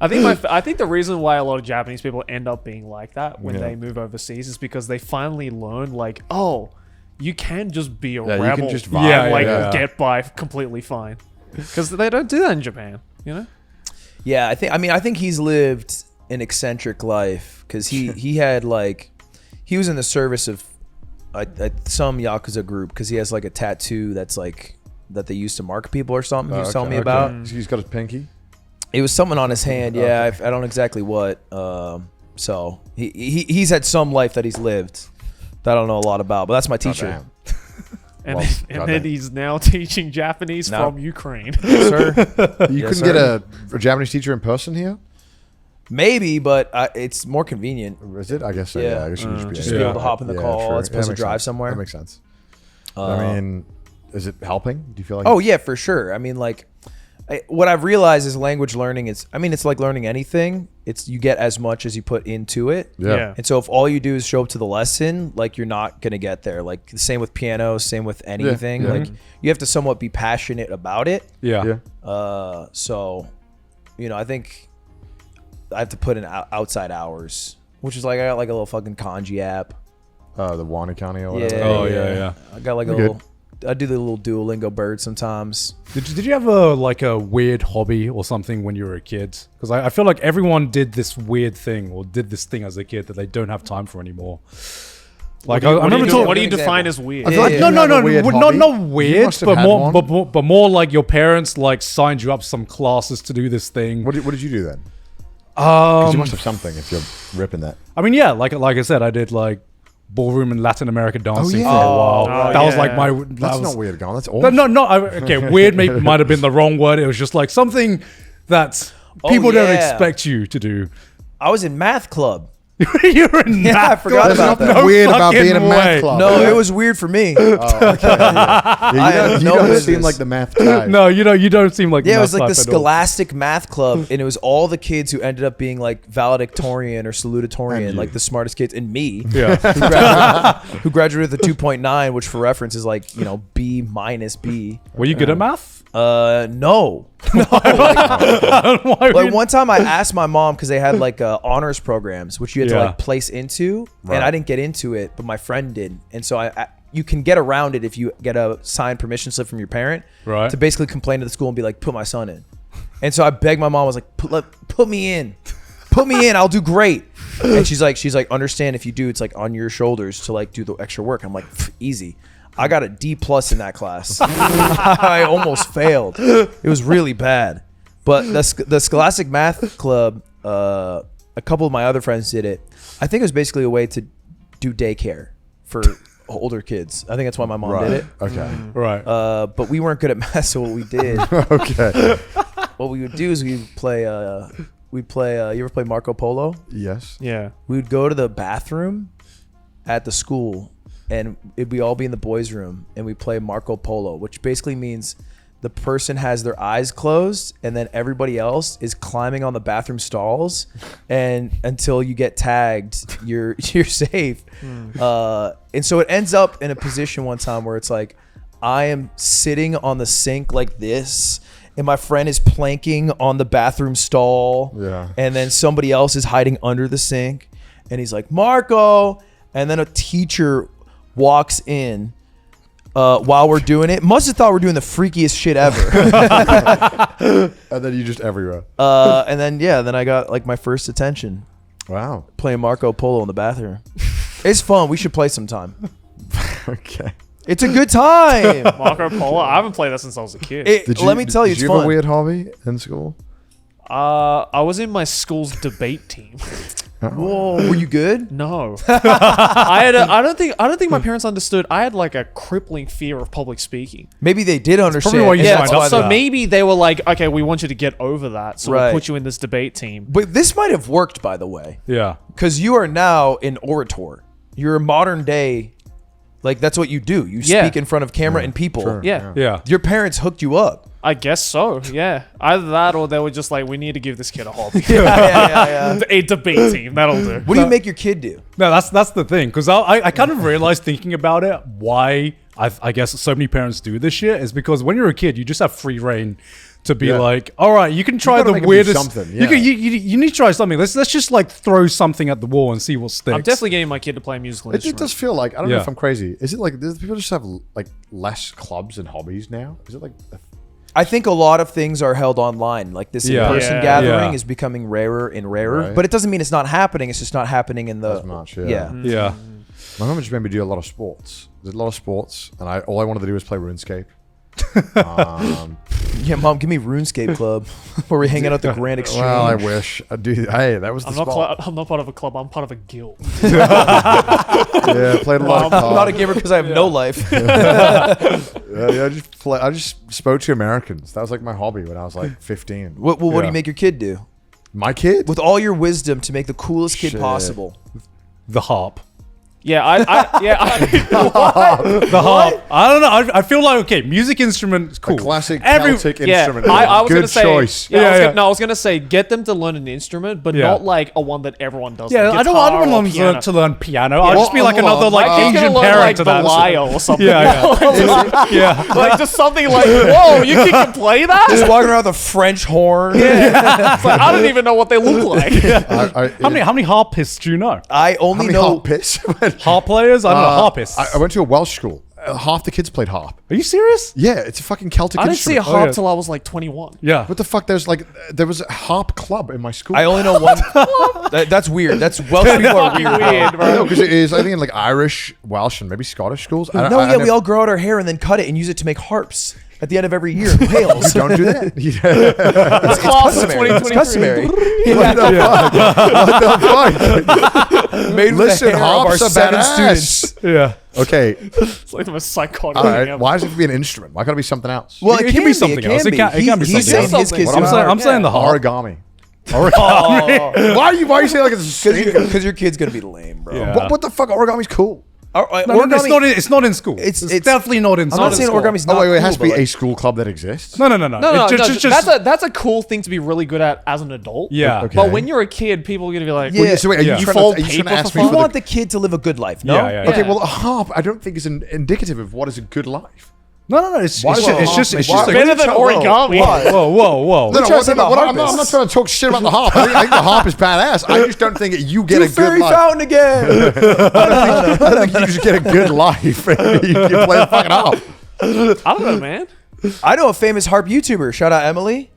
I think the reason why a lot of Japanese people end up being like that when they move overseas is because they finally learn like, oh, you can just be a you can rebel just vibe. and get by completely fine. Because they don't do that in Japan, you know? Yeah, I think he's lived an eccentric life because he had like he was in the service of some Yakuza group because he has like a tattoo that's like that they used to mark people or something. He was telling me about. He's got his pinky. It was something on his hand. Yeah, I don't know exactly what. So he's had some life that he's lived that I don't know a lot about, but that's my teacher. And then he's now teaching Japanese from Ukraine. Sir, You couldn't get a Japanese teacher in person here? maybe, but it's more convenient. Is it? I guess so. Yeah. Yeah. I guess you can Just to be able to hop in the call true. as opposed to makes drive sense. somewhere. That makes sense. I mean, is it helping? Do you feel like? Oh yeah, for sure. I mean, like, what I've realized is language learning is. I mean, it's like learning anything. It's you get as much as you put into it. Yeah. And so if all you do is show up to the lesson, like you're not gonna get there. Like the same with piano, same with anything. Yeah. Like you have to somewhat be passionate about it. Yeah. So, I think I have to put in outside hours, which is like I got like a little fucking kanji app. The Wani County or whatever. Yeah. Oh, yeah. I got like a You're little I do the little Duolingo bird sometimes. Did you have a weird hobby or something when you were a kid? Because I feel like everyone did this weird thing or did this thing as a kid that they don't have time for anymore. Like I remember talking. What do you An define example. as weird? I feel like Yeah. you No, have a weird hobby. not You weird, must have but had more, one. but more like your parents like signed you up some classes to do this thing. What did you do then? Because you Um, must have something if you're ripping that. I mean, yeah, like I said, I did like ballroom and Latin American dancing yeah. for a while. Oh, that was yeah. like my. That's not weird, Gone. That's No, awesome. okay, weird might have been the wrong word. It was just like something that Oh, people don't yeah. expect you to do. I was in math club. You're in Yeah, I math forgot club. about that. No weird about fucking being a math way. club. No, it was weird for me. Yeah, you no don't business. seem like the math guy. No, you don't seem like Yeah, it math was like the type at all. Scholastic Math Club, and it was all the kids who ended up being like valedictorian or salutatorian, And like you. the smartest kids, and me, Yeah. who graduated with a 2.9, which for reference is like B minus B. Were you good at math? No. Why Like one time I asked my mom because they had like honors programs, which you had to Yeah. like place into, Right. and I didn't get into it, but my friend did, and so you can get around it if you get a signed permission slip from your parent, Right. to basically complain to the school and be like, put my son in. And so I begged my mom, I was like, put me in. Put me in, I'll do great. And she's like, understand if you do, it's like on your shoulders to like do the extra work. I'm like, easy. I got a D+ in that class. I almost failed. It was really bad. But the Scholastic Math Club, a couple of my other friends did it. I think it was basically a way to do daycare for older kids. I think that's why my mom did it. Okay. Right. But we weren't good at math, so what we did, Okay. what we would do is we'd play. You ever play Marco Polo? Yes. Yeah. We would go to the bathroom at the school, and we'd all be in the boys' room, and we play Marco Polo, which basically means the person has their eyes closed, and then everybody else is climbing on the bathroom stalls, and until you get tagged, you're safe. And so it ends up in a position one time where it's like, I am sitting on the sink like this, and my friend is planking on the bathroom stall. Yeah. And then somebody else is hiding under the sink, and he's like, Marco. And then a teacher walks in while we're doing it. Must have thought we're doing the freakiest shit ever. And then you just everywhere. And then I got like my first attention Wow. playing Marco Polo in the bathroom. It's fun. We should play sometime. Okay. It's a good time. Marco Polo. I haven't played that since I was a kid. Let me tell you, did it's you have fun. a weird hobby in school? I was in my school's debate team. Whoa, were you good? No, I don't think my parents understood. I had like a crippling fear of public speaking. Maybe they did understand. probably why you and signed that's up why for So that. maybe they were like, okay, we want you to get over that, so Right. we'll put you in this debate team. But this might have worked, by the way, Yeah. because you are now an orator. You're a modern day, like that's what you do. You Yeah. speak in front of camera and people. Sure. Yeah, Yeah. Your parents hooked you up. I guess so. Yeah, either that or they were just like, we need to give this kid a hobby. Yeah. A debate team, that'll do. What do you make your kid do? No, that's the thing. Because I kind of realized thinking about it why I guess so many parents do this shit is because when you're a kid, you just have free reign to be Yeah. like, all right, you can try gotta the make 'em do weirdest. something, You, yeah. can, you need to try something. Let's just like throw something at the wall and see what sticks. I'm definitely getting my kid to play a musical It instrument. does feel like, I don't know Yeah. if I'm crazy. Is it like, does people just have like less clubs and hobbies now? Is it like, I think a lot of things are held online. Like this Yeah. in-person Yeah. gathering Yeah. is becoming rarer and rarer. Right. But it doesn't mean it's not happening. It's just not happening in the As much, yeah. Yeah. my mom just made me do a lot of sports. Did a lot of sports, and all I wanted to do was play RuneScape. Yeah, Mom, give me RuneScape Club where we hang out at the Grand Exchange. Well, I wish. I do. Hey, that was the I'm not, spot. I'm not part of a club. I'm part of a guild. Yeah, played a lot of I'm not a cards. gamer because I have no life. Yeah, I just spoke to Americans. That was like my hobby when I was like 15. What do Yeah. you make your kid do? My kid? With all your wisdom to make the coolest kid Shit. possible. The harp. Yeah, I The harp. I don't know. I feel like okay, music instrument is cool. A classic Every- Celtic yeah. instrument. I was Good gonna say, choice. Yeah, Yeah, I was gonna say, get them to learn an instrument, but Yeah. not like a one that everyone does. Yeah, like I don't guitar or want piano. them to learn piano. I'll just be like hold another on. like My kid's Asian gonna learn parent like to the that. lyre or something. Yeah, yeah. Like just something like, whoa, you can play that? Just walking around with a French horn. It's like, I don't even know what they look like. How many harpists do you know? I How only many know. hot piss? Harp players? I don't know harpists. I went to a Welsh school. half the kids played harp. Are you serious? Yeah, it's a fucking Celtic I didn't see a instrument. harp yeah. till I was like 21. Yeah. What the fuck? There was a harp club in my school. I only know one. That's weird. That's Welsh people are weird, bro. No, because it is. I think in like Irish, Welsh, and maybe Scottish schools. I No, never- we all grow out our hair and then cut it and use it to make harps at the end of every year in Wales. Don't do that. It's customary. It's customary. What the fuck? Made with Listen, the hair of our harps are 7 badass. students. Yeah. Okay, It's like the most psychotic all thing right. ever. Why does it have to be an instrument? Why can't it be something else? Well, It can be something else. It can be He's saying something his else. kids I'm do saying, harp. I'm saying the harp. Origami. Origami. Why are you saying like it's a Because your kid's gonna be lame, bro. Yeah. What the fuck? Origami's cool. No, it's not in school. It's- It's definitely not in I'm school. not saying origami's not. Oh wait, it has to cool, be but, a like, school club that exists. No. No, It's just- that's a cool thing to be really good at as an adult. Yeah. Okay. But when you're a kid, people are gonna be like, Yeah. So wait, are Yeah. you You trying fold to, are you trying to paper ask for me You for want the, the kid to live a good life, no? Yeah. Okay, Yeah. well, a harp I don't think is indicative of what is a good life. No. It's Why just does a it's harp just make it's you- just Why- a- better than origami. whoa. No, trying to say about I'm not harpists. trying to talk shit about the harp. I think the harp is badass. I just don't think you get Do a good fairy life. fountain again. I don't think you just get a good life. you play the fucking harp. I don't know, man. I know a famous harp YouTuber. Shout out Emily.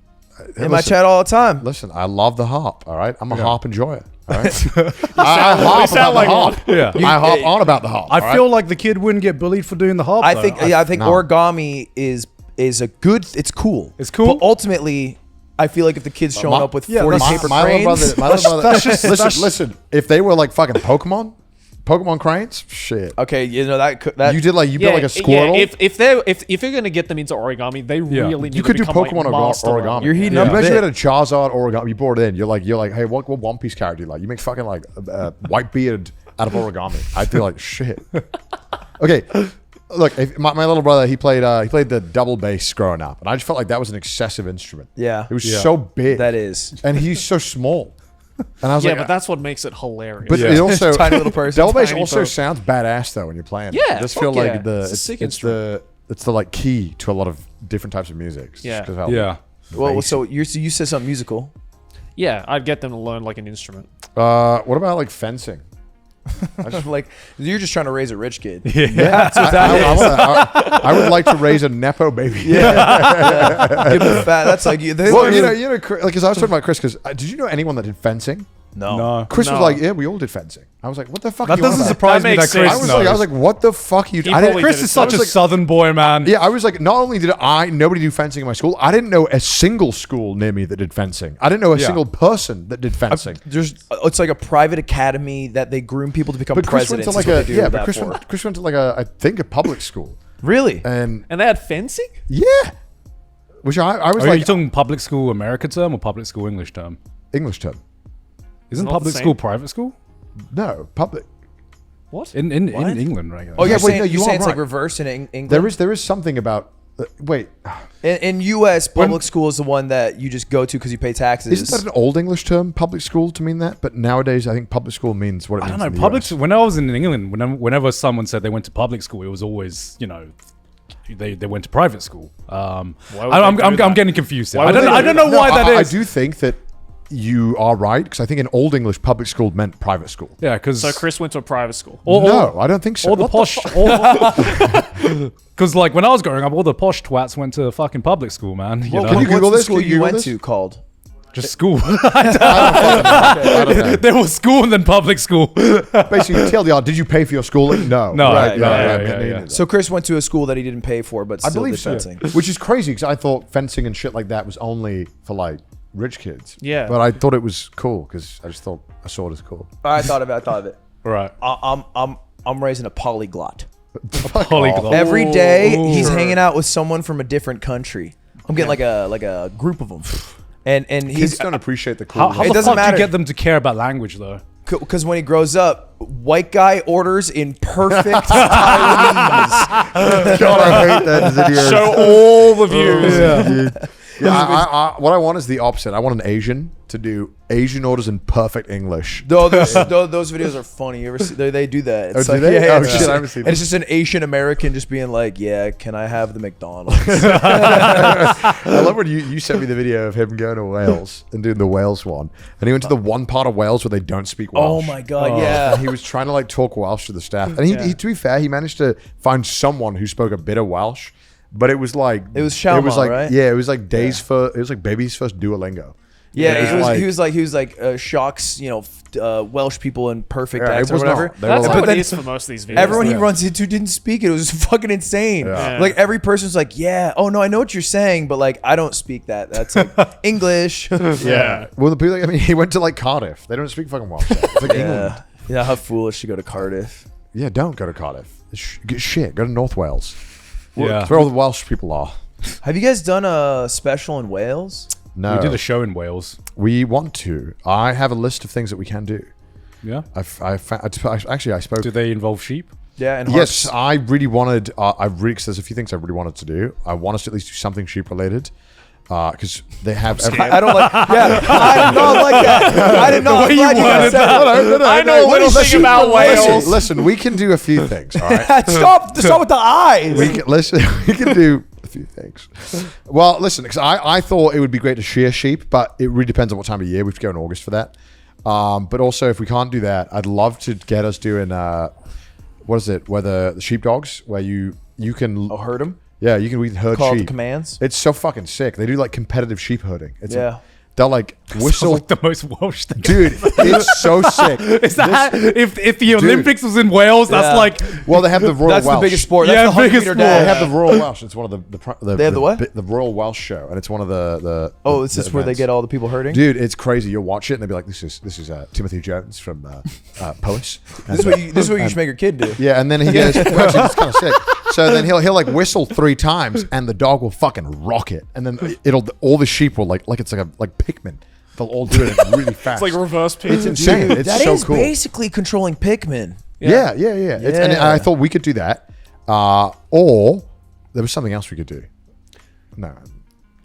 In my listen. chat all the time. Listen, I love the harp. All right, I'm a harp enjoyer. All right, I harp sound about like the harp. one. Yeah. I harp on about the harp. I feel like the kid wouldn't get bullied for doing the harp. I though. think I think no. origami is a good. It's cool. It's cool? But ultimately, I feel like if the kid's showing up with 40 that's- paper my little cranes, brother. that's- Listen. If they were like fucking Pokemon cranes, shit. okay, you know that You built like a Squirtle. If you're gonna get them into origami, they really need You to could do become, Pokemon like, master origami. level. You're heating You up. imagine a you had bit. a Charizard origami. You brought it in. You're like, hey, what One Piece character do you like? You make fucking like white beard out of origami. I'd feel like shit. Okay, look, my little brother, he played the double bass growing up, and I just felt like that was an excessive instrument. Yeah. It was so big. That is. and he's so small. And I was Yeah, like, but that's what makes it hilarious. But Yeah. it also Tiny little person. double bass Tiny also folk. sounds badass though when you're playing. Yeah, it does fuck feel yeah. like It's a sick instrument. it's the like key to a lot of different types of music. just Yeah. 'cause how Yeah. Well, bass- so you said something musical. yeah, I'd get them to learn like an instrument. what about like fencing? Like you're just trying to raise a rich kid. Yeah, I would like to raise a nepo baby. Give him a fat. That's like you. Well, you know, like, because I was talking about Chris. Because did you know anyone that did fencing? No. Chris was No. like, "Yeah, we all did fencing." I was like, "What the fuck?" That are you on doesn't about? surprise That me that makes Chris sense. I was like, "What the fuck are you?" He I didn't. probably Chris did is it such too. a I was southern boy, man. Yeah, I was like, not only did nobody do fencing in my school, I didn't know a single school near me that did fencing. I didn't know a Yeah. single person that did fencing. It's like a private academy that they groom people to become But Chris went presidents. to like is what a they do but that Chris for. went to like I think a public school, Really? and And they had fencing? yeah, which I was Are you like talking public school America term or public school English term? English term. Isn't Not the public same. school private school? No, public. What? In England, right? Oh, yeah, you're wait, saying, no, you you're saying are it's like right. reverse in England. There is something about wait. In U.S., public school is the one that you just go to because you pay taxes. Isn't that an old English term, public school, to mean that? But nowadays, I think public school means what it I means. don't know. in the Public. US. When I was in England, whenever someone said they went to public school, it was always, they went to private school. would I'm they do that? getting confused. Here. Why I would don't. they I do don't know that? why that I is. do think that you are right because I think in old English, public school meant private school. Yeah, because So Chris went to a private school. No, I don't think so. all the posh, because like when I was growing up, all the posh twats went to fucking public school, man. You know? can you What's Google the this? school Can you you Google went this? to called? just school. I don't know. There was school and then public school. Basically, TLDR, did you pay for your schooling? No. No, Right, yeah, right, yeah, right. yeah. So Chris went to a school that he didn't pay for, but I still believe did so. fencing. Which is crazy because I thought fencing and shit like that was only for like rich kids. Yeah. But I thought it was cool because I just thought a sword is cool. I thought of it. Right. I'm raising a polyglot. Polyglot. Every day he's hanging out with someone from a different country. I'm getting like a group of them, and Kids he's don't appreciate the cool. How It the doesn't fuck do matter. you get them to care about language though? because when he grows up, white guy orders in perfect Taiwanese. God, I hate that video. Show all the views. Yeah, what I want is the opposite. I want an Asian to do Asian orders in perfect English. those videos are funny. You ever see, they do that. It's Oh, do they? Yeah, Oh, it's shit, just- I haven't seen and it's just an Asian American just being like, yeah, can I have the McDonald's? I love when you sent me the video of him going to Wales and doing the Wales one. And he went to the one part of Wales where they don't speak Welsh. Oh my God, yeah. And he was trying to like talk Welsh to the staff. And he, to be fair, he managed to find someone who spoke a bit of Welsh. But it was like Shauma, like right? Yeah, it was like it was like baby's first Duolingo. Yeah, he was like shocks, Welsh people in perfect Yeah, it accent or was whatever. not. They That's were how like- it is for most of these videos. Everyone he Yeah. runs into didn't speak it. It was fucking insane. Yeah. Like every person's like, yeah, oh no, I know what you're saying, but like I don't speak that. That's like English. Yeah. Well, the people, I mean, he went to like Cardiff. They don't speak fucking Welsh. There. It's like England. Yeah, how foolish to go to Cardiff. Yeah, don't go to Cardiff. Shit, go to North Wales. Yeah. That's where all the Welsh people are. Have you guys done a special in Wales? No, We did a show in Wales. we want to. I have a list of things that we can do. Yeah. I spoke. Do they involve sheep? Yeah, and Yes, harps. I really wanted. Because there's a few things I really wanted to do. I want us to at least do something sheep related. Because they have. I don't like. Yeah, I did not like that. I did not. I'm glad you guys said that. I know a little thing about Wales. Listen, we can do a few things. All right. Stop with the eyes. We can do a few things. Well, listen, because I thought it would be great to shear sheep, but it really depends on what time of year. We have to go in August for that. But also, if we can't do that, I'd love to get us doing what is it? Where the sheepdogs, where you can Herd them. yeah, we can herd Call sheep. the commands. It's so fucking sick. They do like competitive sheep herding. Yeah. Sounds They'll like whistle. like the most Welsh thing. Dude, it's so sick. Is that if the Olympics was in Wales? That's Yeah. like Well, they have the Royal That's Welsh. the biggest sport. That's Yeah, the 100 biggest meter sport. They dash. have the Royal Welsh. It's one of the They have the what? The Royal Welsh show, and it's one of the Oh, is this where they events. get all the people herding? Dude, it's crazy. You'll watch it and they'll be like, "This is Timothy Jones from Boiis." This is what you should make your kid do. Yeah, and then he goes, well, actually, it's kind of sick. So then he'll like whistle 3 times, and the dog will fucking rock it, and then all the sheep will like it's like Pikmin. They'll all do it really fast. It's like reverse pitch. It's insane. It's That so is cool. basically controlling Pikmin. Yeah. And I thought we could do that, or there was something else we could do. No.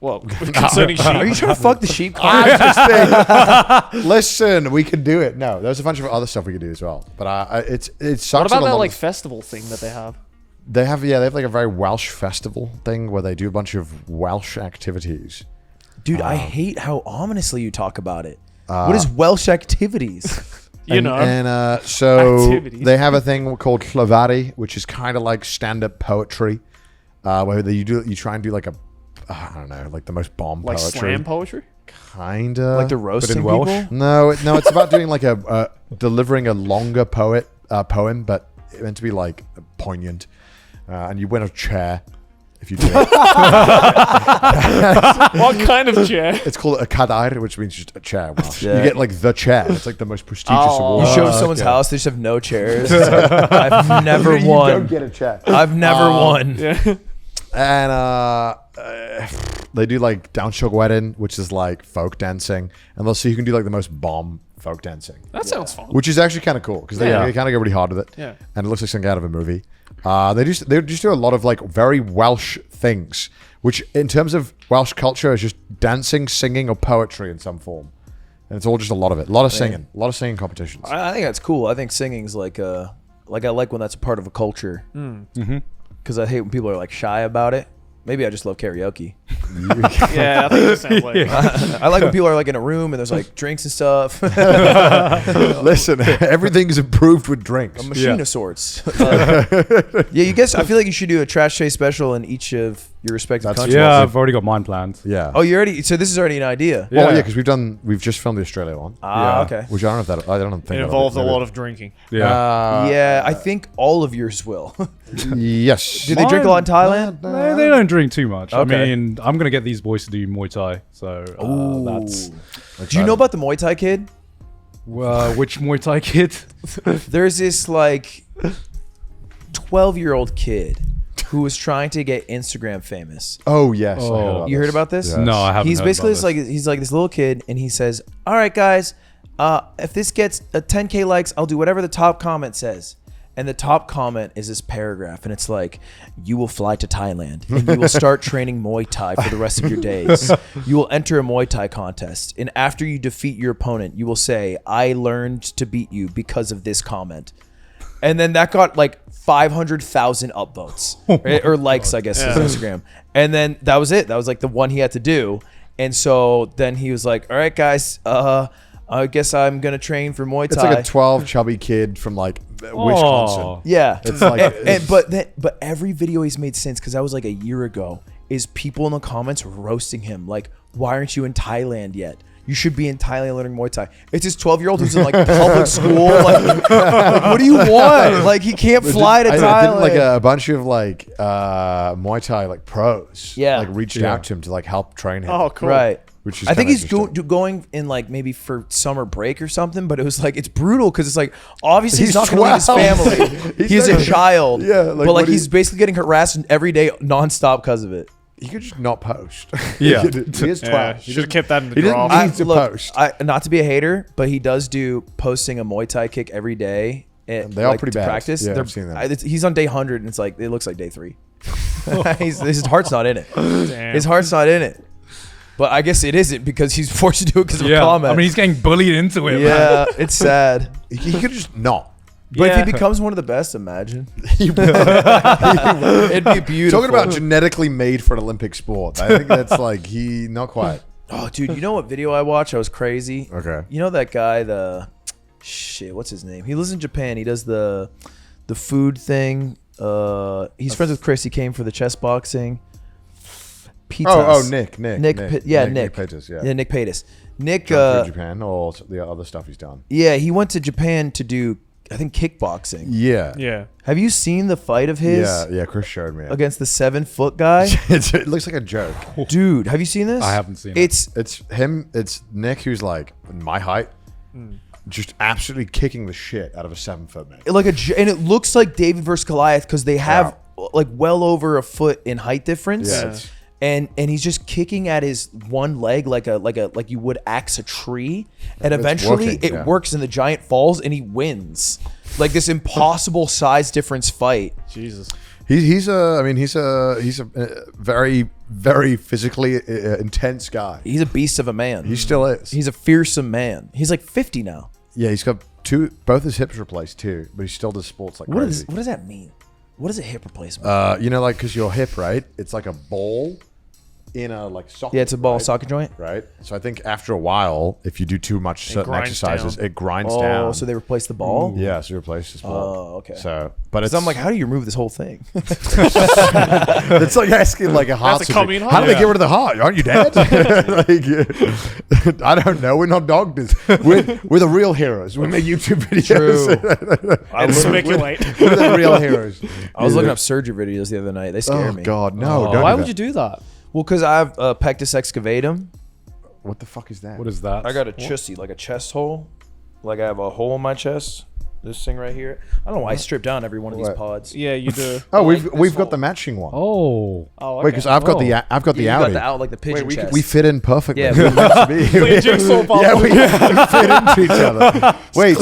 Well, concerning sheep. Are you trying to fuck the sheep? I just think, listen, we could do it. No, there's a bunch of other stuff we could do as well. But it sucks. What about a that lot like of- festival thing that they have? they have like a very Welsh festival thing where they do a bunch of Welsh activities. Dude, I hate how ominously you talk about it. What is Welsh activities? You know. And so Activities. they have a thing called Llavari, which is kind of like stand-up poetry, where you try and do like I don't know, like the most bomb like poetry. slam poetry? Kinda. Like the roasting Welsh? people? No, it's about doing like delivering a longer poem, but it meant to be like poignant, and you win a chair if you do it. What kind of chair? It's called a cadair, which means just a chair. Welsh. Yeah. You get like the chair. It's like the most prestigious Oh. award. You show someone's house, they just have no chairs. It's like, I've never You won. don't get a chair. I've never won. Yeah. And they do like Downshog Wedding, which is like folk dancing, and they'll see who can do like the most bomb folk dancing, That sounds fun. which is actually kind of cool because they kind of go really hard with it. Yeah. And it looks like something out of a movie. They just do a lot of like very Welsh things, which in terms of Welsh culture is just dancing, singing, or poetry in some form, and it's all just a lot of it, a lot of singing competitions. I think that's cool. I think singing's like I like when that's a part of a culture. Because I hate when people are like shy about it. Maybe I just love karaoke. Yeah, I think it sounds like I like when people are like in a room and there's like drinks and stuff. Listen, everything's improved with drinks. A machine of sorts. Yeah, you guess. I feel like you should do a trash chase special in each of your respective That's- countries. yeah, I've already got mine planned. Yeah. Oh, you already. So this is already an idea. Well, Yeah. yeah, because we've just filmed the Australia one, Ah, Yeah. okay. which I don't know if that I don't think it that'll involves be- a lot of drinking. Yeah. Yeah, I think all of yours will. Yes. Do they drink a lot in Thailand? They don't drink too much. Okay. I mean, I'm gonna get these boys to do Muay Thai, so that's Do you know about the Muay Thai kid? which Muay Thai kid? There's this like 12-year-old kid who was trying to get Instagram famous. Oh yes. I Oh. heard about You heard this. about this? Yes. No, I haven't. He's heard basically about this. he's like this little kid, and he says, "All right, guys, if this gets a 10K likes, I'll do whatever the top comment says." And the top comment is this paragraph, and it's like, you will fly to Thailand, and you will start training Muay Thai for the rest of your days. You will enter a Muay Thai contest, and after you defeat your opponent, you will say, I learned to beat you because of this comment. And then that got like 500,000 upvotes or likes, I guess, on Instagram. And then that was it. That was like the one he had to do. And so then he was like, all right, guys, I guess I'm going to train for Muay Thai. It's like a 12 chubby kid from like Wisconsin. Yeah. It's like, but every video he's made since, because that was like a year ago, is people in the comments roasting him. Like, why aren't you in Thailand yet? You should be in Thailand learning Muay Thai. It's this 12-year-old who's in like public school. Like, what do you want? Like, he can't fly to Thailand. Didn't like a bunch of like Muay Thai like pros like reached out to him to like help train him. Oh, cool. Right. Which is I think kinda he's going in like maybe for summer break or something, but it was like, it's brutal because it's like, obviously he's not going to leave his 12. family. He's a child. Yeah, like, but like what do he's basically getting harassed every day nonstop because of it. He could just not post. Yeah. he is 12. Yeah, should have kept that in the He didn't draft. need to post. Not to be a hater, but he does do posting a Muay Thai kick every day. They are pretty to bad. practice. Yeah, I've seen that. He's on day 100, and it's like, it looks like day 3. His heart's not in it. Damn. His heart's not in it. But I guess it isn't because he's forced to do it because of a comment. I mean, he's getting bullied into it. Yeah, it's sad. He could just not. But if Yeah. he becomes one of the best, imagine. He will. It'd be beautiful. Talking about genetically made for an Olympic sport. I think that's like not quite. Oh, dude, you know what video I watched? I was crazy. Okay. You know that guy, what's his name? He lives in Japan. He does the food thing. He's friends with Chris. He came for the chess boxing. Pectus. Nick. Nick. Pectus, Yeah, Nick Pectus. Nick. From Japan or the other stuff he's done. Yeah, he went to Japan to do, I think, kickboxing. Yeah. Yeah. Have you seen the fight of his? Yeah. Chris showed me. Against the 7-foot guy? It looks like a joke. Dude, have you seen this? I haven't seen it. It's Him. It's Nick, who's like my height, just absolutely kicking the shit out of a 7-foot man. like and it looks like David versus Goliath because they have like well over a foot in height difference. Yeah. it's- And he's just kicking at his one leg like you would axe a tree, and eventually working, it works and the giant falls and he wins. Like this impossible size difference fight. Jesus. He's a very, very physically intense guy. He's a beast of a man. He still is. He's a fearsome man. He's like 50 now. Yeah, he's got both his hips replaced too, but he still does sports like What crazy. does that mean? What is a hip replacement? Like because your hip, right? It's like a ball in a like socket. Yeah, it's a ball right? socket joint. Right. So I think after a while, if you do too much certain grinds exercises, down. it grinds Oh, down. so they replaced the ball? Yeah, so you replace this ball. Oh, okay. So, but it's So I'm like, how do you remove this whole thing? it's like asking like a heart That's a surgery. coming How do they heart. get rid of the heart? Aren't you dead? Like, I don't know. We're not doctors. We're the real heroes. We make YouTube videos. And speculate. We're the real heroes. I was looking up surgery videos the other night. They scare Oh me. God, no! Don't Why do would that. you do that? Well, because I have Pectus excavatum. What the fuck is that? What is that? I got a chussy, like a chest hole. Like I have a hole in my chest. This thing right here. I don't know why I strip down every one of these What? pods. Yeah, you do. Oh, Like this we've got whole- the matching one. Oh. Oh, Wait, okay. because I've got the Oh. Audi. You got the out like the pigeon chest. We fit in perfectly. Yeah, We we- meant to be. Like a jigsaw puzzle. Yeah, we fit into each other. Wait.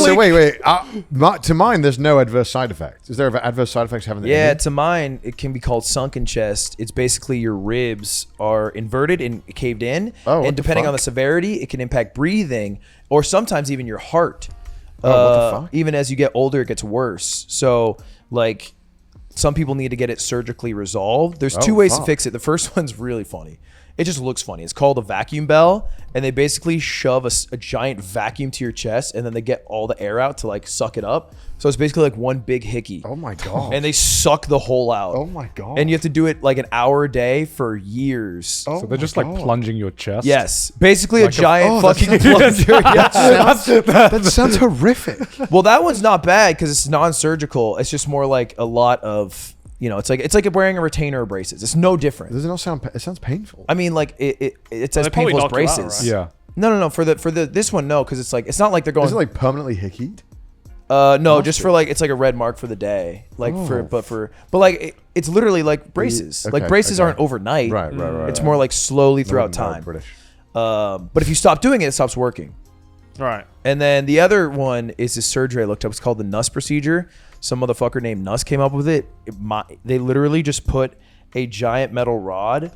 To mine, there's no adverse side effects. Is there adverse side effects having the Yeah, image? to mine, it can be called sunken chest. It's basically your ribs are inverted and caved in. Oh, what and the depending on fuck? the severity, it can impact breathing or sometimes even your heart. Oh, what the fuck? Even as you get older, it gets worse. So, like, some people need to get it surgically resolved. There's two ways to fuck. fix it. The first one's really funny. It just looks funny. It's called a vacuum bell, and they basically shove a giant vacuum to your chest, and then they get all the air out to like suck it up. So it's basically like one big hickey. Oh my god. And they suck the hole out. Oh my god. And you have to do it like an hour a day for years. Oh So they're my just like God. plunging your chest. Yes, basically a giant that's- fucking plunger. Yes. that sounds horrific. Well, that one's not bad because it's non-surgical. It's just more like a lot of, it's like wearing a retainer or braces. It's no different. Does it not sound? It sounds painful. I mean, like it's as they probably painful as knock you out, braces. right? Yeah. No. For this one, no, because it's not like they're going. Is it like permanently hickeyed? No, just for like it's like a red mark for the day, like but like it's literally like braces. Okay, Like braces okay. aren't overnight. Right. It's more like slowly throughout No, time. British. But if you stop doing it, it stops working. Right. And then the other one is this surgery I looked up. It's called the Nuss procedure. Some motherfucker named Nuss came up with it. They literally just put a giant metal rod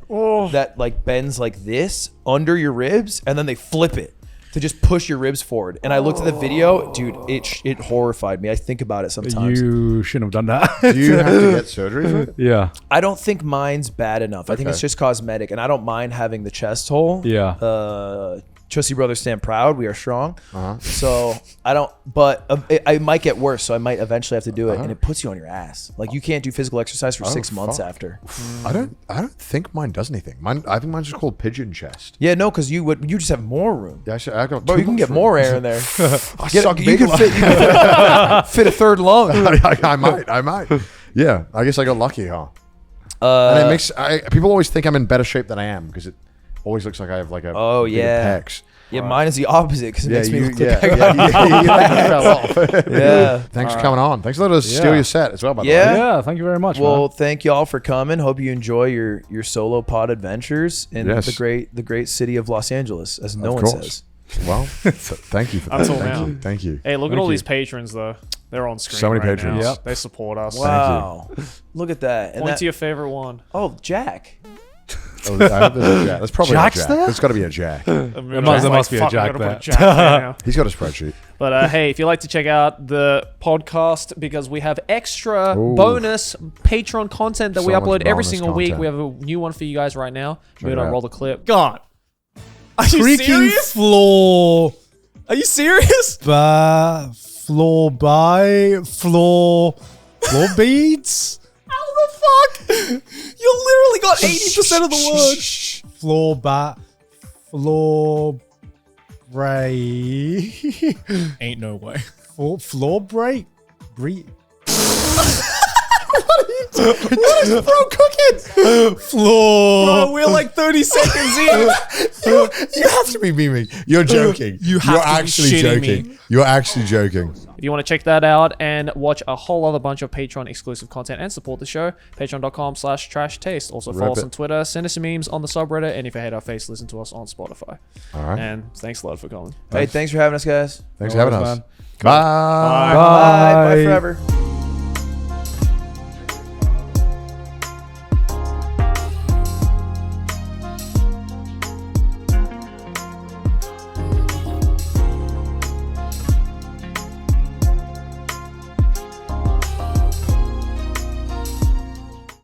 that like bends like this under your ribs, and then they flip it to just push your ribs forward. And I looked at the video, dude. It horrified me. I think about it sometimes. You shouldn't have done that. Do you have to get surgery for it? Yeah. I don't think mine's bad enough. I think it's just cosmetic, and I don't mind having the chest hole. Yeah. Chussie Brothers stand proud. We are strong. So I don't, but I might get worse. So I might eventually have to do it, and it puts you on your ass. Like you can't do physical exercise for 6 months after. I don't think mine does anything. I think mine's just called pigeon chest. Yeah, no, because you just have more room. Yeah, I got Bro, you can get more air in there. You can fit a third lung. I might. Yeah, I guess I got lucky, huh? And it makes people always think I'm in better shape than I am because it always looks like I have like a bigger pecs. Yeah, mine is the opposite because it makes me look like Yeah. Thanks for coming on. Thanks for letting us steal your set as well, by the way. Yeah, thank you very much. Well, man. thank y'all for coming. Hope you enjoy your solo pod adventures in the great city of Los Angeles, as no one says. Well, thank you for that. Until now. Thank you. Hey, look at all these patrons though. They're on screen. So many right patrons. now. Yep. They support us. Wow. Look at that. And Point to your favorite one. oh, Jack. Oh, I hope there's a Jack. There's probably Jack's a Jack. there? There's got to be a Jack. There must be a Fuck, Jack I gotta there. put a Jack there now. He's got a spreadsheet. But hey, if you'd like to check out the podcast, because we have extra bonus Patreon content that we So much upload every bonus single week. content. We have a new one for you guys right now. Check We're it gonna out. roll the clip. God. Are you Freaking serious? floor. Are you serious? Floor beads? How the fuck? You literally got 80% of the word. Floor break. Ain't no way. Floor break? What is bro cooking? Floor. Bro, we're like 30 seconds in. You have to be memeing. You're joking. You have You're to be actually shitting joking. me. You're actually joking. If you want to check that out and watch a whole other bunch of Patreon exclusive content and support the show, patreon.com/trashtaste. Also follow us on Twitter, send us some memes on the subreddit, and if you hate our face, listen to us on Spotify. All right. And thanks a lot for coming. Hey, thanks for having us, guys. Thanks for having us. man. Bye. Bye. Bye forever.